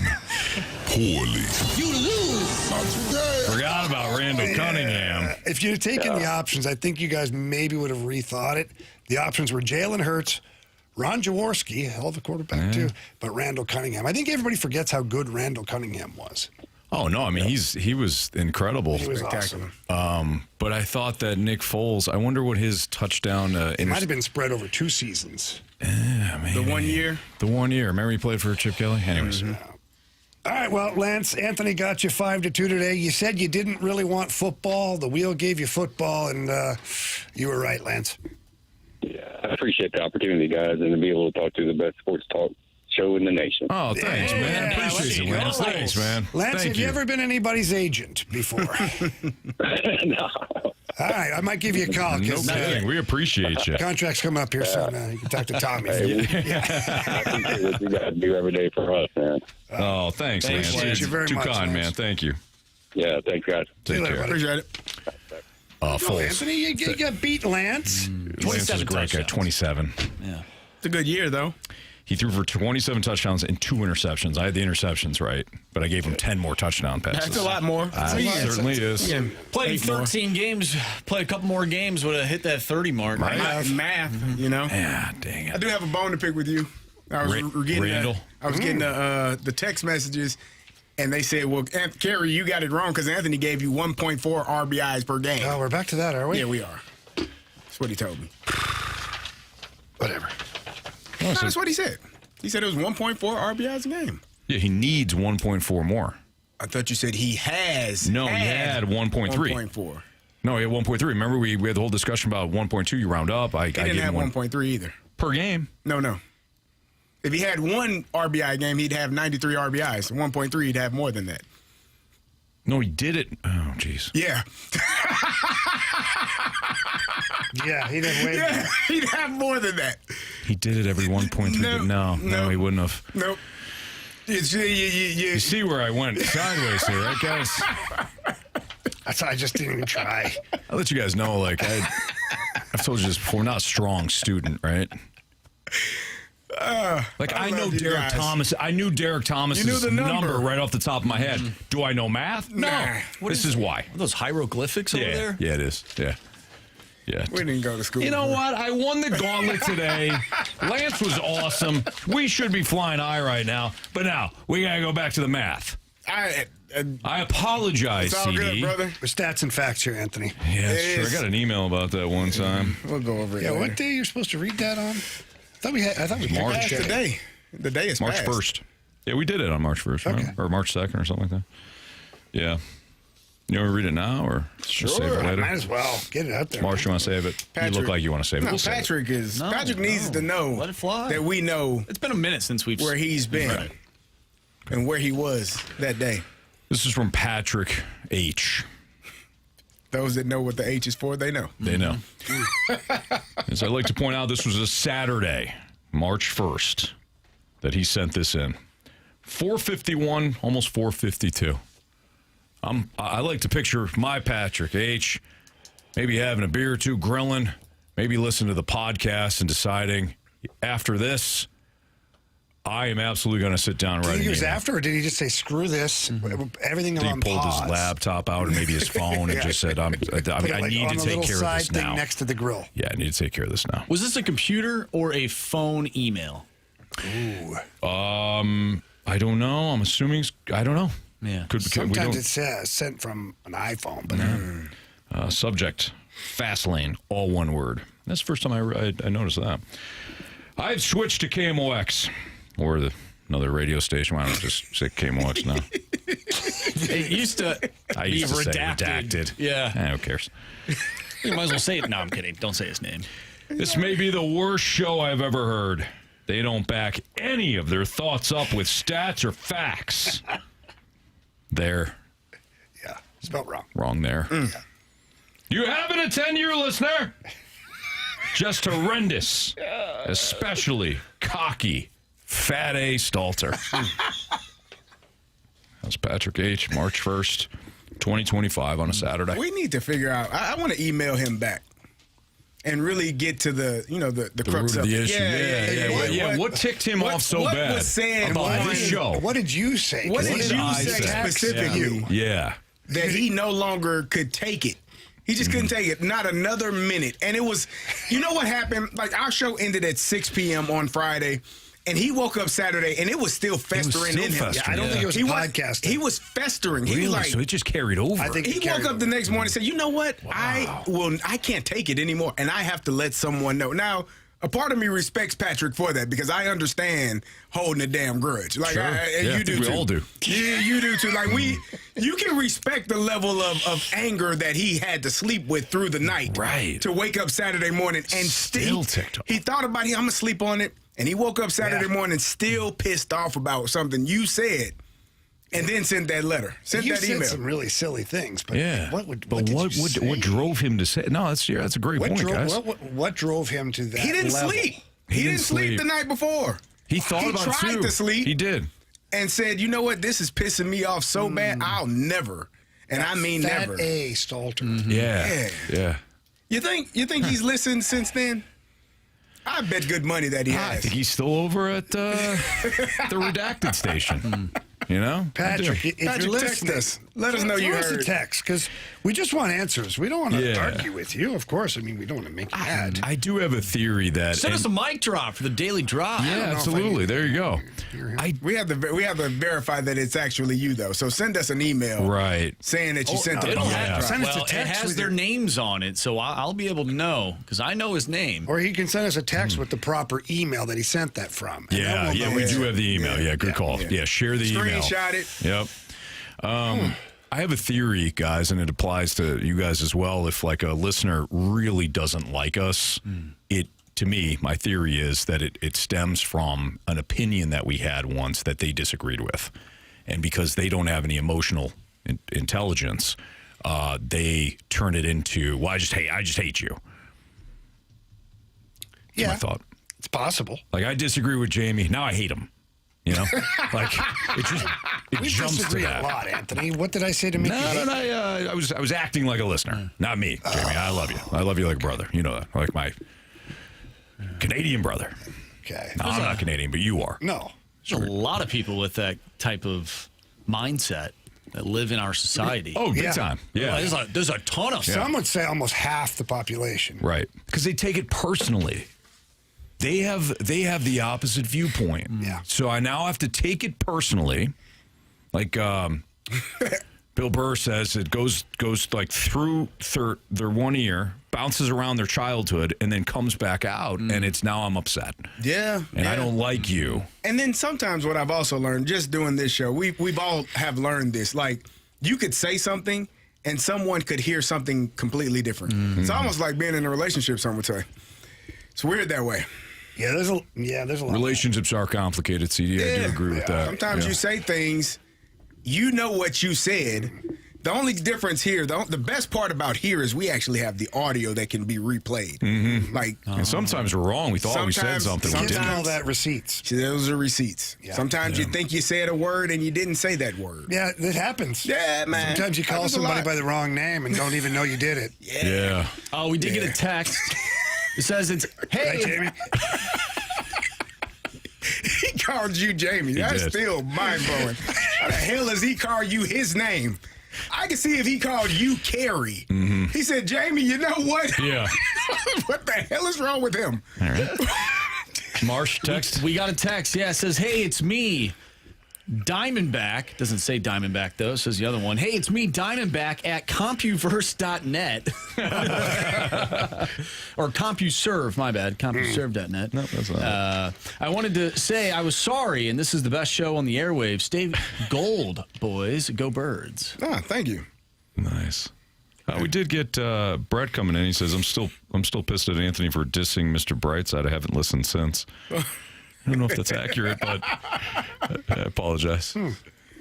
poorly. Forgot about Randall Cunningham. If you'd have taken the options, I think you guys maybe would have rethought it. The options were Jalen Hurts, Ron Jaworski, hell of a quarterback too, but Randall Cunningham. I think everybody forgets how good Randall Cunningham was. Oh, no, I mean, he was incredible. He was Spectacular. awesome. But I thought that Nick Foles, I wonder what his touchdown... It might have been spread over 2 seasons. The 1 year. The 1 year. Remember he played for Chip Kelly? Anyways. All right, well, Lance, Anthony got you 5-2 today. You said you didn't really want football. The wheel gave you football, and you were right, Lance. Yeah, I appreciate the opportunity, guys, and to be able to talk to the best sports talk show in the nation. Oh, thanks, man. Yeah, Appreciate it, let's Lance. go. Thanks, man. Lance, Thank have you ever been anybody's agent before? No. All right, I might give you a call. No 'cause, kidding. We appreciate you. contract's coming up here soon. You can talk to Tommy. if you- I appreciate what you guys do every day for us, man. Oh, thanks, Thanks, Lance. Lance. You're You very too much, kind, Lance. man. Thank you. Yeah, thanks, guys. See you Take later, care. buddy. Appreciate it. Oh, Foles. Anthony, you got beat Lance. Lance was a 27 great guy. touchdowns. 27. Yeah. It's a good year, though. He threw for 27 touchdowns and 2 interceptions. I had the interceptions right, but I gave him 10 more touchdown passes. That's a lot more. It certainly is. Yeah. Played 13 games, played a couple more games, would have hit that 30 mark. Right? Math, you know. Yeah, dang I it. do have a bone to pick with you. I was getting Randall? I was getting the text messages, and they said, "Well, Kerry, you got it wrong because Anthony gave you 1.4 RBIs per game." Oh, we're back to that, are we? Yeah, we are. That's what he told me. Whatever. No, that's what he said. He said it was 1.4 RBIs a game. Yeah, he needs 1.4 more. I thought you said he has. No, he had 1.3. 1.4. No, he had 1.3. Remember, we had the whole discussion about 1.2. You round up. I He gave didn't him have 1 1.3 either. per game. No. If he had 1 RBI game, he'd have 93 RBIs. 1.3, he'd have more than that. No, he did it. Oh, jeez. Yeah. Yeah, he didn't wait. Yeah, he'd have more than that. He did it every 1.3. No, he wouldn't have. Nope. You see where I went sideways here, right, guys? That's why I just didn't even try. I'll let you guys know, like, I've told you this before, not a strong student, right? Like, I know love you Derek guys. Thomas. I knew Derek Thomas's You knew the number. right off the top of my head. Do I know math? No. Nah. This is why. Are those hieroglyphics over there? Yeah, it is. Yeah. We didn't go to school. You know before. what? I won the gauntlet today. Lance was awesome. We should be flying high right now. But now, we got to go back to the math. I apologize, It's all CD. good, brother. With stats and facts here, Anthony. Yeah, It sure. I is. got an email about that one time. We'll go over it. Yeah, later. what day you're supposed to read that on? I thought we March. passed Today. The day is March passed. 1st. Yeah, we did it on March 1st, right? Okay. Or March 2nd or something like that. Yeah. You want to read it now or Sure. save it later? Might as well get it out there. Marsh, you want to save it? You Patrick. look like you want to save it. No, We'll save it. Patrick needs to know Let it fly. that we know It's been a minute since we've where he's been Right. and where he was that day. This is from Patrick H. Those that know what the H is for, they know. They know. As I'd like to point out, this was a Saturday, March 1st, that he sent this in. 4:51, almost 4:52. I like to picture my Patrick H. maybe having a beer or two, grilling, maybe listening to the podcast and deciding after this, I am absolutely going to sit down and write Did he an use email. after, or did he just say, screw this, everything He on pulled pause? his laptop out and maybe his phone and just said, I Put it, need like, to on a take little care of side this thing now. next to the grill. Yeah, I need to take care of this now. Was this a computer or a phone email? Ooh. I don't know. I'm assuming, I don't know. Yeah. We Sometimes don't, it says sent from an iPhone, but subject, fast lane, all one word. That's the first time I noticed that. I've switched to KMOX, or another radio station. Why don't I just say KMOX now? It used to I be used to say redacted. redacted. Yeah. Who cares? You might as well say it. No, I'm kidding. Don't say his name. This may be the worst show I've ever heard. They don't back any of their thoughts up with stats or facts. There. yeah, spelled wrong. Wrong there. You having a 10-year listener? Just horrendous. Especially cocky, fat A Stalter. That's Patrick H., March 1st, 2025 on a Saturday. We need to figure out. I want to email him back and really get to the crux root of the issue. Yeah. What ticked him off so what bad was said about on- this show? What did you say? What 'Cause did you I say say? specifically Yeah. that he no longer could take it? He just couldn't take it. Not another minute. And it was, you know what happened? Like, our show ended at 6 p.m. on Friday, and he woke up Saturday, and it was still festering still in him. festering, I don't think it was He podcasting. He was festering. He Really? was like, So it just carried over. I think he woke up the next morning and said, you know what? I can't take it anymore, and I have to let someone know. Now, a part of me respects Patrick for that because I understand holding a damn grudge. Like, Sure. and Yeah, I you do think we too. all do. Yeah, you do too. Like, you can respect the level of anger that he had to sleep with through the night. Right. To wake up Saturday morning and Still ticked off. he thought about it. I'm going to sleep on it. And he woke up Saturday morning still pissed off about something you said. And then sent that letter. Sent you that said email. some really silly things, but Yeah. what but did you what say? drove him to say? No, that's a great What point, drove, guys. what drove him to that He didn't level? sleep. He didn't sleep the night before. He thought He about it tried too. to sleep. He did. And said, you know what? This is pissing me off so bad. I'll never. And I mean Fat never. A Stalter. Yeah. You think he's listened since then? I bet good money that he I has. think he's still over at the redacted station. You know, Patrick, if Patrick, you're text listening, us. Let us know you throw us a heard. text because we just want answers. We don't want to Yeah. argue with you, of course. I mean, we don't want to make you mad. I do have a theory that. Send us a mic drop for the daily drop. Yeah, absolutely. There you go. We have to verify that it's actually you though. So send us an email, Right. saying that you sent no, the It'll mic have, drop. Send us a well, it text has with their your- names on it, so I'll be able to know because I know his name. Or he can send us a text with the proper email that he sent that from. And then we'll know we it's- do have the email. Yeah, good call. Yeah, share the email. Screenshot it. Yep. I have a theory, guys, and it applies to you guys as well. If like a listener really doesn't like us, to me, my theory is that it stems from an opinion that we had once that they disagreed with. And because they don't have any emotional intelligence, they turn it into, well, I just hate you. That's my thought. It's possible. Like, I disagree with Jamie. Now I hate him. You know? Like, it We jumps to disagree a that. lot, Anthony. What did I say to make you hate? No, I was acting like a listener. Not me, Jamie. I love you. I love you like a brother. You know that. Like my Canadian brother. Okay. No, I'm not Canadian, but you are. No. There's a lot of people with that type of mindset that live in our society. Oh, big Yeah. time. Yeah. There's a ton of Some would say almost half the population. Right. Because they take it personally. They have the opposite viewpoint. Yeah. So I now have to take it personally. Like, Bill Burr says it goes like through their one ear, bounces around their childhood, and then comes back out, and it's now I'm upset. Yeah. And I don't like you. And then sometimes what I've also learned, just doing this show, we've all have learned this. Like, you could say something, and someone could hear something completely different. It's almost like being in a relationship, some would say. It's weird that way. Yeah, there's a lot. Relationships are complicated, CD. I do agree with that. Sometimes you say things, you know what you said. The only difference here, the best part about here is we actually have the audio that can be replayed. Like, and sometimes we're wrong. We thought we said something. We Kids didn't. call that receipts. Those are receipts. Yeah. Sometimes you think you said a word and you didn't say that word. Yeah, it happens. Yeah, man. Sometimes you call Happens a somebody lot. by the wrong name and don't even know you did it. Yeah. Oh, we did get a text. It says it's, hey, Right, Jamie? He called you Jamie. That's did. still mind-blowing. How the hell does he call you his name? I can see if he called you Carey. He said, Jamie, you know what? Yeah. What the hell is wrong with him? All right. Marsh text. we got a text. Yeah, it says, hey, it's me. Diamondback, doesn't say Diamondback though, it says the other one. Hey, it's me, Diamondback at compuverse.net. Or CompuServe, my bad, CompuServe.net. No, that's not I wanted to say I was sorry, and this is the best show on the airwaves. Stay gold, boys. Go Birds. Ah, thank you. Nice. We did get Brett coming in. He says, I'm still pissed at Anthony for dissing Mr. Brightside. I haven't listened since. I don't know if that's accurate, but I apologize. You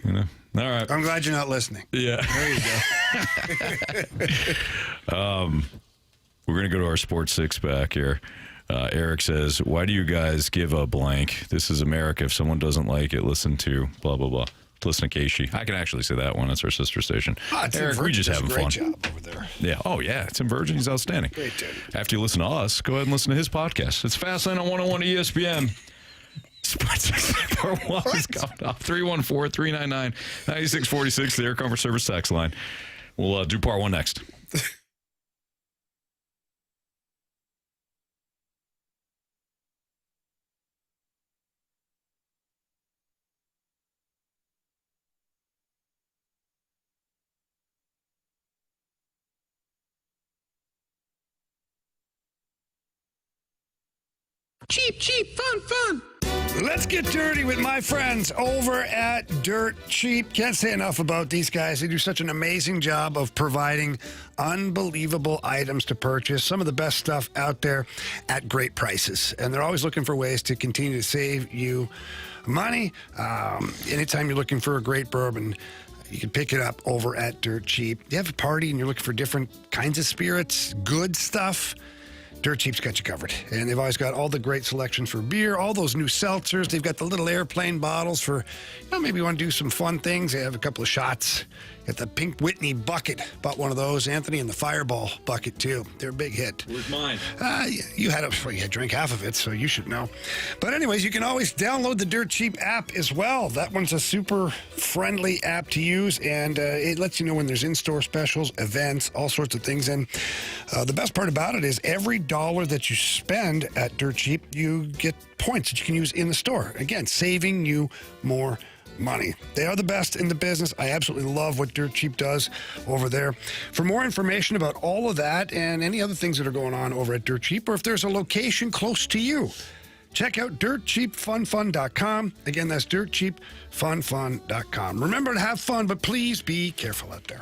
know. All right. I'm glad you're not listening. Yeah. There you go. We're going to go to our sports six pack here. Eric says, why do you guys give a blank? This is America. If someone doesn't like it, listen to blah, blah, blah. Listen to Keishi. I can actually say that one. It's our sister station. It's Eric, we just having great fun. job over there. Yeah. Oh, yeah. It's in Virgin. He's outstanding. Great job. After you listen to us, go ahead and listen to his podcast. It's Fastlane on 101 ESPN. Sports Part 1 is coming up. 314-399-9646, the Air Comfort Service text line. We'll do Part 1 next. Cheap, fun. Let's get dirty with my friends over at Dirt Cheap. Can't say enough about these guys. They do such an amazing job of providing unbelievable items to purchase, some of the best stuff out there at great prices. And they're always looking for ways to continue to save you money. Anytime you're looking for a great bourbon, you can pick it up over at Dirt Cheap. You have a party and you're looking for different kinds of spirits, good stuff, Dirt Cheap's got you covered. And they've always got all the great selections for beer, all those new seltzers. They've got the little airplane bottles for, maybe you want to do some fun things. They have a couple of shots. Got the Pink Whitney bucket. Bought one of those, Anthony, and the Fireball bucket, too. They're a big hit. Where's mine? You had drank half of it, so you should know. But anyways, you can always download the Dirt Cheap app as well. That one's a super friendly app to use, and it lets you know when there's in-store specials, events, all sorts of things. And the best part about it is every dollar that you spend at Dirt Cheap, you get points that you can use in the store. Again, saving you more money. They are the best in the business. I absolutely love what Dirt Cheap does over there. For more information about all of that and any other things that are going on over at Dirt Cheap, or if there's a location close to you, check out dirtcheapfunfun.com. Again, that's dirtcheapfunfun.com. Remember to have fun, but please be careful out there.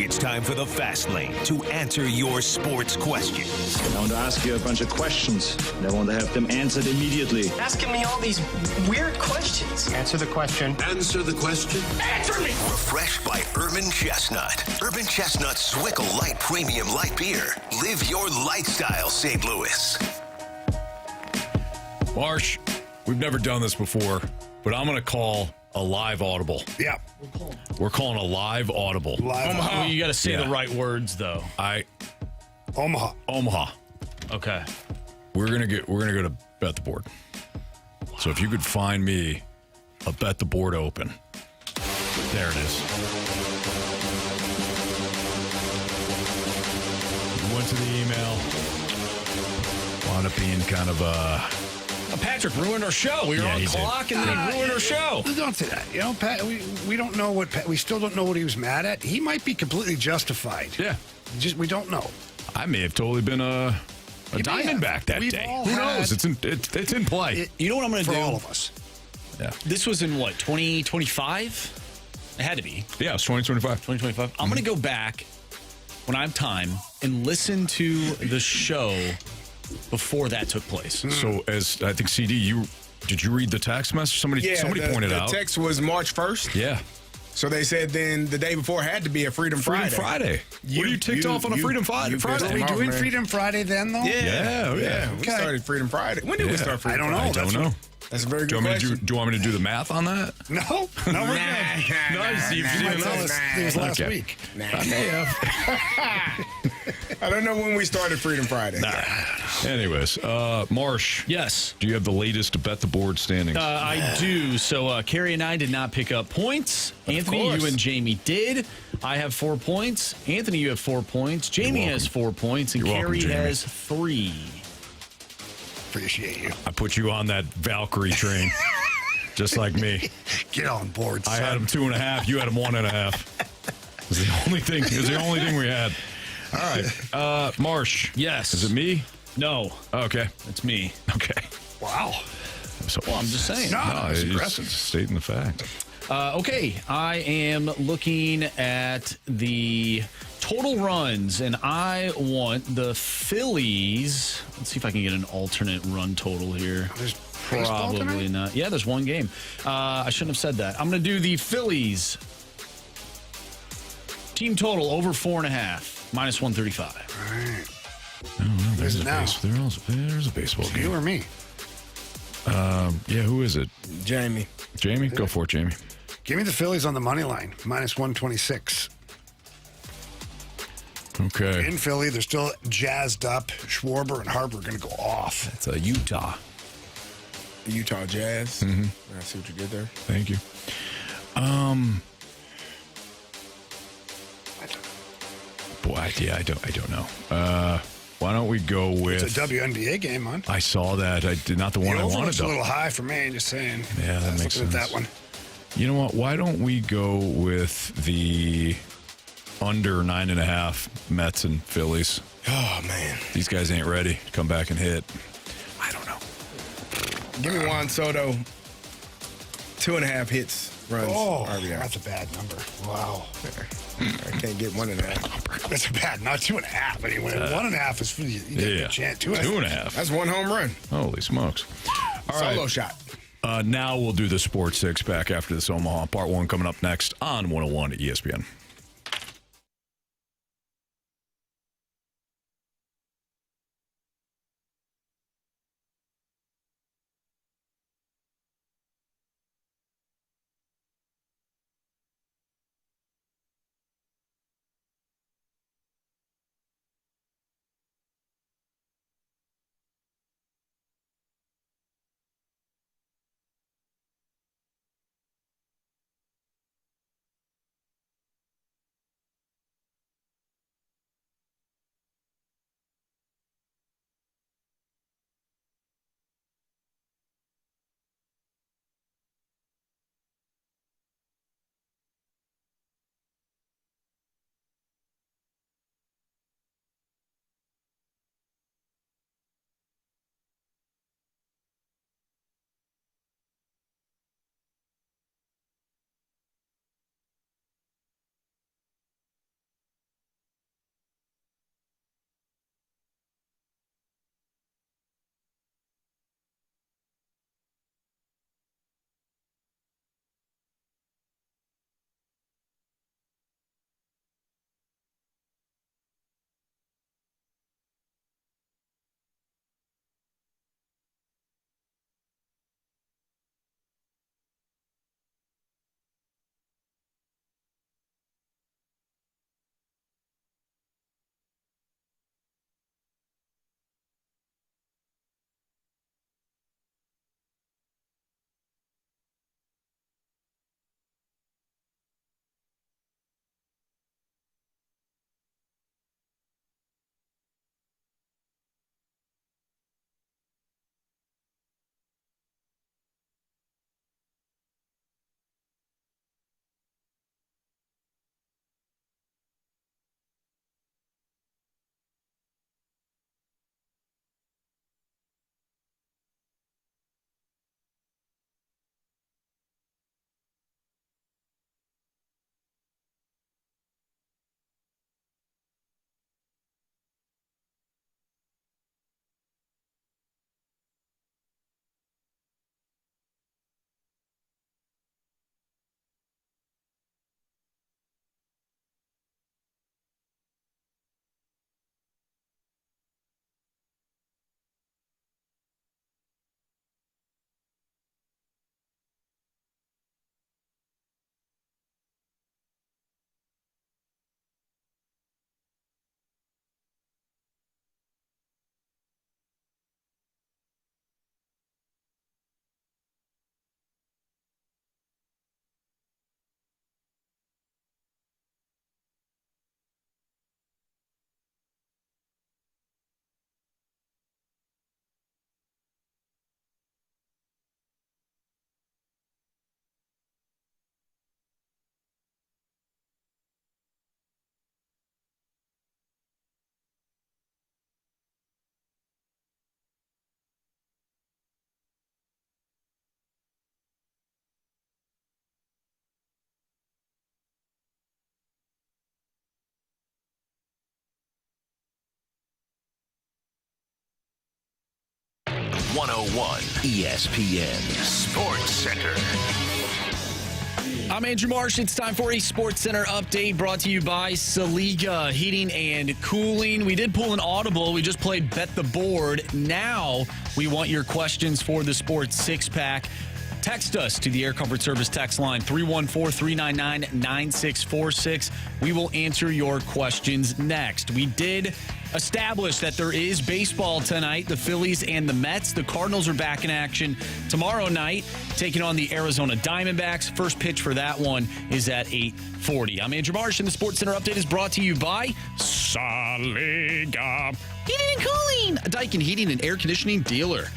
It's time for the Fast Lane to answer your sports questions. I want to ask you a bunch of questions, and I want to have them answered immediately. Asking me all these weird questions. Answer the question. Answer the question. Answer me! Refreshed by Urban Chestnut. Urban Chestnut Swickle Light Premium Light Beer. Live your lifestyle, St. Louis. Marsh, we've never done this before, but I'm going to call a live audible. Yeah. We're calling a live audible. Well, you got to say the right words, though. Omaha. Okay. We're gonna go to Bet the Board. So if you could find me a Bet the Board open. There it is. We went to the email. Wound up being kind of Patrick ruined our show. We were on the clock and then he ruined our show. Don't say that. You know, Pat, we don't know what we still don't know what he was mad at. He might be completely justified. Yeah. We don't know. I may have totally been a Diamondback that We've day. all Who had- knows? It's in play. You know what I'm going to For do? all of us. Yeah. This was in what, 2025? It had to be. Yeah, it's 2025. 2025. I'm going to go back when I have time and listen to the show before that took place. So as I think CD, did you read the text message? Somebody pointed out. The text was March 1st. Yeah. So they said then the day before had to be a Freedom Friday. What are you ticked off on a Freedom Friday? Are we doing Freedom Friday then, though? Yeah. We started Freedom Friday. When did we start Freedom Friday? I don't know. That's a very good Do question. you want me to do the math on that? No, we're good. It was last week. I may have. I don't know when we started Freedom Friday. Anyways, Marsh. Yes. Do you have the latest Bet the Board standings? I do. So Carrie and I did not pick up points. Anthony, course. you and Jamie did. I have 4 points. Anthony, you have 4 points. Jamie has 4 points. And You're welcome, Carrie Jamie. has 3. Appreciate you. I put you on that Valkyrie train, just like me. Get on board, son. I had him 2.5. You had him 1.5. It was the only thing. It was the only thing we had. All right, Marsh. Yes. Is it me? No. Okay. It's me. Okay. Wow. So, Well, I'm just saying. No, it's it's aggressive. stating the fact. Okay, I am looking at the total runs, and I want the Phillies. Let's see if I can get an alternate run total here. There's baseball Probably tonight? not. Yeah, there's one game. I shouldn't have said that. I'm going to do the Phillies team total over 4.5, minus 135. All right. Oh, There's it now. There's a baseball You game. or me? Yeah, who is it? Jamie. Jamie? Go for it, Jamie. Give me the Phillies on the money line, minus 126. Okay. In Philly, they're still jazzed up. Schwarber and Harper are going to go off. It's Utah. The Utah Jazz. Mm-hmm. I see what you did there. Thank you. Boy, I don't know. Why don't we go with? It's a WNBA game, man. I saw that. I did not the one The I over wanted. looks a Though. little high for me. Just saying. Yeah, that I was makes looking sense. at that one. You know what? Why don't we go with the under 9.5 Mets and Phillies? Oh, man. These guys ain't ready to come back and hit. I don't know. Give me Juan Soto. 2.5 hits, runs, Oh, RBI. that's a bad number. Wow. I can't get 1.5. That's a bad, not 2.5. I mean, when 1.5 is for you get Yeah, a chance. 2.5. 2.5. That's one home run. Holy smokes! All Solo right. shot. Now we'll do the Sports Six Pack after this Omaha Part 1 coming up next on 101 at ESPN. 101 ESPN Sports Center. I'm Andrew Marsh. It's time for a Sports Center update brought to you by Saliga Heating and Cooling. We did pull an audible. We just played Bet the Board. Now we want your questions for the Sports Six-Pack. Text us to the Air Comfort Service text line 314-399-9646. We will answer your questions next. We did establish that there is baseball tonight, the Phillies and the Mets. The Cardinals are back in action tomorrow night, taking on the Arizona Diamondbacks. First pitch for that one is at 8:40. I'm Andrew Marsh, and the Sports Center update is brought to you by Saliga Heating and Cooling, a Daikin heating and air conditioning dealer.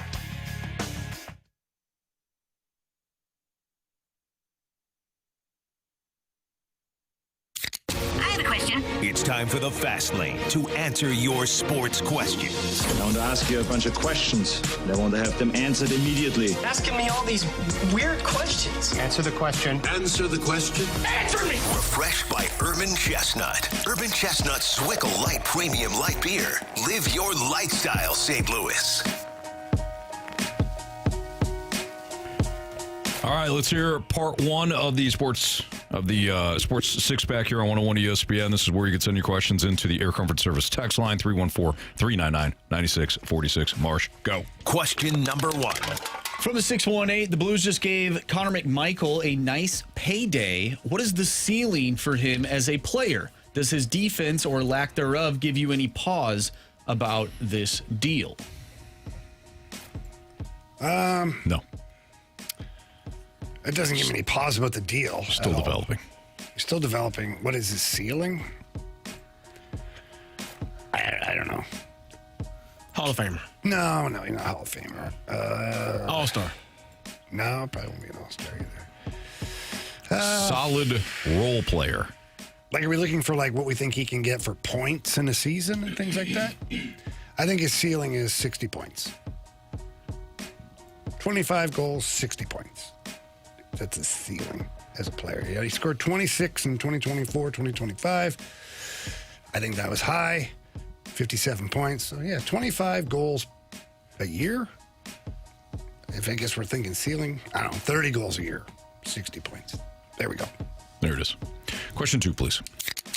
It's time for the Fast Lane to answer your sports questions. I want to ask you a bunch of questions, and I want to have them answered immediately. Asking me all these weird questions. Answer the question. Answer the question. Answer me! Refreshed by Urban Chestnut. Urban Chestnut Swickle Light Premium Light Beer. Live your lifestyle, St. Louis. All right, let's hear part one of the sports six-pack here on 101 ESPN. This is where you can send your questions into the Air Comfort Service text line, 314-399-9646. Marsh, go. Question number one. From the 618, the Blues just gave Connor McMichael a nice payday. What is the ceiling for him as a player? Does his defense or lack thereof give you any pause about this deal? No. It doesn't give me any pause about the deal. Still developing. He's still developing. What is his ceiling? I don't know. Hall of Famer. No, he's not a Hall of Famer. All-Star. No, probably won't be an All-Star either. Solid role player. Like, are we looking for, like, what we think he can get for points in a season and things like that? I think his ceiling is 60 points. 25 goals, 60 points. That's his ceiling as a player. Yeah, he scored 26 in 2024, 2025. I think that was high. 57 points. So, yeah, 25 goals a year. If I guess we're thinking ceiling, I don't know, 30 goals a year, 60 points. There we go. There it is. Question two, please.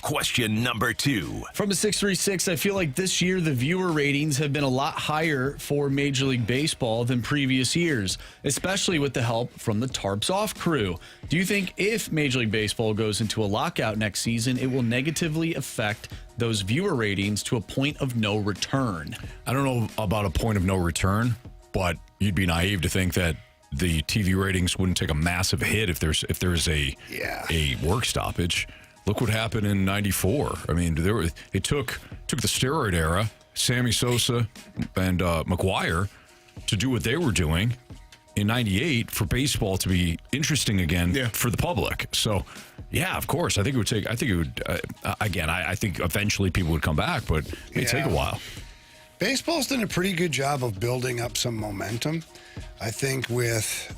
Question number two. From the 636, I feel like this year the viewer ratings have been a lot higher for Major League Baseball than previous years, especially with the help from the Tarps Off crew. Do you think if Major League Baseball goes into a lockout next season, it will negatively affect those viewer ratings to a point of no return? I don't know about a point of no return, but you'd be naive to think that the TV ratings wouldn't take a massive hit if there's a work stoppage. Look what happened in '94. I mean, it took the steroid era, Sammy Sosa and McGuire, to do what they were doing in '98 for baseball to be interesting again for the public. So, yeah, of course, I think it would. I think eventually people would come back, but it may take a while. Baseball's done a pretty good job of building up some momentum. I think with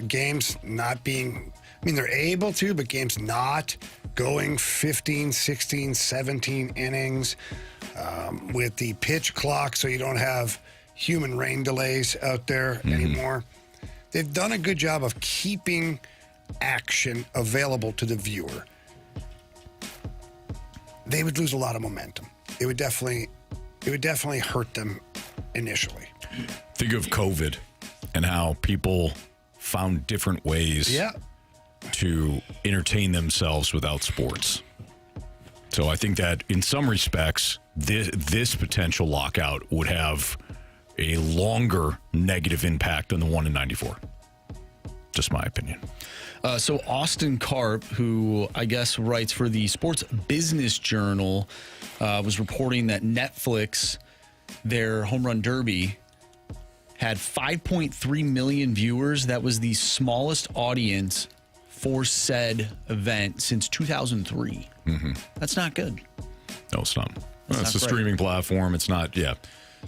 games not being, they're able to, but games not going 15, 16, 17 innings with the pitch clock so you don't have human rain delays out there anymore. They've done a good job of keeping action available to the viewer. They would lose a lot of momentum. It would definitely hurt them initially. Think of COVID and how people found different ways to entertain themselves without sports. So I think that in some respects, this potential lockout would have a longer negative impact than the one in '94. Just my opinion. So Austin Karp, who I guess writes for the Sports Business Journal, was reporting that Netflix, their Home Run Derby, had 5.3 million viewers. That was the smallest audience for said event since 2003. That's not good. No, it's not. It's a streaming platform. It's not. Yeah,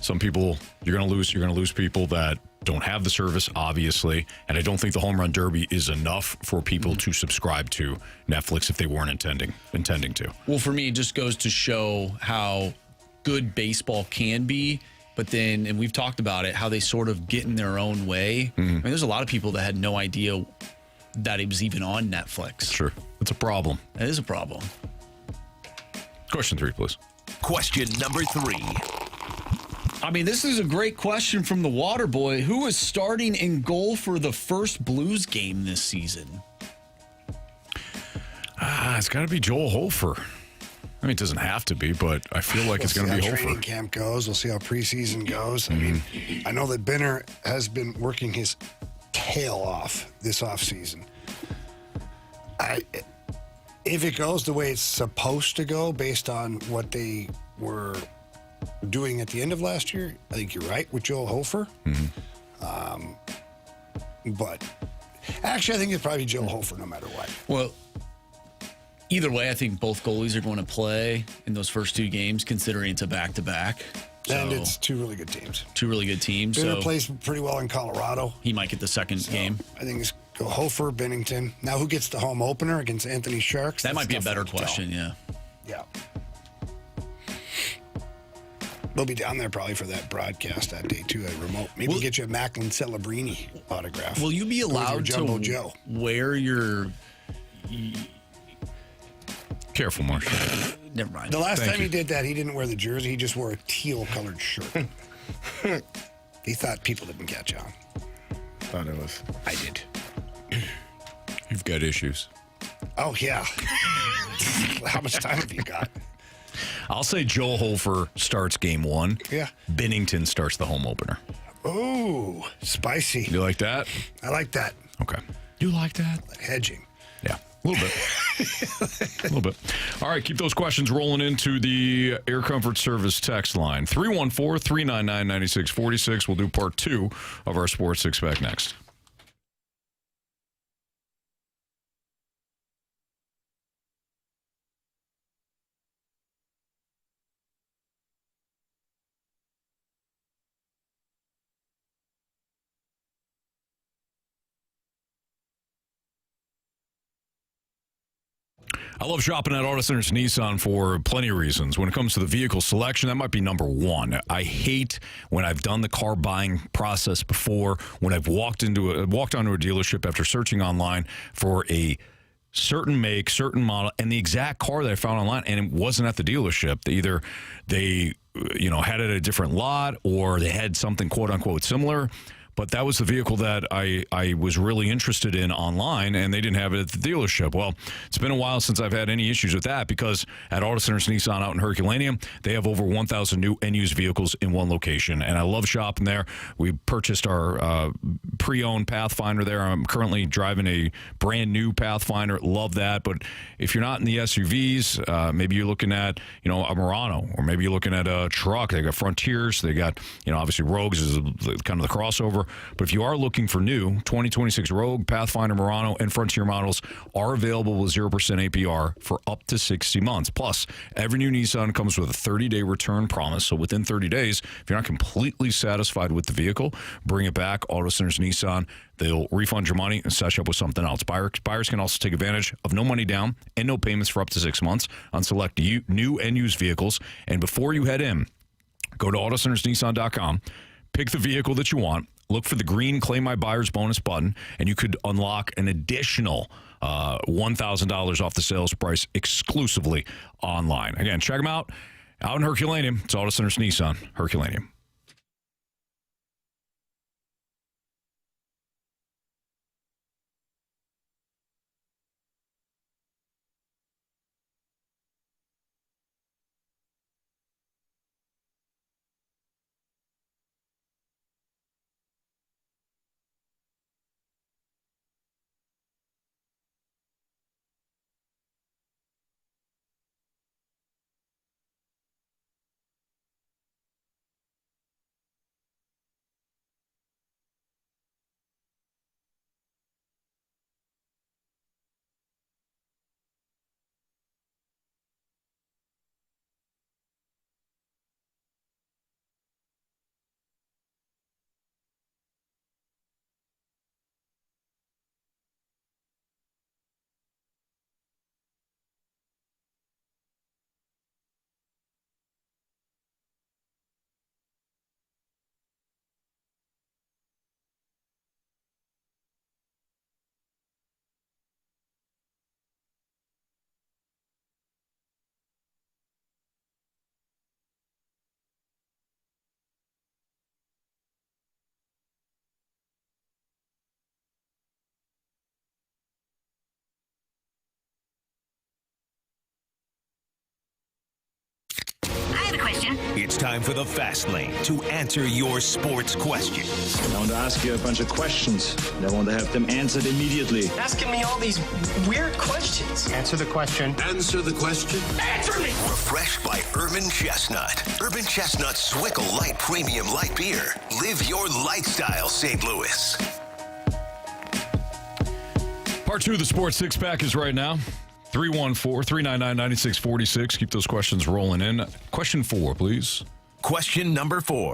some people you're going to lose. You're going to lose people that don't have the service, obviously. And I don't think the Home Run Derby is enough for people to subscribe to Netflix if they weren't intending to. Well, for me, it just goes to show how good baseball can be But then, and we've talked about it, how they sort of get in their own way. I mean, there's a lot of people that had no idea that it was even on Netflix. Sure. It's a problem. It is a problem. Question 3, please. Question number 3. I mean, this is a great question from the Water Boy. Who is starting in goal for the first Blues game this season? It's got to be Joel Hofer. I mean, it doesn't have to be, but I feel like it's going to be Hofer. Training camp goes. We'll see how preseason goes. I mean, I know that Benner has been working his tail off this offseason. If it goes the way it's supposed to go, based on what they were doing at the end of last year, I think you're right with Joel Hofer. But actually, I think it's probably Joel Hofer no matter what. Well, either way, I think both goalies are going to play in those first 2 games, considering it's a back-to-back. And it's 2 really good teams. 2 really good teams. Benner so plays pretty well in Colorado. He might get the second game. I think it's go Hofer, Bennington. Now, who gets the home opener against Anthony Sharks? That might be a better question, yeah. Yeah. They'll be down there probably for that broadcast that day, too, at remote. Maybe get you a Macklin Celebrini autograph. Will you be allowed Jumbo to Joe. wear your... Careful, Marsh. Never mind. The last time he did that, he didn't wear the jersey. He just wore a teal-colored shirt. He thought people didn't catch on. Thought it was. I did. You've got issues. Oh, yeah. How much time have you got? I'll say Joel Hofer starts game 1. Yeah. Bennington starts the home opener. Ooh, spicy. You like that? I like that. Okay. You like that? Hedging. Yeah, a little bit. A little bit. All right, keep those questions rolling into the Air Comfort Service text line. 314-399-9646. We'll do part 2 of our Sports Six-Pack next. I love shopping at Auto Centers Nissan for plenty of reasons. When it comes to the vehicle selection, that might be number 1. I hate when I've done the car buying process before, when I've walked onto a dealership after searching online for a certain make, certain model, and the exact car that I found online, and it wasn't at the dealership. They had it at a different lot, or they had something quote unquote similar. But that was the vehicle that I was really interested in online, and they didn't have it at the dealership. Well, it's been a while since I've had any issues with that, because at Auto Centers Nissan out in Herculaneum, they have over 1,000 new and used vehicles in one location, and I love shopping there. We purchased our pre-owned Pathfinder there. I'm currently driving a brand new Pathfinder. Love that. But if you're not in the SUVs, maybe you're looking at a Murano, or maybe you're looking at a truck. They got Frontiers. They got obviously Rogues is kind of the crossover. But if you are looking for new, 2026 Rogue, Pathfinder, Murano, and Frontier models are available with 0% APR for up to 60 months. Plus, every new Nissan comes with a 30-day return promise. So within 30 days, if you're not completely satisfied with the vehicle, bring it back. Auto Centers Nissan, they'll refund your money and set you up with something else. Buyers can also take advantage of no money down and no payments for up to 6 months on select new and used vehicles. And before you head in, go to AutoCentersNissan.com, pick the vehicle that you want, look for the green Claim My Buyer's Bonus button, and you could unlock an additional $1,000 off the sales price exclusively online. Again, check them out in Herculaneum. It's Auto Centers Nissan, Herculaneum. It's time for the Fast Lane to answer your sports questions. I want to ask you a bunch of questions, and I want to have them answered immediately. Asking me all these weird questions. Answer the question. Answer the question. Answer me! Refreshed by Urban Chestnut. Urban Chestnut Swickle Light Premium Light Beer. Live your lifestyle, St. Louis. Part 2 of the Sports Six Pack is right now. 314-399-9646. Keep those questions rolling in. Question 4, please. Question number 4.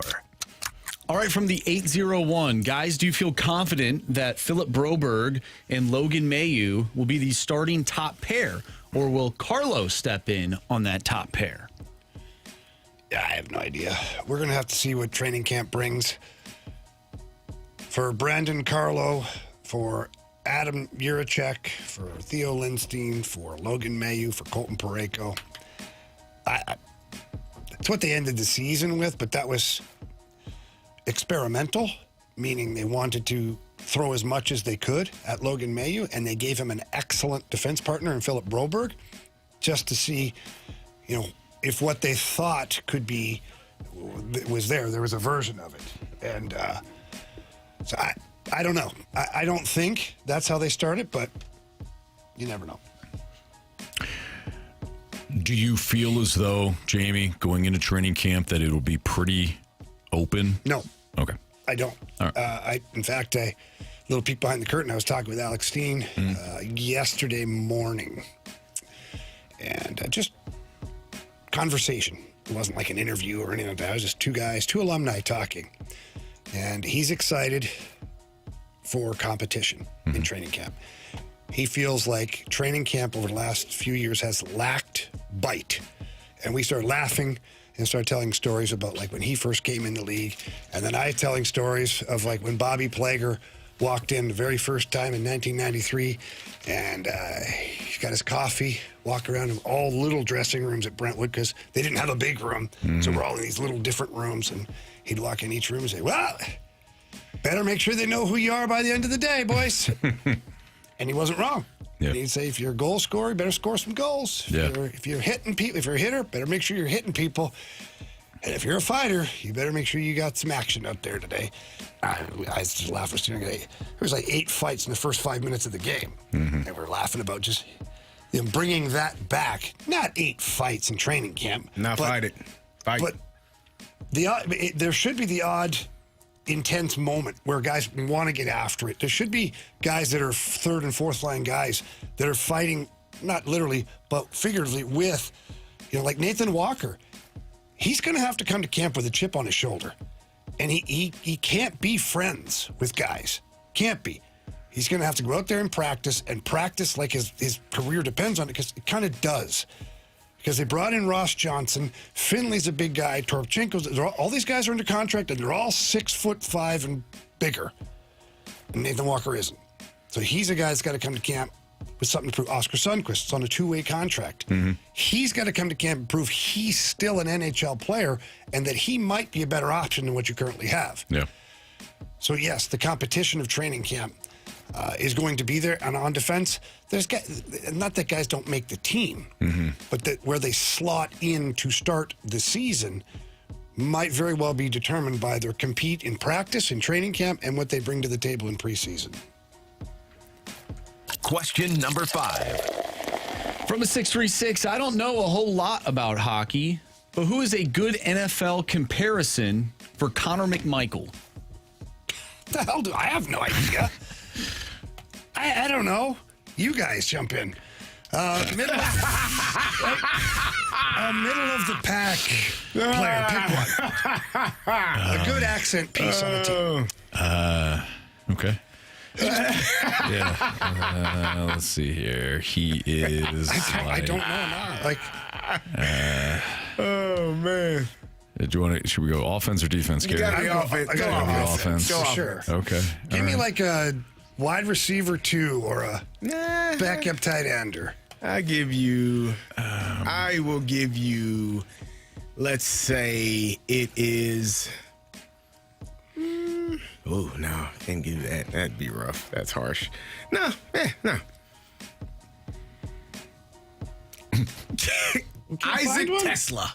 All right, from the 801, guys, do you feel confident that Philip Broberg and Logan Mailloux will be the starting top pair, or will Carlo step in on that top pair? Yeah, I have no idea. We're going to have to see what training camp brings. For Brandon Carlo, for Adam Juracek, for Theo Lindstein, for Logan Mailloux, for Colton Parayko. That's what they ended the season with, but that was experimental, meaning they wanted to throw as much as they could at Logan Mailloux, and they gave him an excellent defense partner in Philip Broberg, just to see, if what they thought could be was there. There was a version of it. And so I don't know. I don't think that's how they started, but you never know. Do you feel as though, Jamie, going into training camp, that it'll be pretty open? No. Okay. I don't. All right. In fact, a little peek behind the curtain, I was talking with Alex Steen yesterday morning. And just conversation. It wasn't like an interview or anything like that. It was just two alumni talking. And he's excited for competition in training camp. He feels like training camp over the last few years has lacked bite. And we started laughing and started telling stories about like when he first came in the league. And then I telling stories of like when Bobby Plager walked in the very first time in 1993 and he got his coffee, walk around in all little dressing rooms at Brentwood because they didn't have a big room. So we're all in these little different rooms, and he'd walk in each room and say, well, better make sure they know who you are by the end of the day, boys. And he wasn't wrong. Yep. He'd say, if you're a goal scorer, you better score some goals. If you're hitting people, if you're a hitter, better make sure you're hitting people. And if you're a fighter, you better make sure you got some action out there today. I just laughed. There was like 8 fights in the first 5 minutes of the game. And we're laughing about just bringing that back. Not 8 fights in training camp. Fight. But there should be the odd intense moment where guys want to get after it. There should be guys that are third and fourth line guys that are fighting, not literally, but figuratively with, like Nathan Walker. He's going to have to come to camp with a chip on his shoulder. And he can't be friends with guys. Can't be. He's going to have to go out there and practice like his career depends on it, because it kind of does. Because they brought in Ross Johnson. Finley's a big guy. Torpchenko's. All these guys are under contract, and they're all 6'5" and bigger. And Nathan Walker isn't. So he's a guy that's got to come to camp with something to prove. Oscar Sundqvist is on a 2-way contract. He's got to come to camp and prove he's still an NHL player and that he might be a better option than what you currently have. Yeah. So, yes, the competition of training camp is going to be there. And on defense, there's guys, not that guys don't make the team, but that where they slot in to start the season might very well be determined by their compete in practice, in training camp, and what they bring to the table in preseason. Question number 5. From a 636, I don't know a whole lot about hockey, but who is a good NFL comparison for Connor McMichael? The hell do I have no idea? I don't know. You guys jump in. Middle of the pack player. Pick one. A good accent piece on the team. Okay. Yeah. Let's see here. He is. I don't know now. Oh man. Do you want to? Should we go offense or defense? You got to be offense. Go offense. For sure. Okay. Give me like a wide receiver 2 or a backup tight ender. I will give you. Let's say it is. Oh no, can't give you that. That'd be rough. That's harsh. No. Isaac Tesla.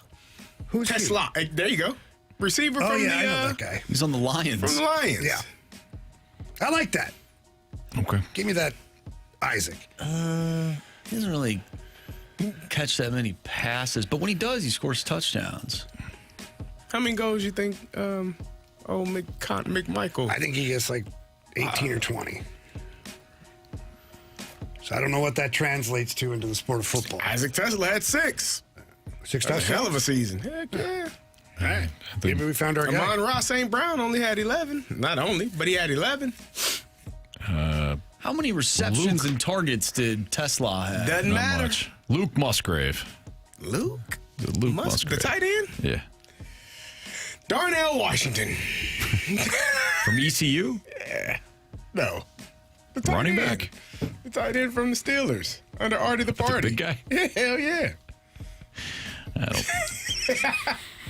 Who's Tesla? Hey, there you go. Receiver Oh, from yeah, the I know that guy. He's on the Lions. from the Lions. Yeah. I like that. Okay. Give me that Isaac. He doesn't really catch that many passes, but when he does, he scores touchdowns. How many goals you think Connor McMichael? I think he gets like 18 or 20. So I don't know what that translates to into the sport of football. Isaac Tesla had 6. 6 That's a hell touchdowns? of a season. Heck yeah. All right. Maybe we found our guy. Amon-Ra St. Brown only had 11. Not only, but he had 11. How many receptions and targets did Tesla have? Doesn't Not matter. much. Luke Musgrave. Luke? Luke The Musgrave. tight end? Yeah. Darnell Washington. From ECU? No. The tight Running end. back? The tight end from the Steelers. Under Artie the Party. big guy? Yeah, hell yeah. I don't,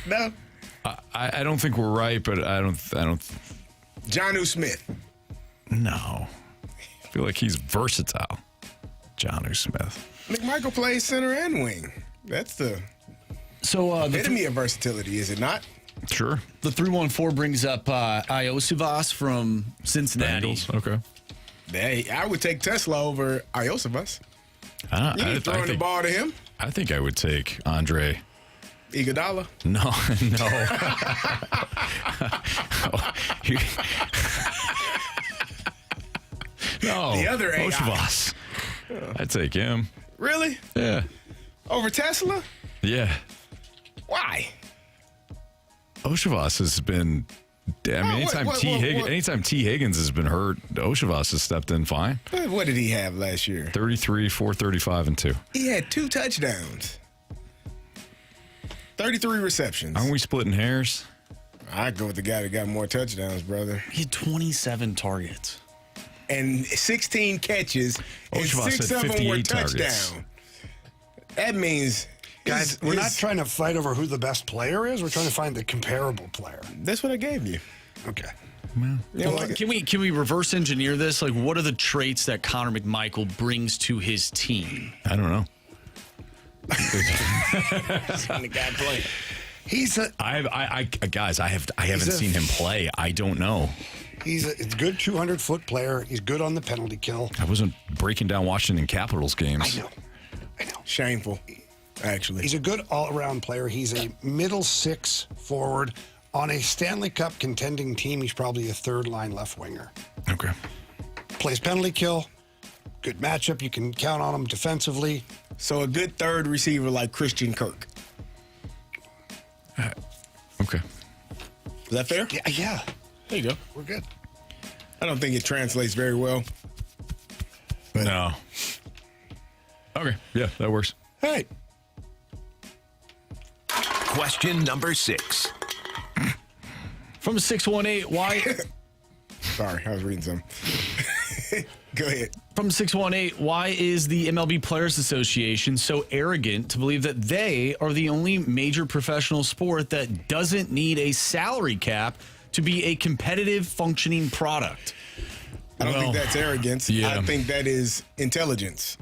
No. I don't think we're right, but I don't. Jonnu Smith. No. I feel like he's versatile. Jonnu Smith. McMichael plays center and wing. That's the epitome of versatility, is it not? Sure. The 314 brings up Iosivas from Cincinnati. Bengals. Okay. Hey, I would take Tesla over Iosivas. I You ain't throwing the ball to him. I think I would take Andre. Iguodala. No, no. No. The other AI. Oshvas. I'd take him. Really? Yeah. Over Tesla? Yeah. Why? Oshavas has been. I mean, anytime T. Higgins has been hurt, Oshavas has stepped in fine. What did he have last year? 33, 435, and 2. He had 2 touchdowns. 33 receptions. Aren't we splitting hairs? I'd go with the guy that got more touchdowns, brother. He had 27 targets. And 16 catches, and Oshavas 6 had of them were 58 targets. touchdown. That means... Guys, we're not trying to fight over who the best player is. We're trying to find the comparable player. That's what I gave you. Okay. You know, like, Can we reverse engineer this? Like, what are the traits that Connor McMichael brings to his team? I don't know. the guy playing. He's a Guys, I haven't seen him play. I don't know. he's a good 200-foot player. He's good on the penalty kill. I wasn't breaking down Washington Capitals games. I know. Shameful, actually. He's a good all-around player. He's a middle 6 forward. On a Stanley Cup contending team, he's probably a third-line left winger. Okay. Plays penalty kill. Good matchup. You can count on him defensively. So a good third receiver like Christian Kirk. Okay. Is that fair? Yeah. There you go. We're good. I don't think it translates very well. But No. Okay. Yeah, that works. Hey. Question number 6. From 618, why? Sorry, I was reading some. Go ahead. From 618, why is the MLB Players Association so arrogant to believe that they are the only major professional sport that doesn't need a salary cap to be a competitive, functioning product? I don't think that's arrogance. Yeah. I think that is intelligence.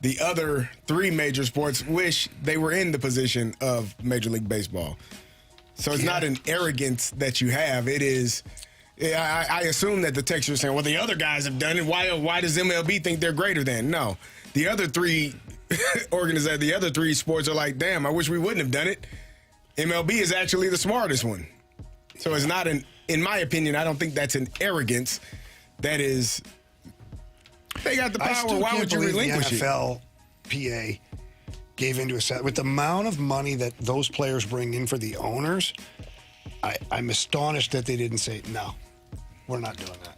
The other 3 major sports wish they were in the position of Major League Baseball. So it's not an arrogance that you have. It is. I assume that the text are saying, well, the other guys have done it. Why does MLB think they're greater than? No. The other 3 the other 3 sports are like, damn, I wish we wouldn't have done it. MLB is actually the smartest one. So it's not in my opinion, I don't think that's an arrogance. That is, they got the power. Why would you relinquish the it? NFLPA gave into a set with the amount of money that those players bring in for the owners. I'm astonished that they didn't say, no, we're not doing that.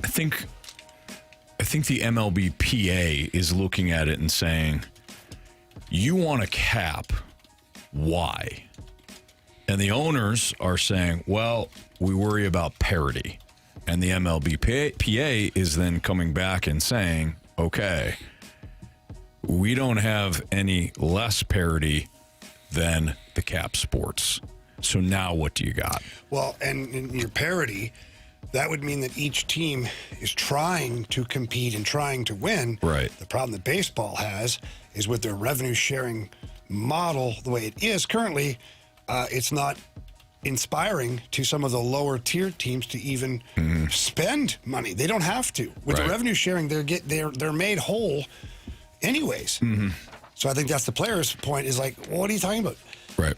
I think the MLBPA is looking at it and saying, you want a cap. Why? And the owners are saying, well, we worry about parity. And the MLBPA is then coming back and saying, okay, we don't have any less parity than the cap sports. So now what do you got? Well, and in your parity, that would mean that each team is trying to compete and trying to win. Right. The problem that baseball has is with their revenue sharing model the way it is currently, it's not inspiring to some of the lower tier teams to even spend money. They don't have to. With the revenue sharing, they're made whole anyways. So I think that's the player's point is like, what are you talking about? Right.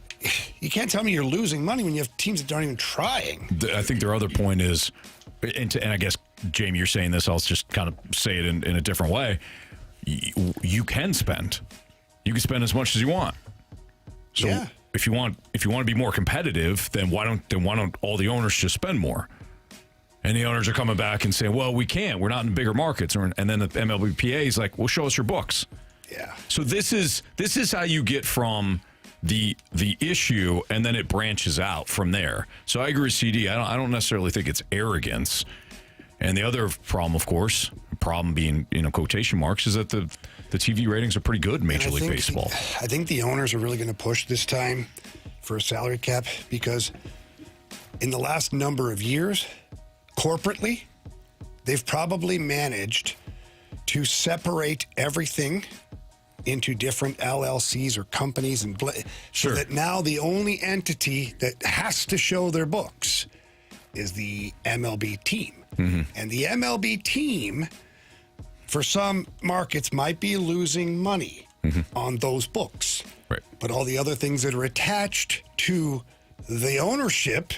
You can't tell me you're losing money when you have teams that aren't even trying. I think their other point is, and I guess, Jamie, you're saying this, I'll just kind of say it in a different way. You can spend. You can spend as much as you want. So if you want to be more competitive, then why don't all the owners just spend more? And the owners are coming back and saying, well, we can't. We're not in bigger markets. And then the MLBPA is like, well, show us your books. Yeah. So this is how you get from the issue, and then it branches out from there. So I agree with CD. I don't necessarily think it's arrogance. And the other problem, of course, problem being, quotation marks, is that the TV ratings are pretty good in Major League Baseball. I think the owners are really going to push this time for a salary cap because in the last number of years, corporately, they've probably managed to separate everything into different LLCs or companies so that now the only entity that has to show their books is the MLB team. And the MLB team, for some markets, might be losing money on those books. Right. But all the other things that are attached to the ownership,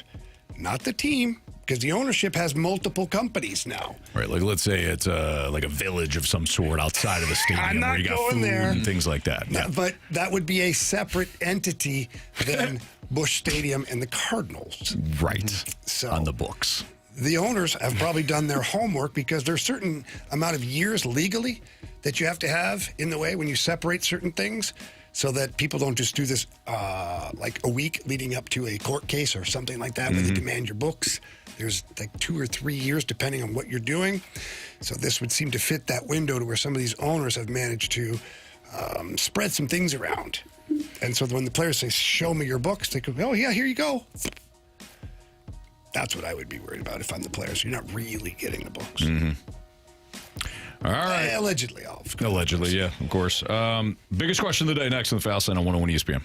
not the team, because the ownership has multiple companies now. Right, like let's say it's like a village of some sort outside of the stadium where you got food and things like that. No, but that would be a separate entity than Busch Stadium and the Cardinals. Right, so on the books. The owners have probably done their homework because there's a certain amount of years legally that you have to have in the way when you separate certain things so that people don't just do this like a week leading up to a court case or something like that where they demand your books. There's like 2 or 3 years depending on what you're doing. So this would seem to fit that window to where some of these owners have managed to spread some things around. And so when the players say, show me your books, they go, oh, yeah, here you go. That's what I would be worried about if I'm the players. You're not really getting the books. All right. Allegedly, Allegedly, yeah, of course. Biggest question of the day next on the Fast Lane on 101 ESPN.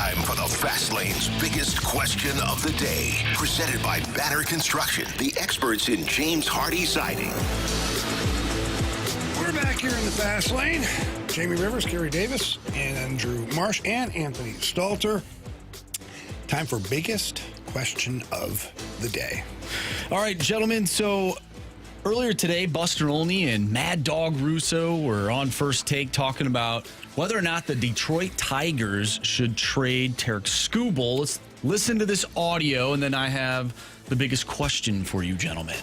time for the Fast Lane's biggest question of the day. Presented by Banner Construction, the experts in James Hardy siding. We're back here in the Fast Lane. Jamie Rivers, Kerry Davis, and Andrew Marsh, and Anthony Stalter. Time for biggest question of the day. All right, gentlemen. So earlier today, Buster Olney and Mad Dog Russo were on First Take talking about whether or not the Detroit Tigers should trade Tarek Skubal. Let's listen to this audio, and then I have the biggest question for you, gentlemen.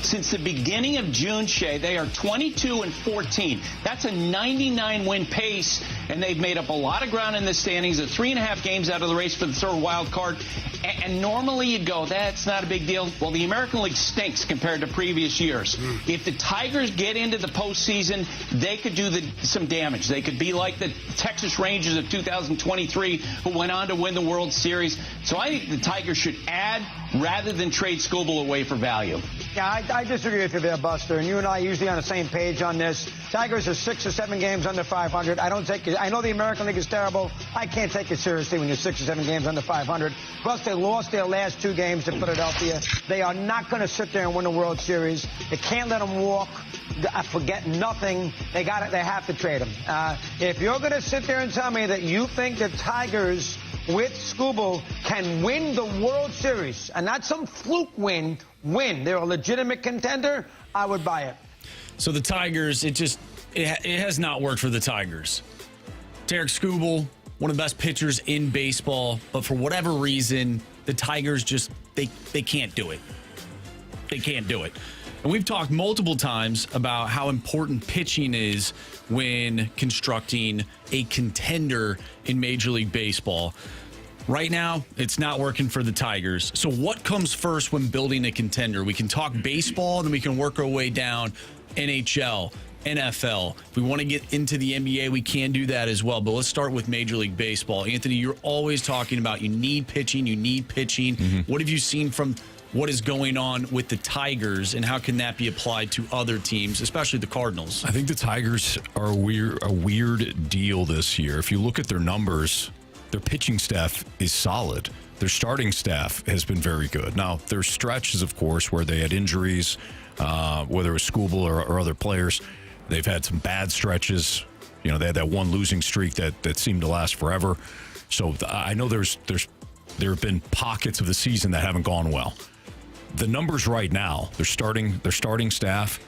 Since the beginning of June, Shea, they are 22-14. That's a 99-win pace, and they've made up a lot of ground in the standings. They're 3.5 games out of the race for the third wild card. And normally you'd go, that's not a big deal. Well, the American League stinks compared to previous years. If the Tigers get into the postseason, they could do some damage. They could be like the Texas Rangers of 2023, who went on to win the World Series. So I think the Tigers should add rather than trade Skubal away for value. Yeah, I disagree with you there, Buster. And you and I are usually on the same page on this. Tigers are 6 or 7 games under 500. I don't take it. I know the American League is terrible. I can't take it seriously when you're 6 or 7 games under 500. Plus, they lost their last 2 games to Philadelphia. They are not going to sit there and win the World Series. They can't let them walk. Forget nothing. They got it. They have to trade them. If you're going to sit there and tell me that you think the Tigers with Skubal can win the World Series, and not some fluke win, they're a legitimate contender, I would buy it. So the Tigers, it has not worked for the Tigers. Tarek Skubal, one of the best pitchers in baseball, but for whatever reason, the Tigers just, they can't do it. They can't do it. And we've talked multiple times about how important pitching is when constructing a contender in Major League Baseball. Right now, it's not working for the Tigers. So what comes first when building a contender? We can talk baseball, and then we can work our way down NHL, NFL. If we want to get into the NBA, we can do that as well. But let's start with Major League Baseball. Anthony, you're always talking about you need pitching. Mm-hmm. What have you seen from what is going on with the Tigers, and how can that be applied to other teams, especially the Cardinals? I think the Tigers are a weird deal this year. If you look at their numbers, their pitching staff is solid. Their starting staff has been very good. Now, there's stretches, of course, where they had injuries, whether it was Skubal or other players. They've had some bad stretches. You know, they had that one losing streak that seemed to last forever. So I know there have been pockets of the season that haven't gone well. The numbers right now, their starting staff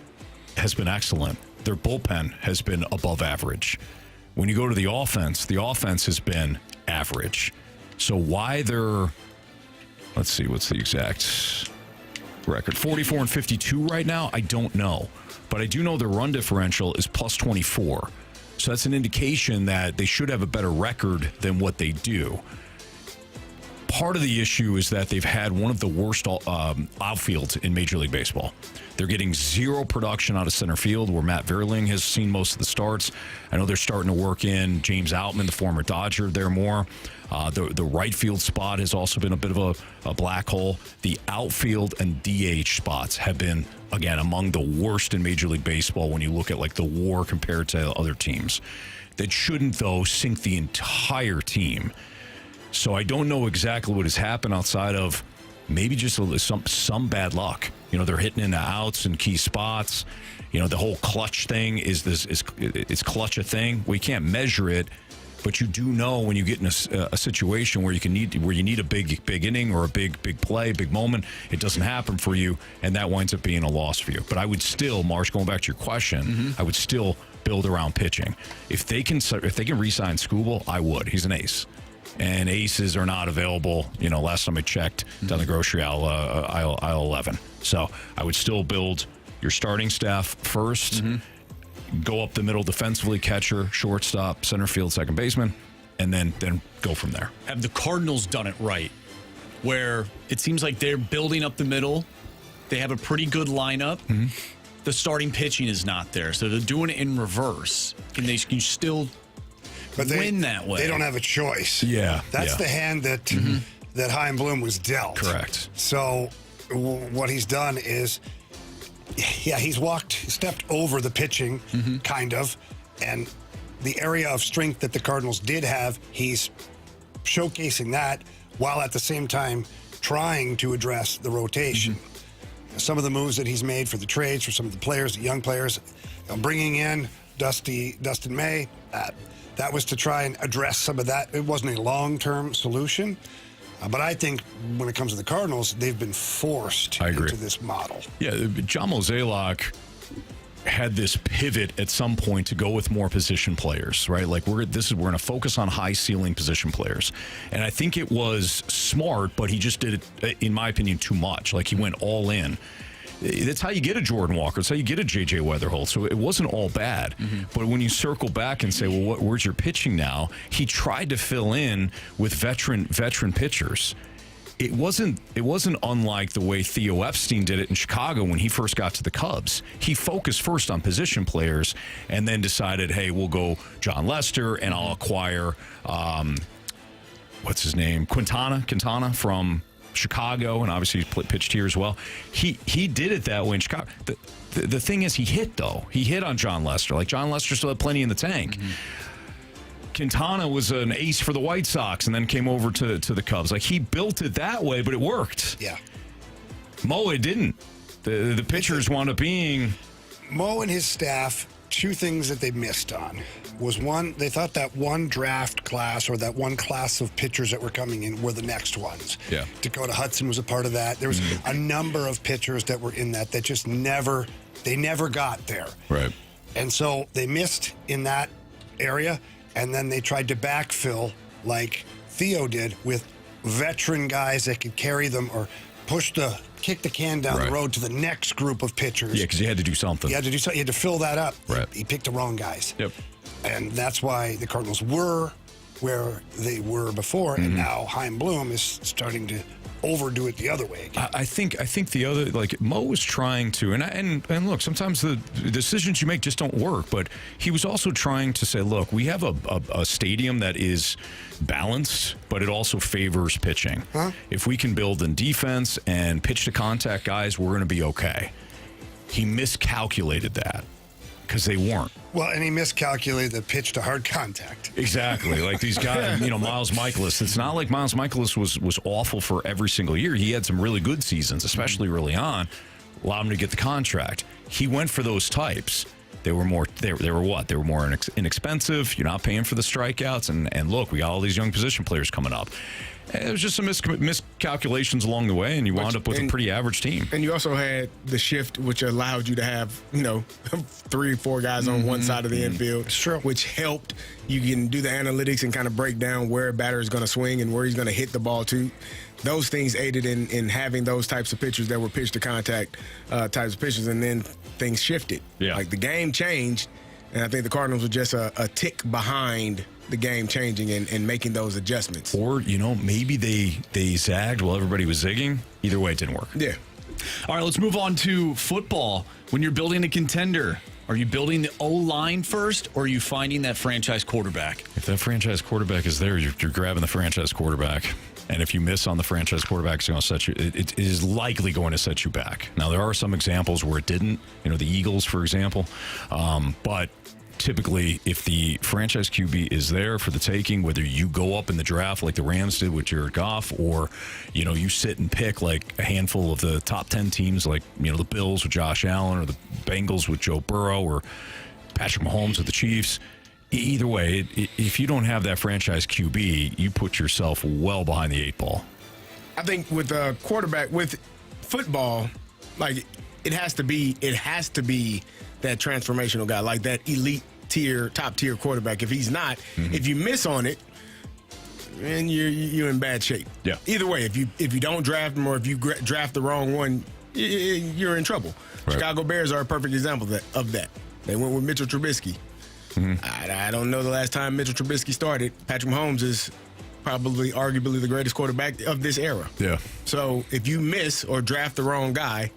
has been excellent. Their bullpen has been above average. When you go to the offense has been average. So why they're, let's see, what's the exact record? 44-52 right now? I don't know. But I do know their run differential is plus 24. So that's an indication that they should have a better record than what they do. Part of the issue is that they've had one of the worst outfields in Major League Baseball. They're getting zero production out of center field, where Matt Vierling has seen most of the starts. I know they're starting to work in James Outman, the former Dodger, there more. The right field spot has also been a bit of a black hole. The outfield and DH spots have been, again, among the worst in Major League Baseball when you look at like the WAR compared to other teams. That shouldn't, though, sink the entire team. So I don't know exactly what has happened outside of maybe just some bad luck. You know, they're hitting in the outs in key spots. You know, the whole clutch thing is clutch a thing. We can't measure it, but you do know when you get in a situation where you need a big inning or a big play, big moment. It doesn't happen for you, and that winds up being a loss for you. But I would still, Marsh, going back to your question, I would still build around pitching. If they can re-sign Skubal, I would. He's an ace. And aces are not available. You know, last time I checked, down the grocery aisle 11. So I would still build your starting staff first, go up the middle defensively, catcher, shortstop, center field, second baseman, and then go from there. Have the Cardinals done it right, where it seems like they're building up the middle? They have a pretty good lineup. The starting pitching is not there, so they're doing it in reverse, and they can still win that way. They don't have a choice. Yeah. That's the hand that that Chaim Bloom was dealt. Correct. So what he's done is, he's stepped over the pitching, kind of, and the area of strength that the Cardinals did have, he's showcasing that while at the same time trying to address the rotation. Some of the moves that he's made for the trades for some of the players, the young players, bringing in Dustin May, that was to try and address some of that. It wasn't a long-term solution. But I think when it comes to the Cardinals, they've been forced into this model. Yeah, John Mozeliak had this pivot at some point to go with more position players, right? Like we're going to focus on high ceiling position players, and I think it was smart, but he just did it, in my opinion, too much. Like he went all in. That's how you get a Jordan Walker. That's how you get a J.J. Weatherholt. So it wasn't all bad. But when you circle back and say, well, where's your pitching now? He tried to fill in with veteran pitchers. It wasn't unlike the way Theo Epstein did it in Chicago when he first got to the Cubs. He focused first on position players and then decided, hey, we'll go John Lester and I'll acquire, what's his name? Quintana from Chicago, and obviously he pitched here as well. He did it that way in Chicago. The thing is, he hit on John Lester. Like John Lester still had plenty in the tank. Quintana was an ace for the White Sox and then came over to the Cubs. Like he built it that way, but it worked. Yeah. Mo, it didn't. The pitchers wound up being Mo and his staff. Two things that they missed on was one, they thought that one draft class or that one class of pitchers that were coming in were the next ones. Yeah. Dakota Hudson was a part of that. There was a number of pitchers that were in that just never got there. Right. And so they missed in that area, and then they tried to backfill like Theo did with veteran guys that could carry them or kick the can down the road to the next group of pitchers. Yeah, because you had to do something. You had to do something. You had to fill that up. Right. He picked the wrong guys. Yep. And that's why the Cardinals were where they were before, and now Chaim Bloom is starting to overdo it the other way again. I think the other, like Mo was trying to, and look, sometimes the decisions you make just don't work, but he was also trying to say, look, we have a stadium that is balanced, but it also favors pitching. If we can build in defense and pitch to contact guys, we're going to be okay. He miscalculated that because they weren't. Well, and he miscalculated the pitch to hard contact. Exactly. Like these guys, Miles Michaelis. It's not like Miles Michaelis was awful for every single year. He had some really good seasons, especially early on. Allowed him to get the contract. He went for those types. They were more. They were what? They were more inexpensive. You're not paying for the strikeouts. And look, we got all these young position players coming up. It was just some miscalculations along the way, and you wound up with a pretty average team. And you also had the shift, which allowed you to have 3 or 4 guys on one side of the infield, which helped. You can do the analytics and kind of break down where a batter is going to swing and where he's going to hit the ball to. Those things aided in having those types of pitchers that were pitch to contact types of pitchers, and then things shifted. Yeah. Like the game changed, and I think the Cardinals were just a tick behind the game changing and making those adjustments. Or, maybe they zagged while everybody was zigging. Either way, it didn't work. Yeah. All right, let's move on to football. When you're building a contender, are you building the O-line first, or are you finding that franchise quarterback? If that franchise quarterback is there, you're grabbing the franchise quarterback. And if you miss on the franchise quarterback, it's going to set you. It is likely going to set you back. Now, there are some examples where it didn't. The Eagles, for example. But typically, if the franchise QB is there for the taking, whether you go up in the draft like the Rams did with Jared Goff, or you sit and pick like a handful of the top 10 teams, like the Bills with Josh Allen, or the Bengals with Joe Burrow, or Patrick Mahomes with the Chiefs. Either way, if you don't have that franchise QB, you put yourself well behind the 8 ball. I think with a quarterback, with football, like it has to be that transformational guy, like that elite tier, top tier quarterback. If he's not, if you miss on it, then you're in bad shape. Yeah. Either way, if you don't draft him, or if you draft the wrong one, you're in trouble. Right. Chicago Bears are a perfect example of that. They went with Mitchell Trubisky. I don't know the last time Mitchell Trubisky started. Patrick Mahomes is arguably the greatest quarterback of this era. Yeah. So if you miss or draft the wrong guy,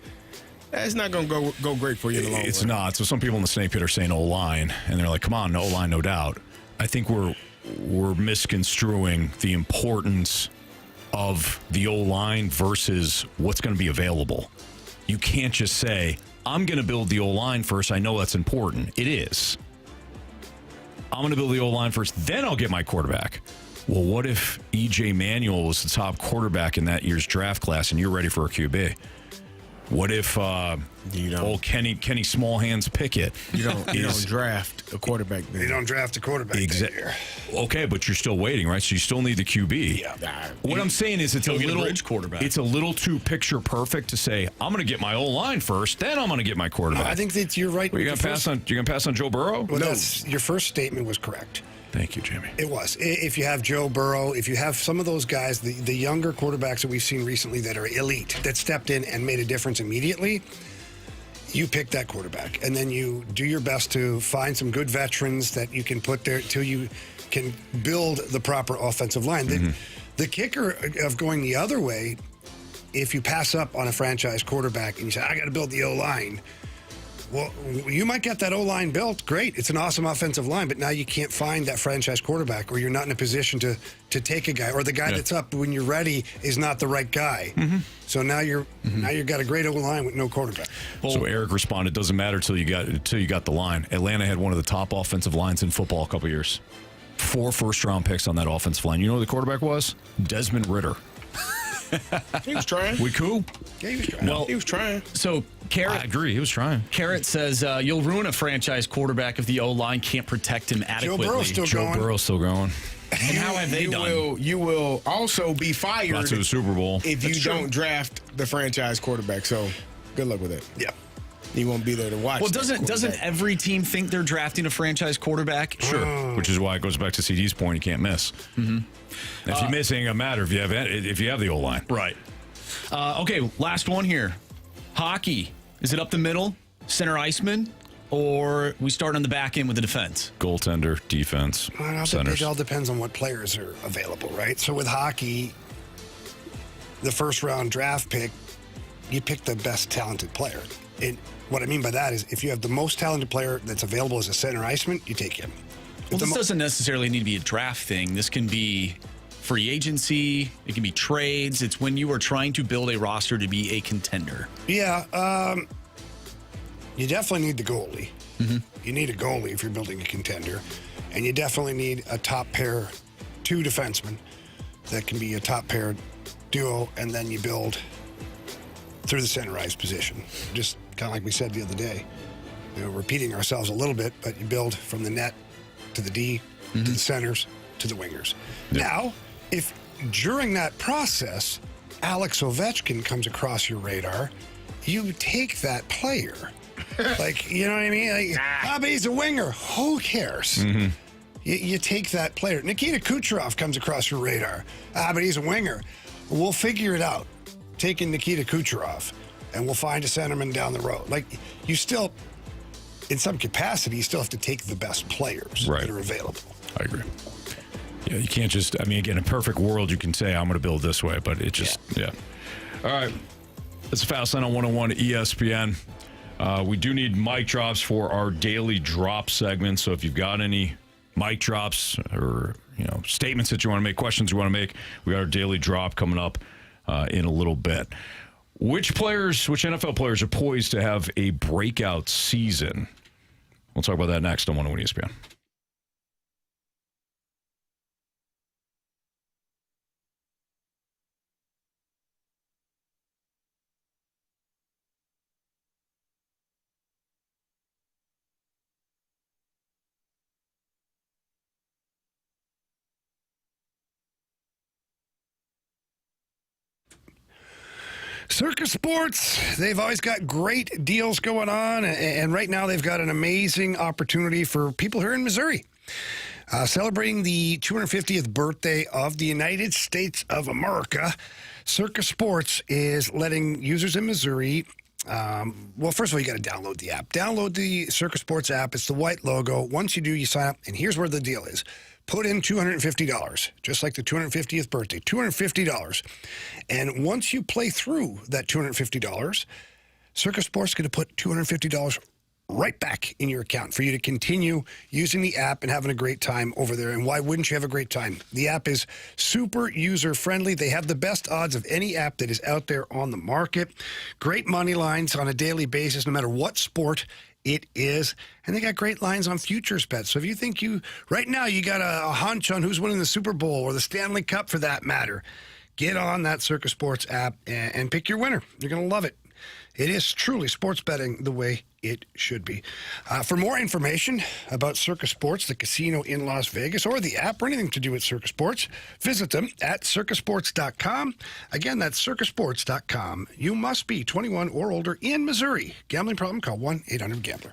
that's not going to go great for you in the long run. It's not. So some people in the snake pit are saying O-line, and they're like, come on, O-line, no doubt. I think we're misconstruing the importance of the O-line versus what's going to be available. You can't just say, I'm going to build the O-line first. I know that's important. It is. I'm going to build the O-line first, then I'll get my quarterback. Well, what if E.J. Manuel was the top quarterback in that year's draft class and you're ready for a QB? What if old Kenny Smallhands Pickett? You don't draft a quarterback then. You don't draft a quarterback that year. Okay, but you're still waiting, right? So you still need the QB. Yeah. What I'm saying is it's a little bridge quarterback. It's a little too picture perfect to say I'm going to get my O-line first, then I'm going to get my quarterback. No, I think that you're right. Well, you're going to pass on Joe Burrow? Well, your first statement was correct. Thank you, Jimmy. It was. If you have Joe Burrow, if you have some of those guys, the younger quarterbacks that we've seen recently that are elite, that stepped in and made a difference immediately, you pick that quarterback. And then you do your best to find some good veterans that you can put there till you can build the proper offensive line. The kicker of going the other way, if you pass up on a franchise quarterback and you say, I got to build the O-line, well, you might get that O-line built. Great. It's an awesome offensive line, but now you can't find that franchise quarterback, or you're not in a position to take a guy, or the guy that's up when you're ready is not the right guy. So now you've got a great O-line with no quarterback. So Eric responded, doesn't matter till you got the line. Atlanta had one of the top offensive lines in football a couple years. 4 first-round picks on that offensive line. You know who the quarterback was? Desmond Ridder. He was trying. We cool? Yeah, he was trying. Well, he was trying. So Carrot, I agree. He was trying. Carrot says you'll ruin a franchise quarterback if the O-line can't protect him adequately. Joe Burrow's still going. And how have they done? You will also be fired Not to the Super Bowl if you don't draft the franchise quarterback. So good luck with it. Yeah. You won't be there to watch. Well, doesn't every team think they're drafting a franchise quarterback? Sure, which is why it goes back to CD's point. You can't miss. If you miss, it ain't gonna matter if you have the O-line. Right. Okay, last one here. Hockey. Is it up the middle, center iceman, or we start on the back end with the defense? Goaltender, defense, centers. It all depends on what players are available, right? So with hockey, the first round draft pick, you pick the best talented player. And what I mean by that is if you have the most talented player that's available as a center iceman, you take him. Well, this doesn't necessarily need to be a draft thing. This can be free agency. It can be trades. It's when you are trying to build a roster to be a contender. Yeah. You definitely need the goalie. You need a goalie if you're building a contender. And you definitely need a top pair, 2 defensemen that can be a top pair duo, and then you build through the center ice position. Just kind of like we said the other day. Repeating ourselves a little bit, but you build from the net to the D, to the centers, to the wingers. Yep. Now, if during that process, Alex Ovechkin comes across your radar, you take that player. Like, you know what I mean? Like, but he's a winger. Who cares? You take that player. Nikita Kucherov comes across your radar. But he's a winger. We'll figure it out. Taking Nikita Kucherov, and we'll find a centerman down the road. Like, you still, in some capacity, you still have to take the best players that are available. I agree. Yeah, you can't just, I mean, again, in a perfect world, you can say, I'm going to build this way, but it just, All right. It's a Fast Line on 101 ESPN. We do need mic drops for our daily drop segment. So if you've got any mic drops or, statements that you want to make, questions you want to make, we got our daily drop coming up in a little bit. Which NFL players are poised to have a breakout season? We'll talk about that next on 101 ESPN. Circus Sports, they've always got great deals going on, and right now they've got an amazing opportunity for people here in Missouri. Celebrating the 250th birthday of the United States of America, Circus Sports is letting users in Missouri, well, first of all, you got to download the app. Download the Circus Sports app. It's the white logo. Once you do, you sign up, and here's where the deal is. Put in $250, just like the 250th birthday, $250. And once you play through that $250, Circus Sports is going to put $250 right back in your account for you to continue using the app and having a great time over there. And why wouldn't you have a great time? The app is super user-friendly. They have the best odds of any app that is out there on the market. Great money lines on a daily basis, no matter what sport it is. And they got great lines on futures bets. So if you think right now you got a hunch on who's winning the Super Bowl or the Stanley Cup for that matter, get on that Circus Sports app and pick your winner. You're going to love it. It is truly sports betting the way it should be. For more information about Circus Sports, the casino in Las Vegas, or the app, or anything to do with Circus Sports, visit them at circusports.com. Again, that's circusports.com. You must be 21 or older in Missouri. Gambling problem? Call 1-800-GAMBLER.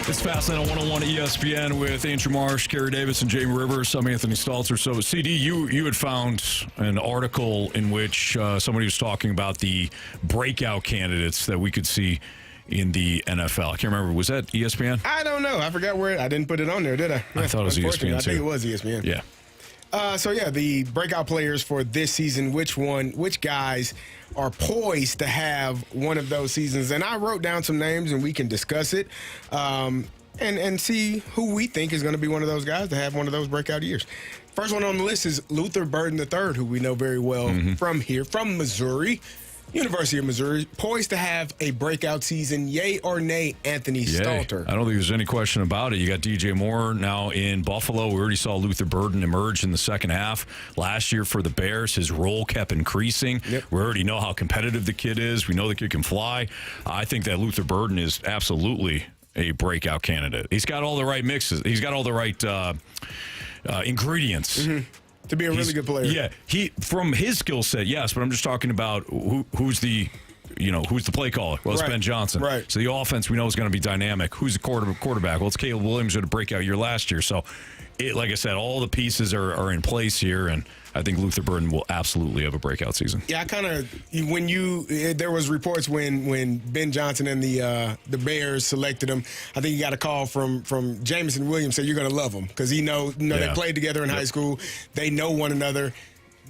It's Fastlane on 101 ESPN with Andrew Marsh, Carey Davis, and Jamie Rivers. I'm Anthony Stalter. So, CD, you had found an article in which somebody was talking about the breakout candidates that we could see in the NFL. I can't remember. Was that ESPN? I don't know. I forgot where I didn't put it on there, did I? I thought it was ESPN, I think it was ESPN. Yeah. The breakout players for this season, which guys are poised to have one of those seasons. And I wrote down some names, and we can discuss it and see who we think is going to be one of those guys to have one of those breakout years. First one on the list is Luther Burden III, who we know very well from Missouri. University of Missouri, poised to have a breakout season. Yay or nay, Anthony Stalter? I don't think there's any question about it. You got DJ Moore now in Buffalo. We already saw Luther Burden emerge in the second half. Last year for the Bears, his role kept increasing. Yep. We already know how competitive the kid is. We know the kid can fly. I think that Luther Burden is absolutely a breakout candidate. He's got all the right mixes. He's got all the right ingredients. To be a really good player. Yeah, he from his skill set, yes, but I'm just talking about who's the play caller? Well, it's Ben Johnson. Right. So the offense we know is going to be dynamic. Who's the quarterback? Well, it's Caleb Williams who had a breakout year last year. So, like I said, all the pieces are in place here, and I think Luther Burden will absolutely have a breakout season. Yeah, there was reports when Ben Johnson and the Bears selected him. I think he got a call from Jameson Williams said you're going to love him because they played together in high school. They know one another.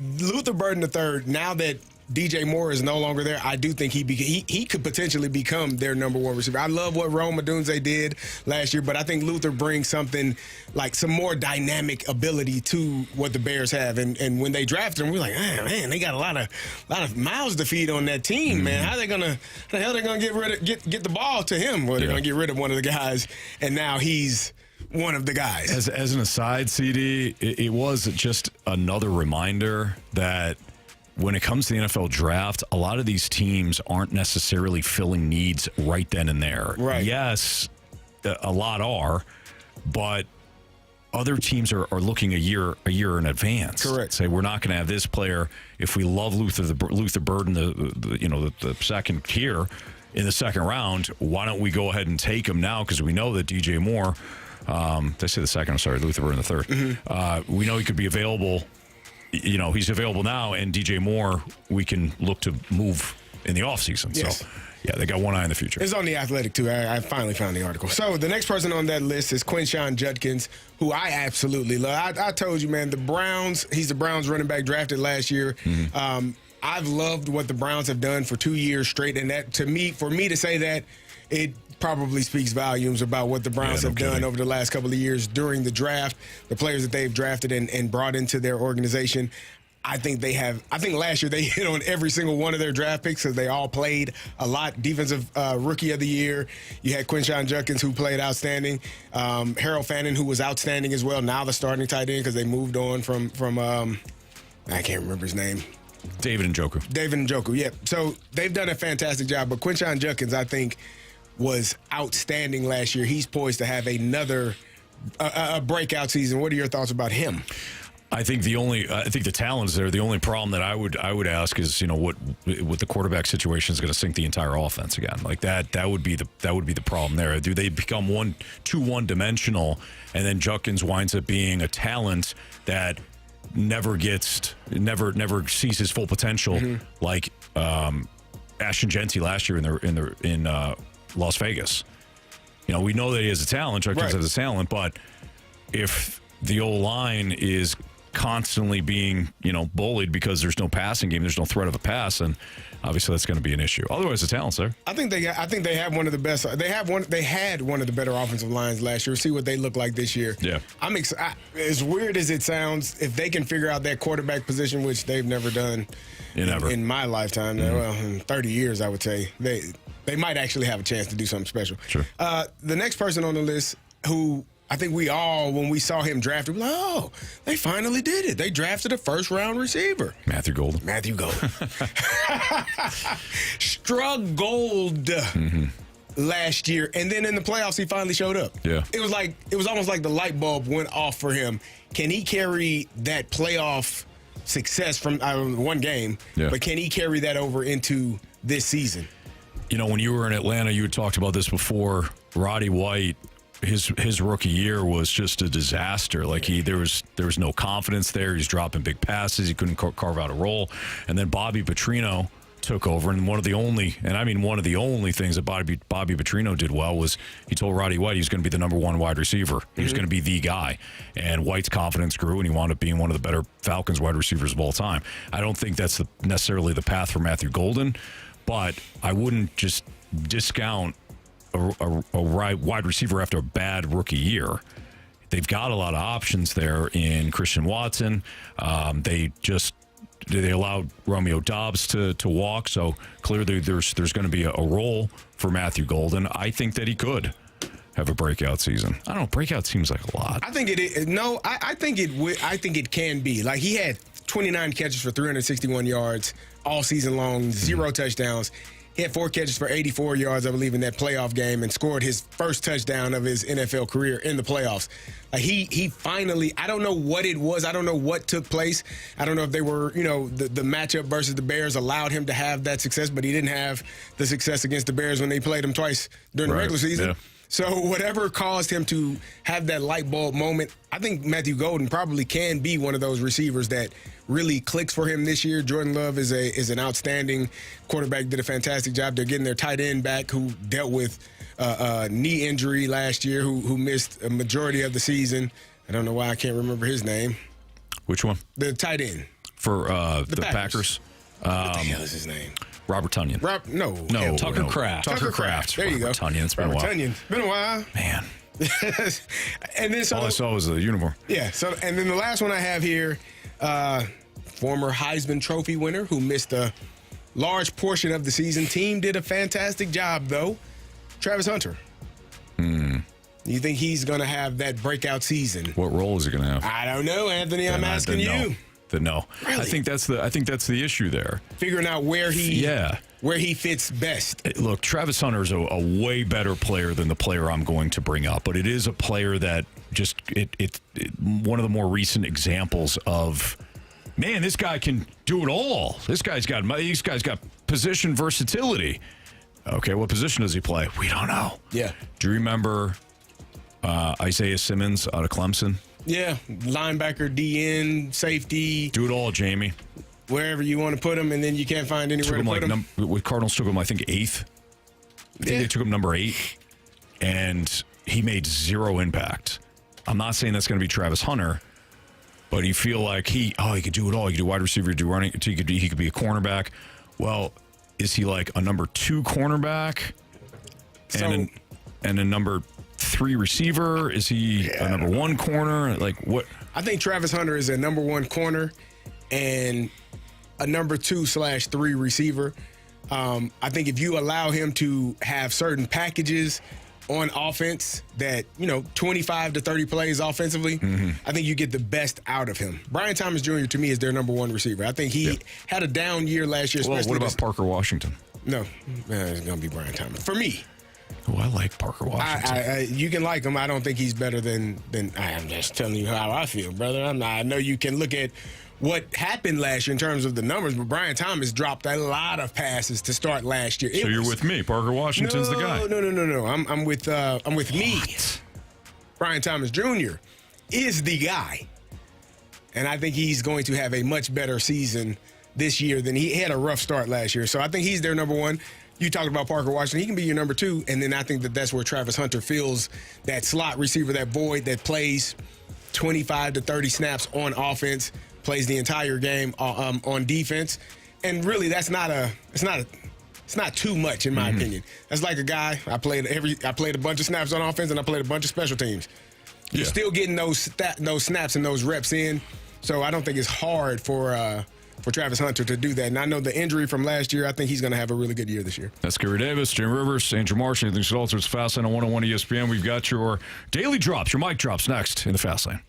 Luther Burden III, now that DJ Moore is no longer there, I do think he could potentially become their number one receiver. I love what Rome Odunze did last year, but I think Luther brings something like some more dynamic ability to what the Bears have. And when they drafted him, we're like, man, they got a lot of mouths to feed on that team, man. How the hell they gonna get the ball to him? Well, they're gonna get rid of one of the guys, and now he's one of the guys. As an aside, CD, it was just another reminder that when it comes to the NFL draft, a lot of these teams aren't necessarily filling needs right then and there. Right. Yes, a lot are, but other teams are looking a year in advance. Correct. Say we're not going to have this player if we love Luther Bird in the second tier in the second round. Why don't we go ahead and take him now? Because we know that DJ Moore. Did I say the second? I'm sorry, Luther Bird in the third. Mm-hmm. We know he could be available. He's available now, and DJ Moore we can look to move in the offseason. Yes. So. Yeah, they got one eye in the future. It's on The Athletic, too. I finally found the article. So the next person on that list is Quinshon Judkins, who I absolutely love. I told you, man, the Browns, he's the Browns running back drafted last year. Mm-hmm. I've loved what the Browns have done for 2 years straight, and that, for me to say that, it probably speaks volumes about what the Browns have done over the last couple of years during the draft, the players that they've drafted and brought into their organization. I think last year they hit on every single one of their draft picks because they all played a lot. Defensive rookie of the year. You had Quinshon Judkins, who played outstanding. Harold Fannin, who was outstanding as well. Now the starting tight end because they moved on from I can't remember his name. David Njoku, yeah. So they've done a fantastic job. But Quinshon Judkins, I think, was outstanding last year. He's poised to have another breakout season. What are your thoughts about him? I think the talent is there. The only problem that I would ask is, what the quarterback situation is going to sink the entire offense again. Like that would be the problem there. Do they become too one-dimensional, and then Judkins winds up being a talent that never sees his full potential, like Ashton Genty last year in Las Vegas. We know that he has a talent. Judkins has a talent, but if the O-line is constantly being, bullied because there's no passing game, there's no threat of a pass, and obviously that's going to be an issue. Otherwise, the talent's there. I think they have one of the best. They had one of the better offensive lines last year. See what they look like this year. Yeah, I'm excited. As weird as it sounds, if they can figure out that quarterback position, which they've never done in my lifetime, well, in 30 years, I would say they might actually have a chance to do something special. Sure. The next person on the list, who I think we all, when we saw him drafted, we're like, oh, they finally did it. They drafted a first-round receiver. Matthew Golden. Struggled last year. And then in the playoffs, he finally showed up. Yeah. It was almost like the light bulb went off for him. Can he carry that playoff success from one game, but can he carry that over into this season? When you were in Atlanta, you had talked about this before. Roddy White, his rookie year was just a disaster. Like there was no confidence there. He's dropping big passes. He couldn't carve out a role. And then Bobby Petrino took over, and one of the only things that Bobby Petrino did well was he told Roddy White he was going to be the number one wide receiver. He was going to be the guy. And White's confidence grew, and he wound up being one of the better Falcons wide receivers of all time. I don't think that's necessarily the path for Matthew Golden, but I wouldn't just discount a wide receiver after a bad rookie year. They've got a lot of options there in Christian Watson. They allowed Romeo Doubs to walk, so clearly there's going to be a role for Matthew Golden. I think that he could have a breakout season. I don't know. Breakout seems like a lot. I think it is. No, I think it can be. Like, he had 29 catches for 361 yards all season long, 0 touchdowns. He had 4 catches for 84 yards, I believe, in that playoff game, and scored his first touchdown of his NFL career in the playoffs. He finally, I don't know what it was. I don't know what took place. I don't know if they were, the matchup versus the Bears allowed him to have that success, but he didn't have the success against the Bears when they played him twice during the regular season. Yeah. So whatever caused him to have that light bulb moment, I think Matthew Golden probably can be one of those receivers that really clicks for him this year. Jordan Love is an outstanding quarterback, did a fantastic job. They're getting their tight end back who dealt with a knee injury last year, who missed a majority of the season. I don't know why I can't remember his name. Which one? The tight end. For the Packers. What the hell is his name? Robert Tonyan. Tucker Kraft. Tucker Kraft. There you go. Tonyan. It's been a while. It's been a while. Man. And then all I saw was the uniform. Yeah. So, and then the last one I have here, former Heisman Trophy winner who missed a large portion of the season. Team did a fantastic job, though. Travis Hunter. You think he's going to have that breakout season? What role is he going to have? I don't know, Anthony. I'm asking you. that no. Really? I think that's the issue there. Figuring out where he fits best. Look, Travis Hunter is a way better player than the player I'm going to bring up, but it is a player that just one of the more recent examples of, man, this guy can do it all. This guy's got position versatility. Okay, what position does he play? We don't know. Yeah. Do you remember Isaiah Simmons out of Clemson? Yeah, linebacker, DN, safety. Do it all, Jamie. Wherever you want to put him, and then you can't find anywhere to put him. With Cardinals took him, I think, 8th. I think they took him number 8, and he made zero impact. I'm not saying that's going to be Travis Hunter, but you feel like he could do it all. He could do wide receiver, do running. He could be a cornerback. Well, is he like a number 2 cornerback and a number 3 receiver? Is he a number 1 corner? Like what? I think Travis Hunter is a number 1 corner and a number 2/3 receiver. I think if you allow him to have certain packages on offense that, 25 to 30 plays offensively, I think you get the best out of him. Brian Thomas Jr., to me, is their number 1 receiver. I think he had a down year last year. Well, what about Parker Washington? No, it's going to be Brian Thomas. For me. Oh, I like Parker Washington. You can like him. I don't think he's better than I'm just telling you how I feel, brother. I know you can look at what happened last year in terms of the numbers, but Brian Thomas dropped a lot of passes to start last year. So you're with me. Parker Washington's the guy. No. I'm with me. Brian Thomas Jr. is the guy. And I think he's going to have a much better season this year than he had a rough start last year. So I think he's their number 1. You talked about Parker Washington. He can be your number 2. And then I think that's where Travis Hunter fills that slot receiver, that void that plays 25 to 30 snaps on offense, plays the entire game on defense. And really, it's not too much in my opinion. That's like a guy, I played a bunch of snaps on offense and I played a bunch of special teams. You're still getting those snaps and those reps in. So I don't think it's hard for Travis Hunter to do that. And I know the injury from last year, I think he's going to have a really good year this year. That's Carey Davis, Jim Rivers, Andrew Marsh, Anthony Stalter. It's Fastlane on 101 ESPN. We've got your daily drops, your mic drops next in the Fastlane.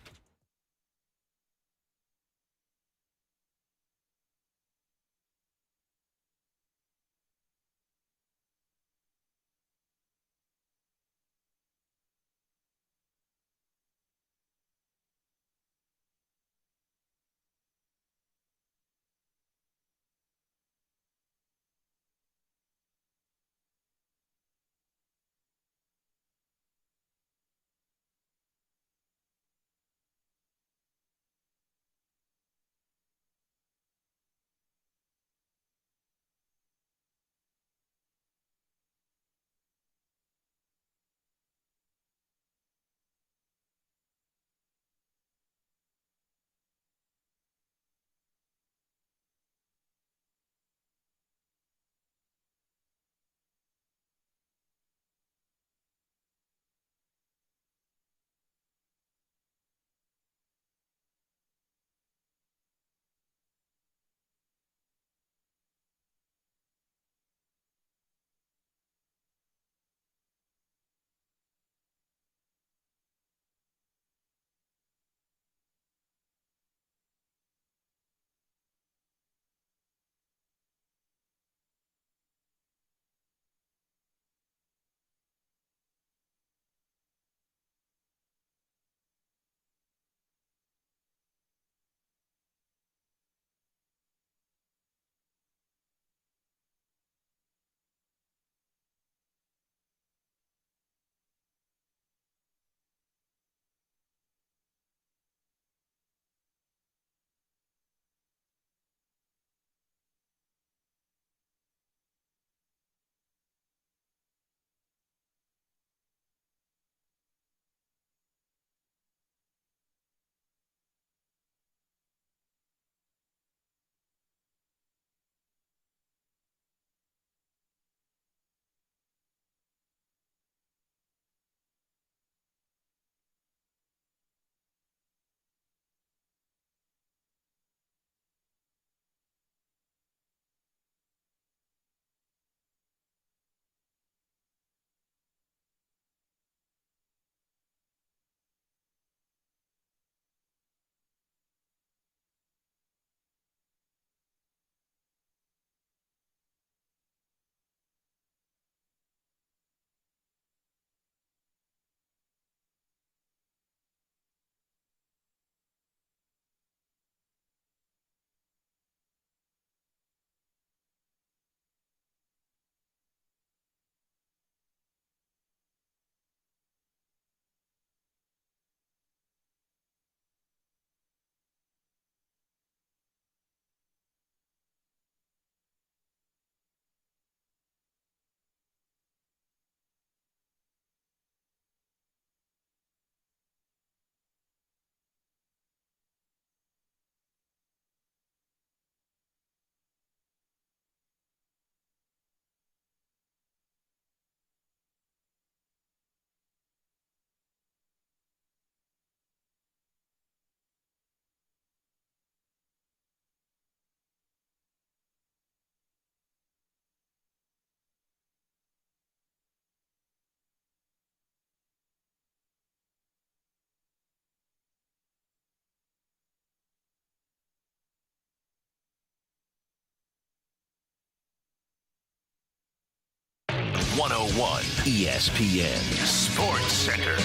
101 ESPN Sports Center.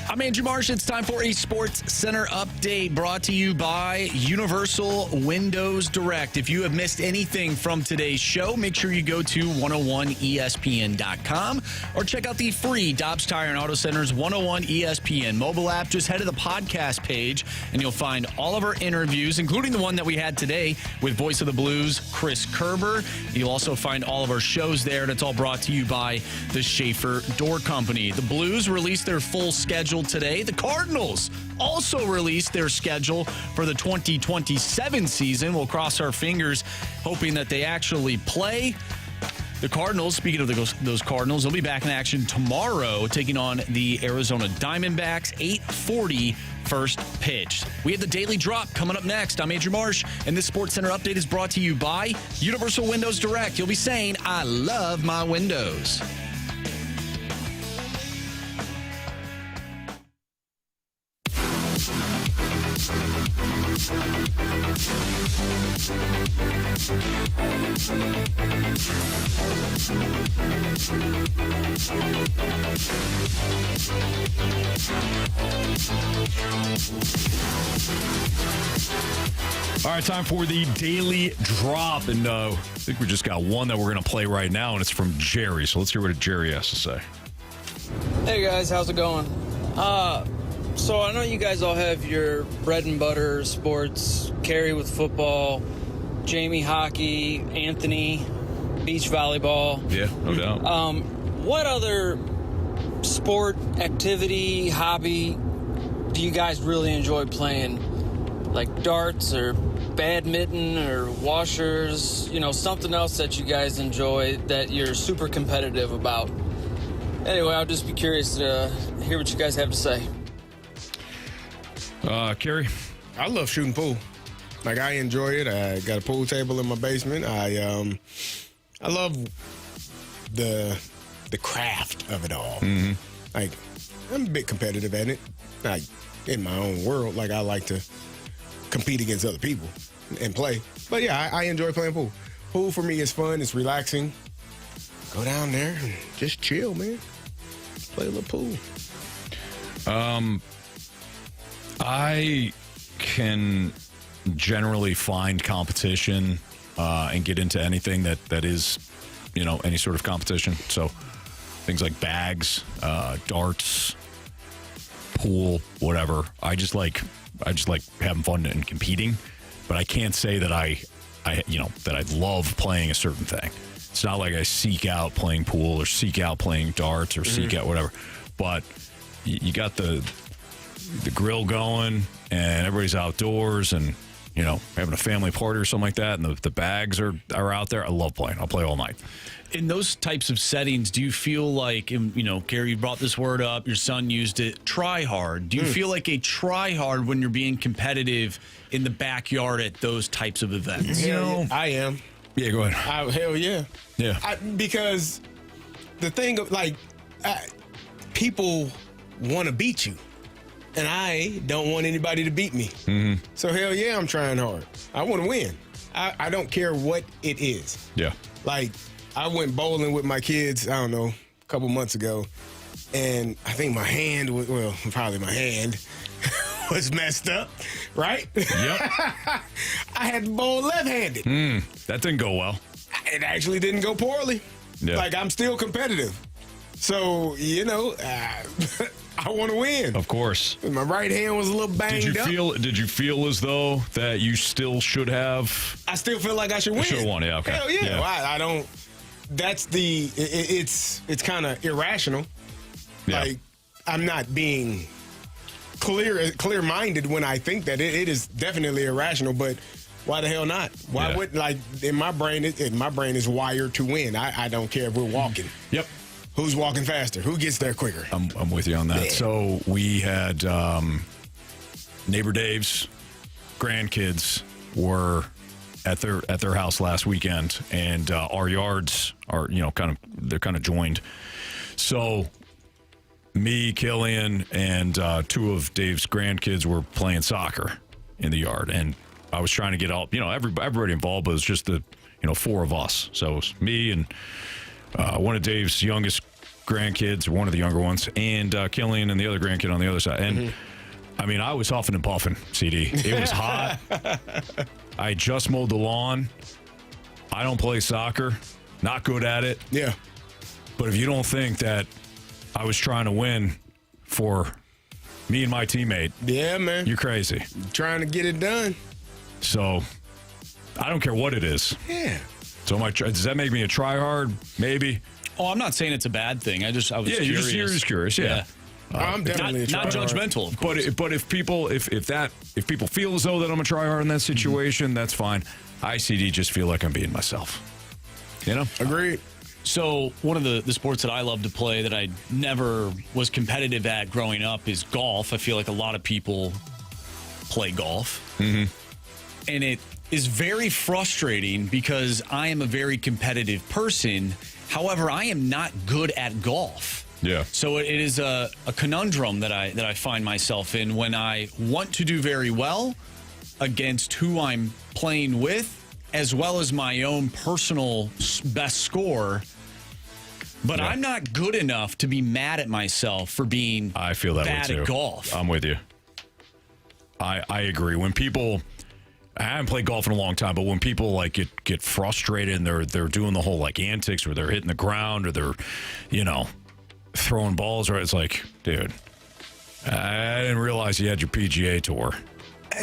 I'm Andrew Marsh. It's time for a Sports Center update brought to you by Universal Windows Direct. If you have missed anything from today's show, make sure you go to 101ESPN.com or check out the free Dobbs Tire and Auto Center's 101 ESPN mobile app. Just head to the podcast page and you'll find all of our interviews, including the one that we had today with Voice of the Blues, Chris Kerber. You'll also find all of our shows there, and it's all brought to you by the Schaefer Door Company. The Blues released their full schedule today. The Cardinals also released their schedule for the 2027 season. We'll cross our fingers, hoping that they actually play. The Cardinals, speaking of those Cardinals, they'll be back in action tomorrow, taking on the Arizona Diamondbacks, 8:40 first pitch. We have the Daily Drop coming up next. I'm Andrew Marsh, and this Sports Center update is brought to you by Universal Windows Direct. You'll be saying, I love my windows. All right, time for the Daily Drop. And I think we just got one that we're going to play right now, and it's from Jerry. So let's hear what Jerry has to say. Hey, guys. How's it going? So I know you guys all have your bread and butter sports, Carey with football, Jamie hockey, Anthony, beach volleyball. Yeah, no doubt. What other sport, activity, hobby do you guys really enjoy playing? Like darts or badminton or washers, something else that you guys enjoy that you're super competitive about. Anyway, I'll just be curious to hear what you guys have to say. Carey? I love shooting pool. Like, I enjoy it. I got a pool table in my basement. I love the craft of it all. Mm-hmm. Like, I'm a bit competitive at it. Like, in my own world, like, I like to compete against other people and play. But yeah, I enjoy playing pool. Pool for me is fun. It's relaxing. Go down there and just chill, man. Play a little pool. I can generally find competition and get into anything that is, any sort of competition. So things like bags, darts, pool, whatever. I just like having fun and competing, but I can't say that I love playing a certain thing. It's not like I seek out playing pool or seek out playing darts or seek out whatever. But you got the grill going and everybody's outdoors and, having a family party or something like that, and the bags are out there. I love playing. I'll play all night. In those types of settings, do you feel like, Carey, you brought this word up, your son used it, try hard. Do you feel like a try hard when you're being competitive in the backyard at those types of events? I am. Yeah, go ahead. Hell yeah. Yeah. Because the thing of, people want to beat you. And I don't want anybody to beat me. Mm-hmm. So, hell yeah, I'm trying hard. I want to win. I don't care what it is. Yeah. Like, I went bowling with my kids, I don't know, a couple months ago. And I think my hand was messed up, right? Yep. I had to bowl left-handed. That didn't go well. It actually didn't go poorly. Yeah. Like, I'm still competitive. So, I want to win. Of course. My right hand was a little banged up. Did you feel as though that you still should have? I still feel like I should win. Should have won, yeah. Okay. Hell yeah. Yeah. Well, I don't. That's it's kind of irrational. Yeah. Like, I'm not being clear-minded when I think that it is definitely irrational, but why the hell not? Why would, in my brain is wired to win. I don't care if we're walking. Yep. Who's walking faster? Who gets there quicker? I'm with you on that. Yeah. So we had neighbor Dave's grandkids were at their house last weekend, and our yards are they're kind of joined. So me, Killian, and two of Dave's grandkids were playing soccer in the yard, and I was trying to get all everybody involved, but it was just the four of us. So it was me and one of Dave's youngest grandkids, or one of the younger ones, and Killian and the other grandkid on the other side. And I mean, I was huffing and puffing, CD. It was hot. I just mowed the lawn. I don't play soccer. Not good at it. Yeah. But if you don't think that I was trying to win for me and my teammate, yeah, man, you're crazy. Trying to get it done. So I don't care what it is. Yeah. So does that make me a try-hard? Maybe. Oh, I'm not saying it's a bad thing. I was curious. You're just curious. Yeah. I'm definitely not judgmental, of course. But if people feel as though that I'm a try-hard in that situation, that's fine. ICD just feel like I'm being myself. You know? Agreed. So one of the sports that I love to play that I never was competitive at growing up is golf. I feel like a lot of people play golf. Mm-hmm. And it is very frustrating because I am a very competitive person. However, I am not good at golf. Yeah. So it is a conundrum that I find myself in when I want to do very well against who I'm playing with, as well as my own personal best score. But I'm not good enough to be mad at myself for being I feel that bad way too. at golf. I'm with you. I agree. When people, I haven't played golf in a long time, but when people like get frustrated and they're doing the whole like antics, or they're hitting the ground, or they're, throwing balls, right? It's like, dude, I didn't realize you had your PGA Tour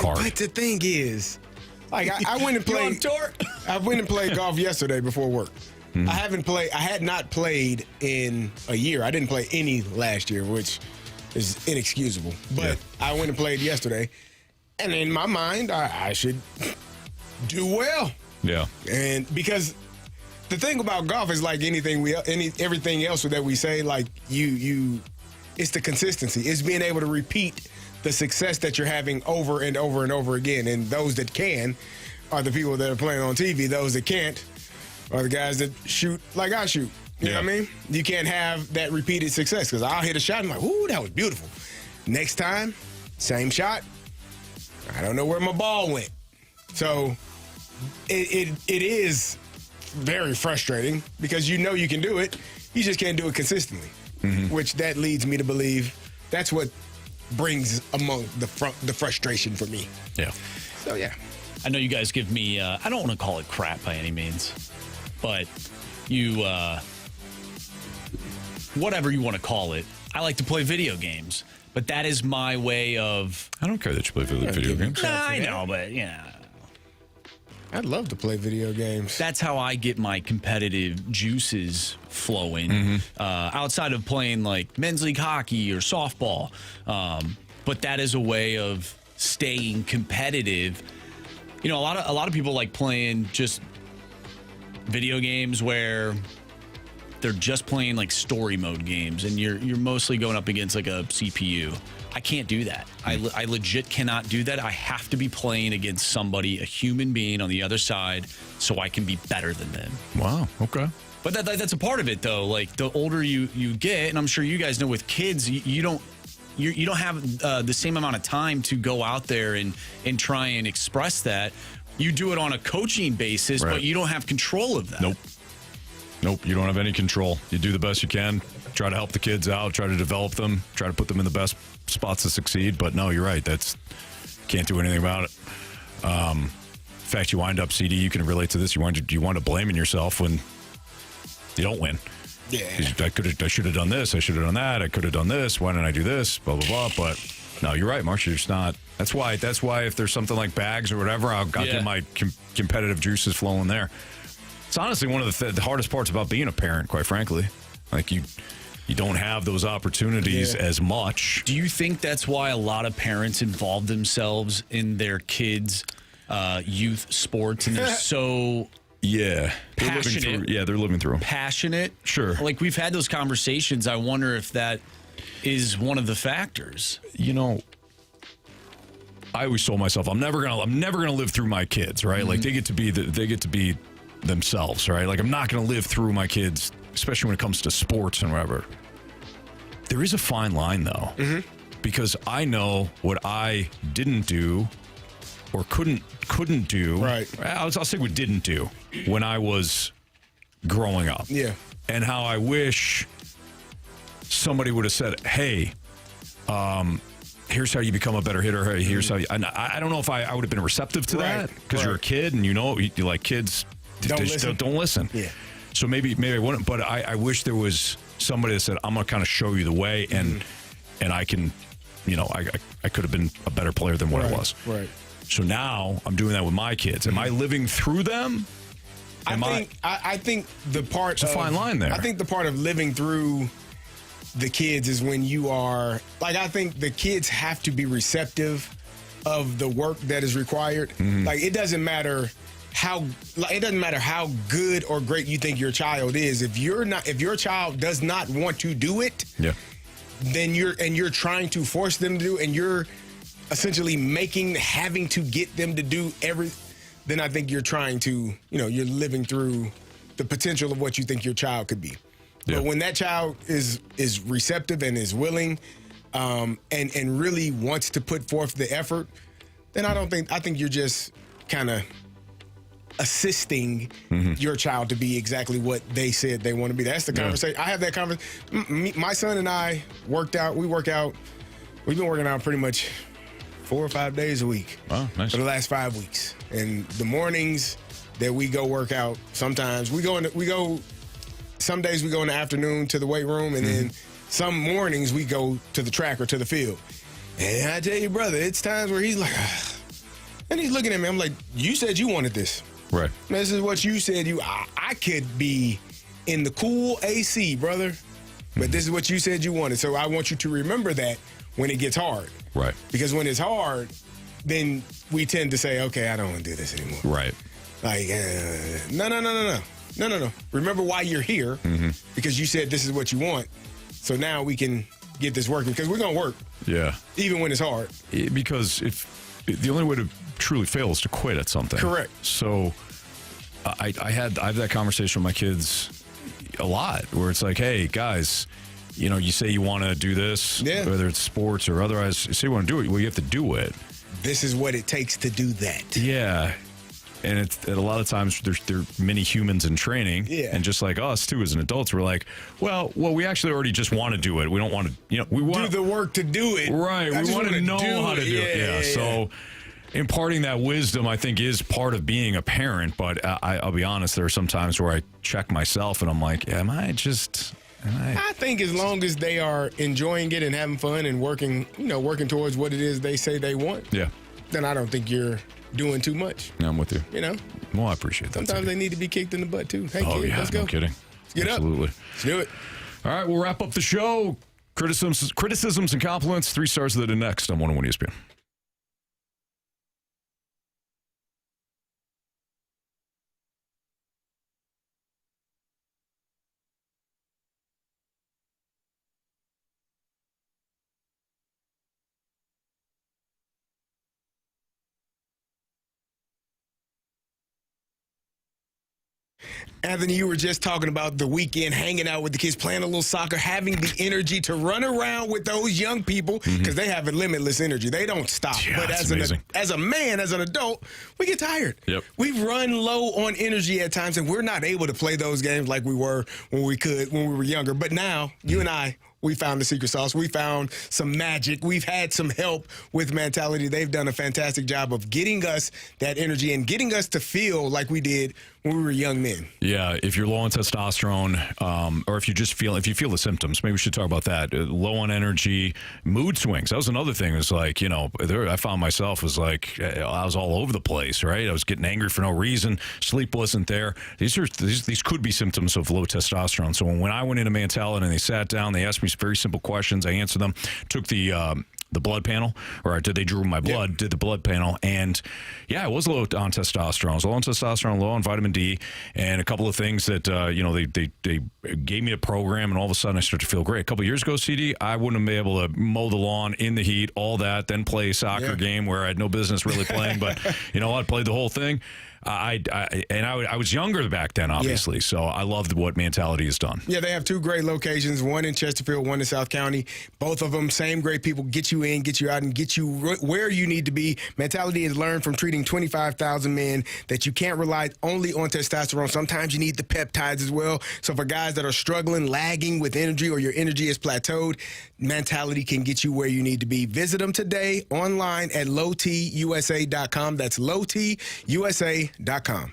card. But the thing is, like, I went and played. tour? I went and played golf yesterday before work. Mm-hmm. I had not played in a year. I didn't play any last year, which is inexcusable. But I went and played yesterday, and in my mind, I should do well. Yeah. And because the thing about golf is like everything else that we say, like it's the consistency. It's being able to repeat the success that you're having over and over and over again. And those that can are the people that are playing on TV. Those that can't are the guys that shoot like I shoot. You know what I mean? You can't have that repeated success, because I'll hit a shot and I'm like, ooh, that was beautiful. Next time, same shot. I don't know where my ball went. So it is very frustrating, because you know you can do it. You just can't do it consistently, which that leads me to believe that's what brings among the frustration for me. Yeah. So, yeah. I know you guys give me, I don't want to call it crap by any means, but you, whatever you want to call it, I like to play video games, but that is my way of... I don't care that you play video games. Nah, I know, but, I'd love to play video games. That's how I get my competitive juices flowing. Outside of playing like men's league hockey or softball, but that is a way of staying competitive. A lot of people like playing just video games where they're just playing like story mode games, and you're mostly going up against like a CPU. I can't do that. I legit cannot do that. I have to be playing against somebody, a human being on the other side, so I can be better than them. Wow. Okay. But that's a part of it, though. Like, the older you get, and I'm sure you guys know with kids, you don't have the same amount of time to go out there and try and express that. You do it on a coaching basis, Right. but you don't have control of that. Nope. You don't have any control. You do the best you can. Try to help the kids out. Try to develop them. Try to put them in the best spots to succeed. But no, you're right. Can't do anything about it. In fact, you wind up, CD, you can relate to this. You wind up blaming yourself when you don't win. Yeah. I should have done this. I should have done that. I could have done this. Why didn't I do this? Blah, blah, blah. But no, you're right, Marsh. You're just not. That's why if there's something like bags or whatever, I'll get my competitive juices flowing there. It's honestly one of the hardest parts about being a parent, quite frankly. Like, you don't have those opportunities as much. Do you think that's why a lot of parents involve themselves in their kids' youth sports, and they're so passionate? They're living through. Passionate? Sure. Like, we've had those conversations. I wonder if that is one of the factors. I always told myself I'm never gonna live through my kids, right? Like, they get to be themselves, right? Like, I'm not gonna live through my kids, especially when it comes to sports and whatever. There is a fine line, though, because I know what I didn't do or couldn't do. Right. I'll say what didn't do when I was growing up. Yeah. And how I wish somebody would have said, hey, here's how you become a better hitter. Hey, here's how you. And I don't know if I would have been receptive to that because you're a kid and you like kids don't listen. Yeah. So maybe I wouldn't. But I wish there was somebody that said, I'm going to kind of show you the way and I can, I could have been a better player than what I was. Right. So now I'm doing that with my kids. Am I living through them? I think the part it's a fine line there. I think the part of living through the kids is when you are I think the kids have to be receptive of the work that is required. Mm-hmm. It doesn't matter how good or great you think your child is. If your child does not want to do it, then you're trying to force them to do, and you're essentially having to get them to do then I think you're trying to, you're living through the potential of what you think your child could be. Yeah. But when that child is receptive and is willing and really wants to put forth the effort, then I think you're just kind of assisting your child to be exactly what they said they want to be. That's the conversation. I have that conversation. My son and I worked out. We've been working out pretty much 4 or 5 days a week for the last 5 weeks. And the mornings that we go work out, sometimes some days we go in the afternoon to the weight room, and then some mornings we go to the track or to the field. And I tell you, brother, it's times where he's like, and he's looking at me. I'm like, you said you wanted this. Right. This is what you said. I could be in the cool AC, brother, but this is what you said you wanted. So I want you to remember that when it gets hard. Right. Because when it's hard, then we tend to say, okay, I don't want to do this anymore. Right. No. Remember why you're here, because you said this is what you want. So now we can get this working, because we're going to work. Yeah. Even when it's hard. Because if the only way to truly fail is to quit at something. Correct. So I have that conversation with my kids a lot, where it's like, hey, guys, you say you want to do this, whether it's sports or otherwise, you say you want to do it, well, you have to do it. This is what it takes to do that. Yeah. And a lot of times there are many humans in training, and just like us too as an adults, we're like, well, we actually already just want to do it. We don't want to, we want do the work to do it. Right. We want to know how to do it. Yeah. So imparting that wisdom, I think, is part of being a parent. But I'll be honest, there are some times where I check myself and I'm like, I think as long as they are enjoying it and having fun and working towards what it is they say they want, then I don't think you're doing too much. Yeah, I'm with you. Well, I appreciate that. Sometimes they need to be kicked in the butt too. Hey, kid, let's go. No kidding. Let's get Absolutely. up. Let's do it. All right, we'll wrap up the show. Criticisms and compliments. 3 stars of the next on 101 ESPN. Anthony, you were just talking about the weekend, hanging out with the kids, playing a little soccer, having the energy to run around with those young people, because they have a limitless energy. They don't stop. Yeah, but as a man, as an adult, we get tired. Yep. We run low on energy at times, and we're not able to play those games like we were when we were younger. But now, you and I, we found the secret sauce. We found some magic. We've had some help with mentality. They've done a fantastic job of getting us that energy and getting us to feel like we did when we were young men. Yeah, if you're low on testosterone, or if you feel the symptoms, maybe we should talk about that. Low on energy, mood swings. That was another thing. It was like, I found myself was like, I was all over the place, right? I was getting angry for no reason. Sleep wasn't there. These could be symptoms of low testosterone. So when I went into mentality and they sat down, they asked me some very simple questions. I answered them, took the blood panel, or they drew my blood, did the blood panel, and I was low on testosterone. I was low on testosterone, low on vitamin D, and a couple of things that, they gave me a program, and all of a sudden I started to feel great. A couple of years ago, CD, I wouldn't have been able to mow the lawn in the heat, all that, then play a soccer game where I had no business really playing, but I played the whole thing. I was younger back then, obviously, so I loved what mentality has done. Yeah, they have 2 great locations, one in Chesterfield, Nashville, one in South County. Both of them, same great people, get you in, get you out, and get you where you need to be. Mentality is learned from treating 25,000 men that you can't rely only on testosterone. Sometimes you need the peptides as well. So for guys that are struggling, lagging with energy, or your energy is plateaued, Mentality can get you where you need to be. Visit them today online at lowtusa.com. That's lowtusa.com.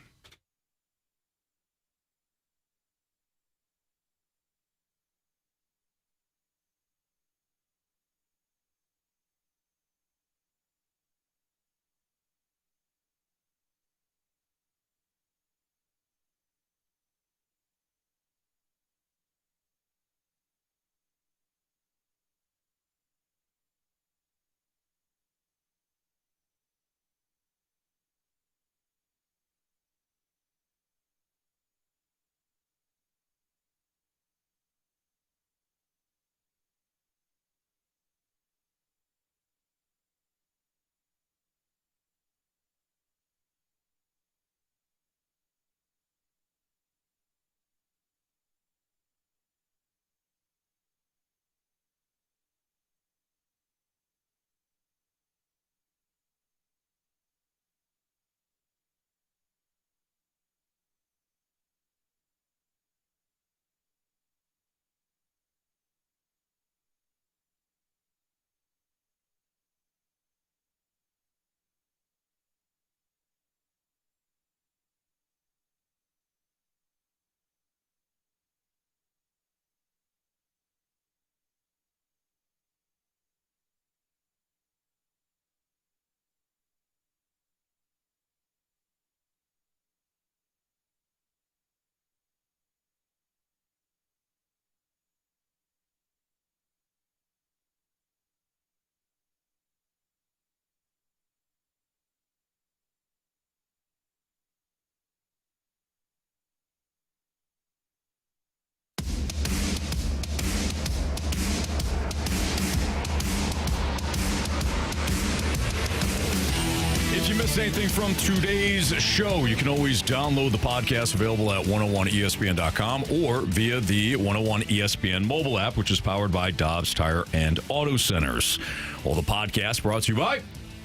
If you missed anything from today's show, you can always download the podcast available at 101ESPN.com or via the 101 ESPN mobile app, which is powered by Dobbs Tire and Auto Centers. All the podcasts brought to you by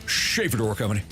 Schaefer Door Company.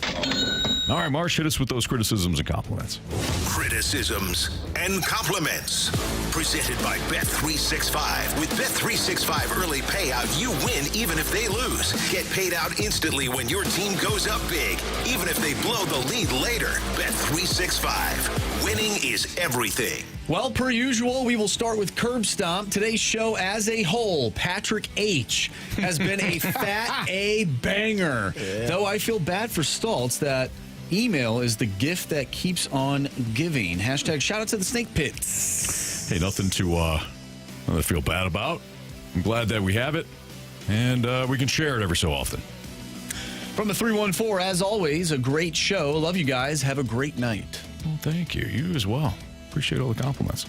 All right, Marsh, hit us with those criticisms and compliments. Criticisms and compliments. Presented by Bet365. With Bet365 early payout, you win even if they lose. Get paid out instantly when your team goes up big, even if they blow the lead later. Bet365. Winning is everything. Well, per usual, we will start with Curb Stomp. Today's show as a whole, Patrick H. has been a fat A banger. Yeah. Though I feel bad for Stoltz that email is the gift that keeps on giving. Hashtag shout out to the Snake Pits. Hey, nothing to feel bad about. I'm glad that we have it, and we can share it every so often. From the 314, as always, a great show. Love you guys. Have a great night. Well, thank you. You as well. Appreciate all the compliments.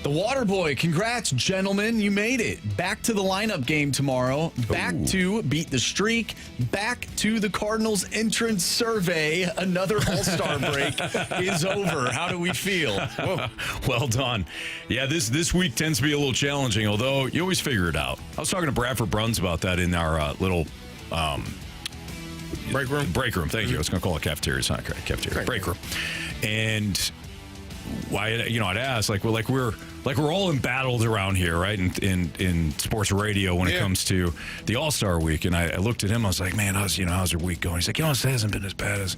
The Waterboy, congrats, gentlemen. You made it. Back to the lineup game tomorrow. Back to beat the streak. Back to the Cardinals entrance survey. Another All-Star break is over. How do we feel? Whoa. Well done. Yeah, this week tends to be a little challenging, although you always figure it out. I was talking to Bradford Bruns about that in our little break room. Break room. Thank you. I was going to call it cafeteria. It's not cafeteria. Break room. And I'd ask, we're all embattled around here, right? In sports radio when it comes to the All-Star week. And I looked at him, I was like, man, how's your week going? He's like, it hasn't been as bad as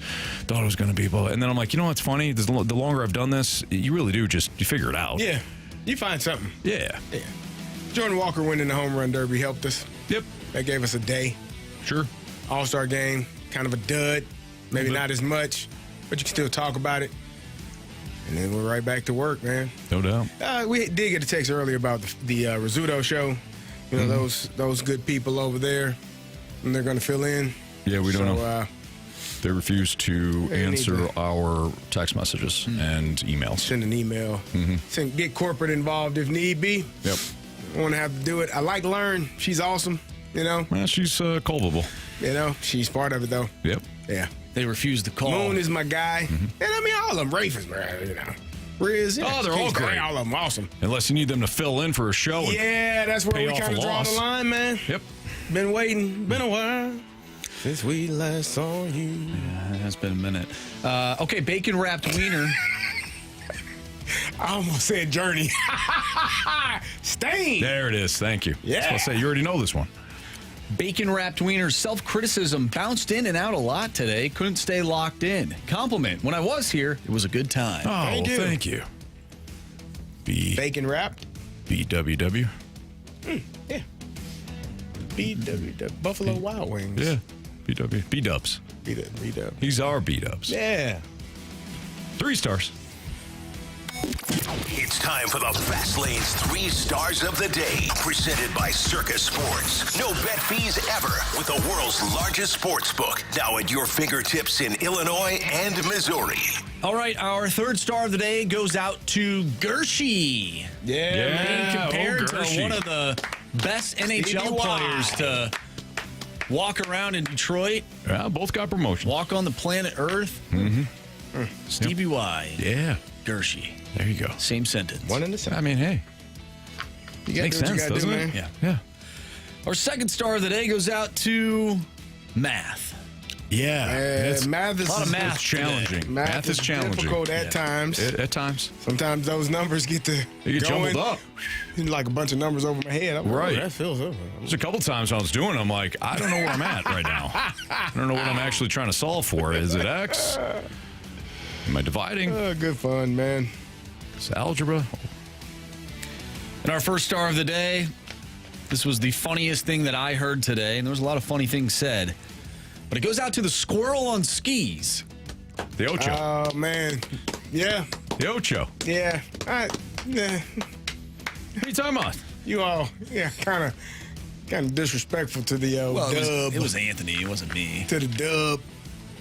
thought it was going to be. And then I'm like, what's funny? The longer I've done this, you really do you figure it out. Yeah. You find something. Yeah. Jordan Walker winning the home run derby helped us. Yep. That gave us a day. Sure. All-Star game, kind of a dud. Maybe not as much, but you can still talk about it. And then we're right back to work, man. No doubt. We did get a text earlier about the Rizzuto show. Those good people over there, and they're going to fill in. Yeah, we don't know. They refuse to answer our text messages and emails. Send an email. Get corporate involved if need be. Yep. I want to have to do it. I like Learn. She's awesome. Well, she's culpable. She's part of it, though. Yep. Yeah. They refuse to call. Moon is my guy. And all of them, Rafe is, Riz. Yeah, Oh, they're all great. All of them awesome. Unless you need them to fill in for a show. And Yeah, that's where pay we off kind a of draw loss. the line, man. Yep. Been waiting. Been a while since we last saw you. Yeah, it has been a minute. Okay, bacon wrapped wiener. I almost said Journey. Stain. There it is. Thank you. Yeah. I was gonna say, you already know this one. Bacon wrapped wiener. Self-criticism bounced in and out a lot today. Couldn't stay locked in. Compliment. When I was here, it was a good time. Oh, thank you. Bacon wrap. BWW. Yeah. BW. Buffalo Wild Wings. Yeah. BW. B-dubs. B-dub. He's our B-dubs. Yeah. 3 stars. It's time for the Fast Lane's 3 Stars of the Day, presented by Circus Sports. No bet fees ever with the world's largest sports book, now at your fingertips in Illinois and Missouri. All right, our 3rd star of the day goes out to Gershie. Being compared to one of the best NHL players to walk around in Detroit. Yeah, both got promotions. Walk on the planet Earth. Mm-hmm. Stevie Y. Yeah. Gershie. There you go. Same sentence. One in the same. I mean, hey. You Makes do what you sense, gotta doesn't do, it? man. Yeah. Our 2nd star of the day goes out to math. Yeah. It's math is a lot of math challenging. Math is challenging. Difficult at times. At times. Sometimes those numbers get to They get going, jumbled up. Like a bunch of numbers over my head. I'm like, Right. "Oh, that feels over. There's a couple times I was doing it, I'm like, I don't know where I'm at right now. I don't know what I'm actually trying to solve for. Is it X? Am I dividing? Good fun, man. It's algebra. And our 1st star of the day, this was the funniest thing that I heard today, and there was a lot of funny things said. But it goes out to the squirrel on skis. The Ocho. Oh, man. Yeah. The Ocho. Yeah. What Yeah. are you talking about? You all, kind of disrespectful to the old dub. It was Anthony. It wasn't me. To the dub.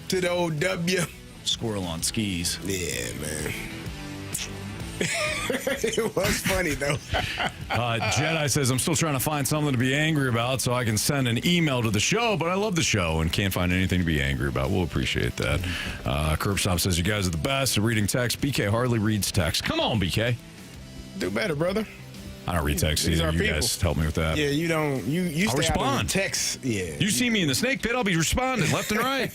To the old W. Squirrel on skis. Yeah, man. It was funny, though. Jedi says, I'm still trying to find something to be angry about so I can send an email to the show, but I love the show and can't find anything to be angry about. We'll appreciate that. Curbstop says, you guys are the best at reading text. BK hardly reads text. Come on, BK. Do better, brother. I don't read text These either. are You people. guys help me with that. Yeah, you don't. You I'll stay out of respond. the text. Yeah. You see me in the snake pit, I'll be responding left and right.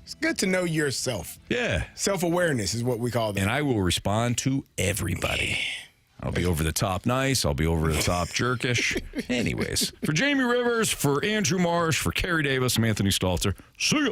It's good to know yourself. Yeah. Self-awareness is what we call that. And I will respond to everybody. I'll be over the top nice. I'll be over the top jerkish. Anyways, for Jamie Rivers, for Andrew Marsh, for Carey Davis, I'm Anthony Stalter. See ya.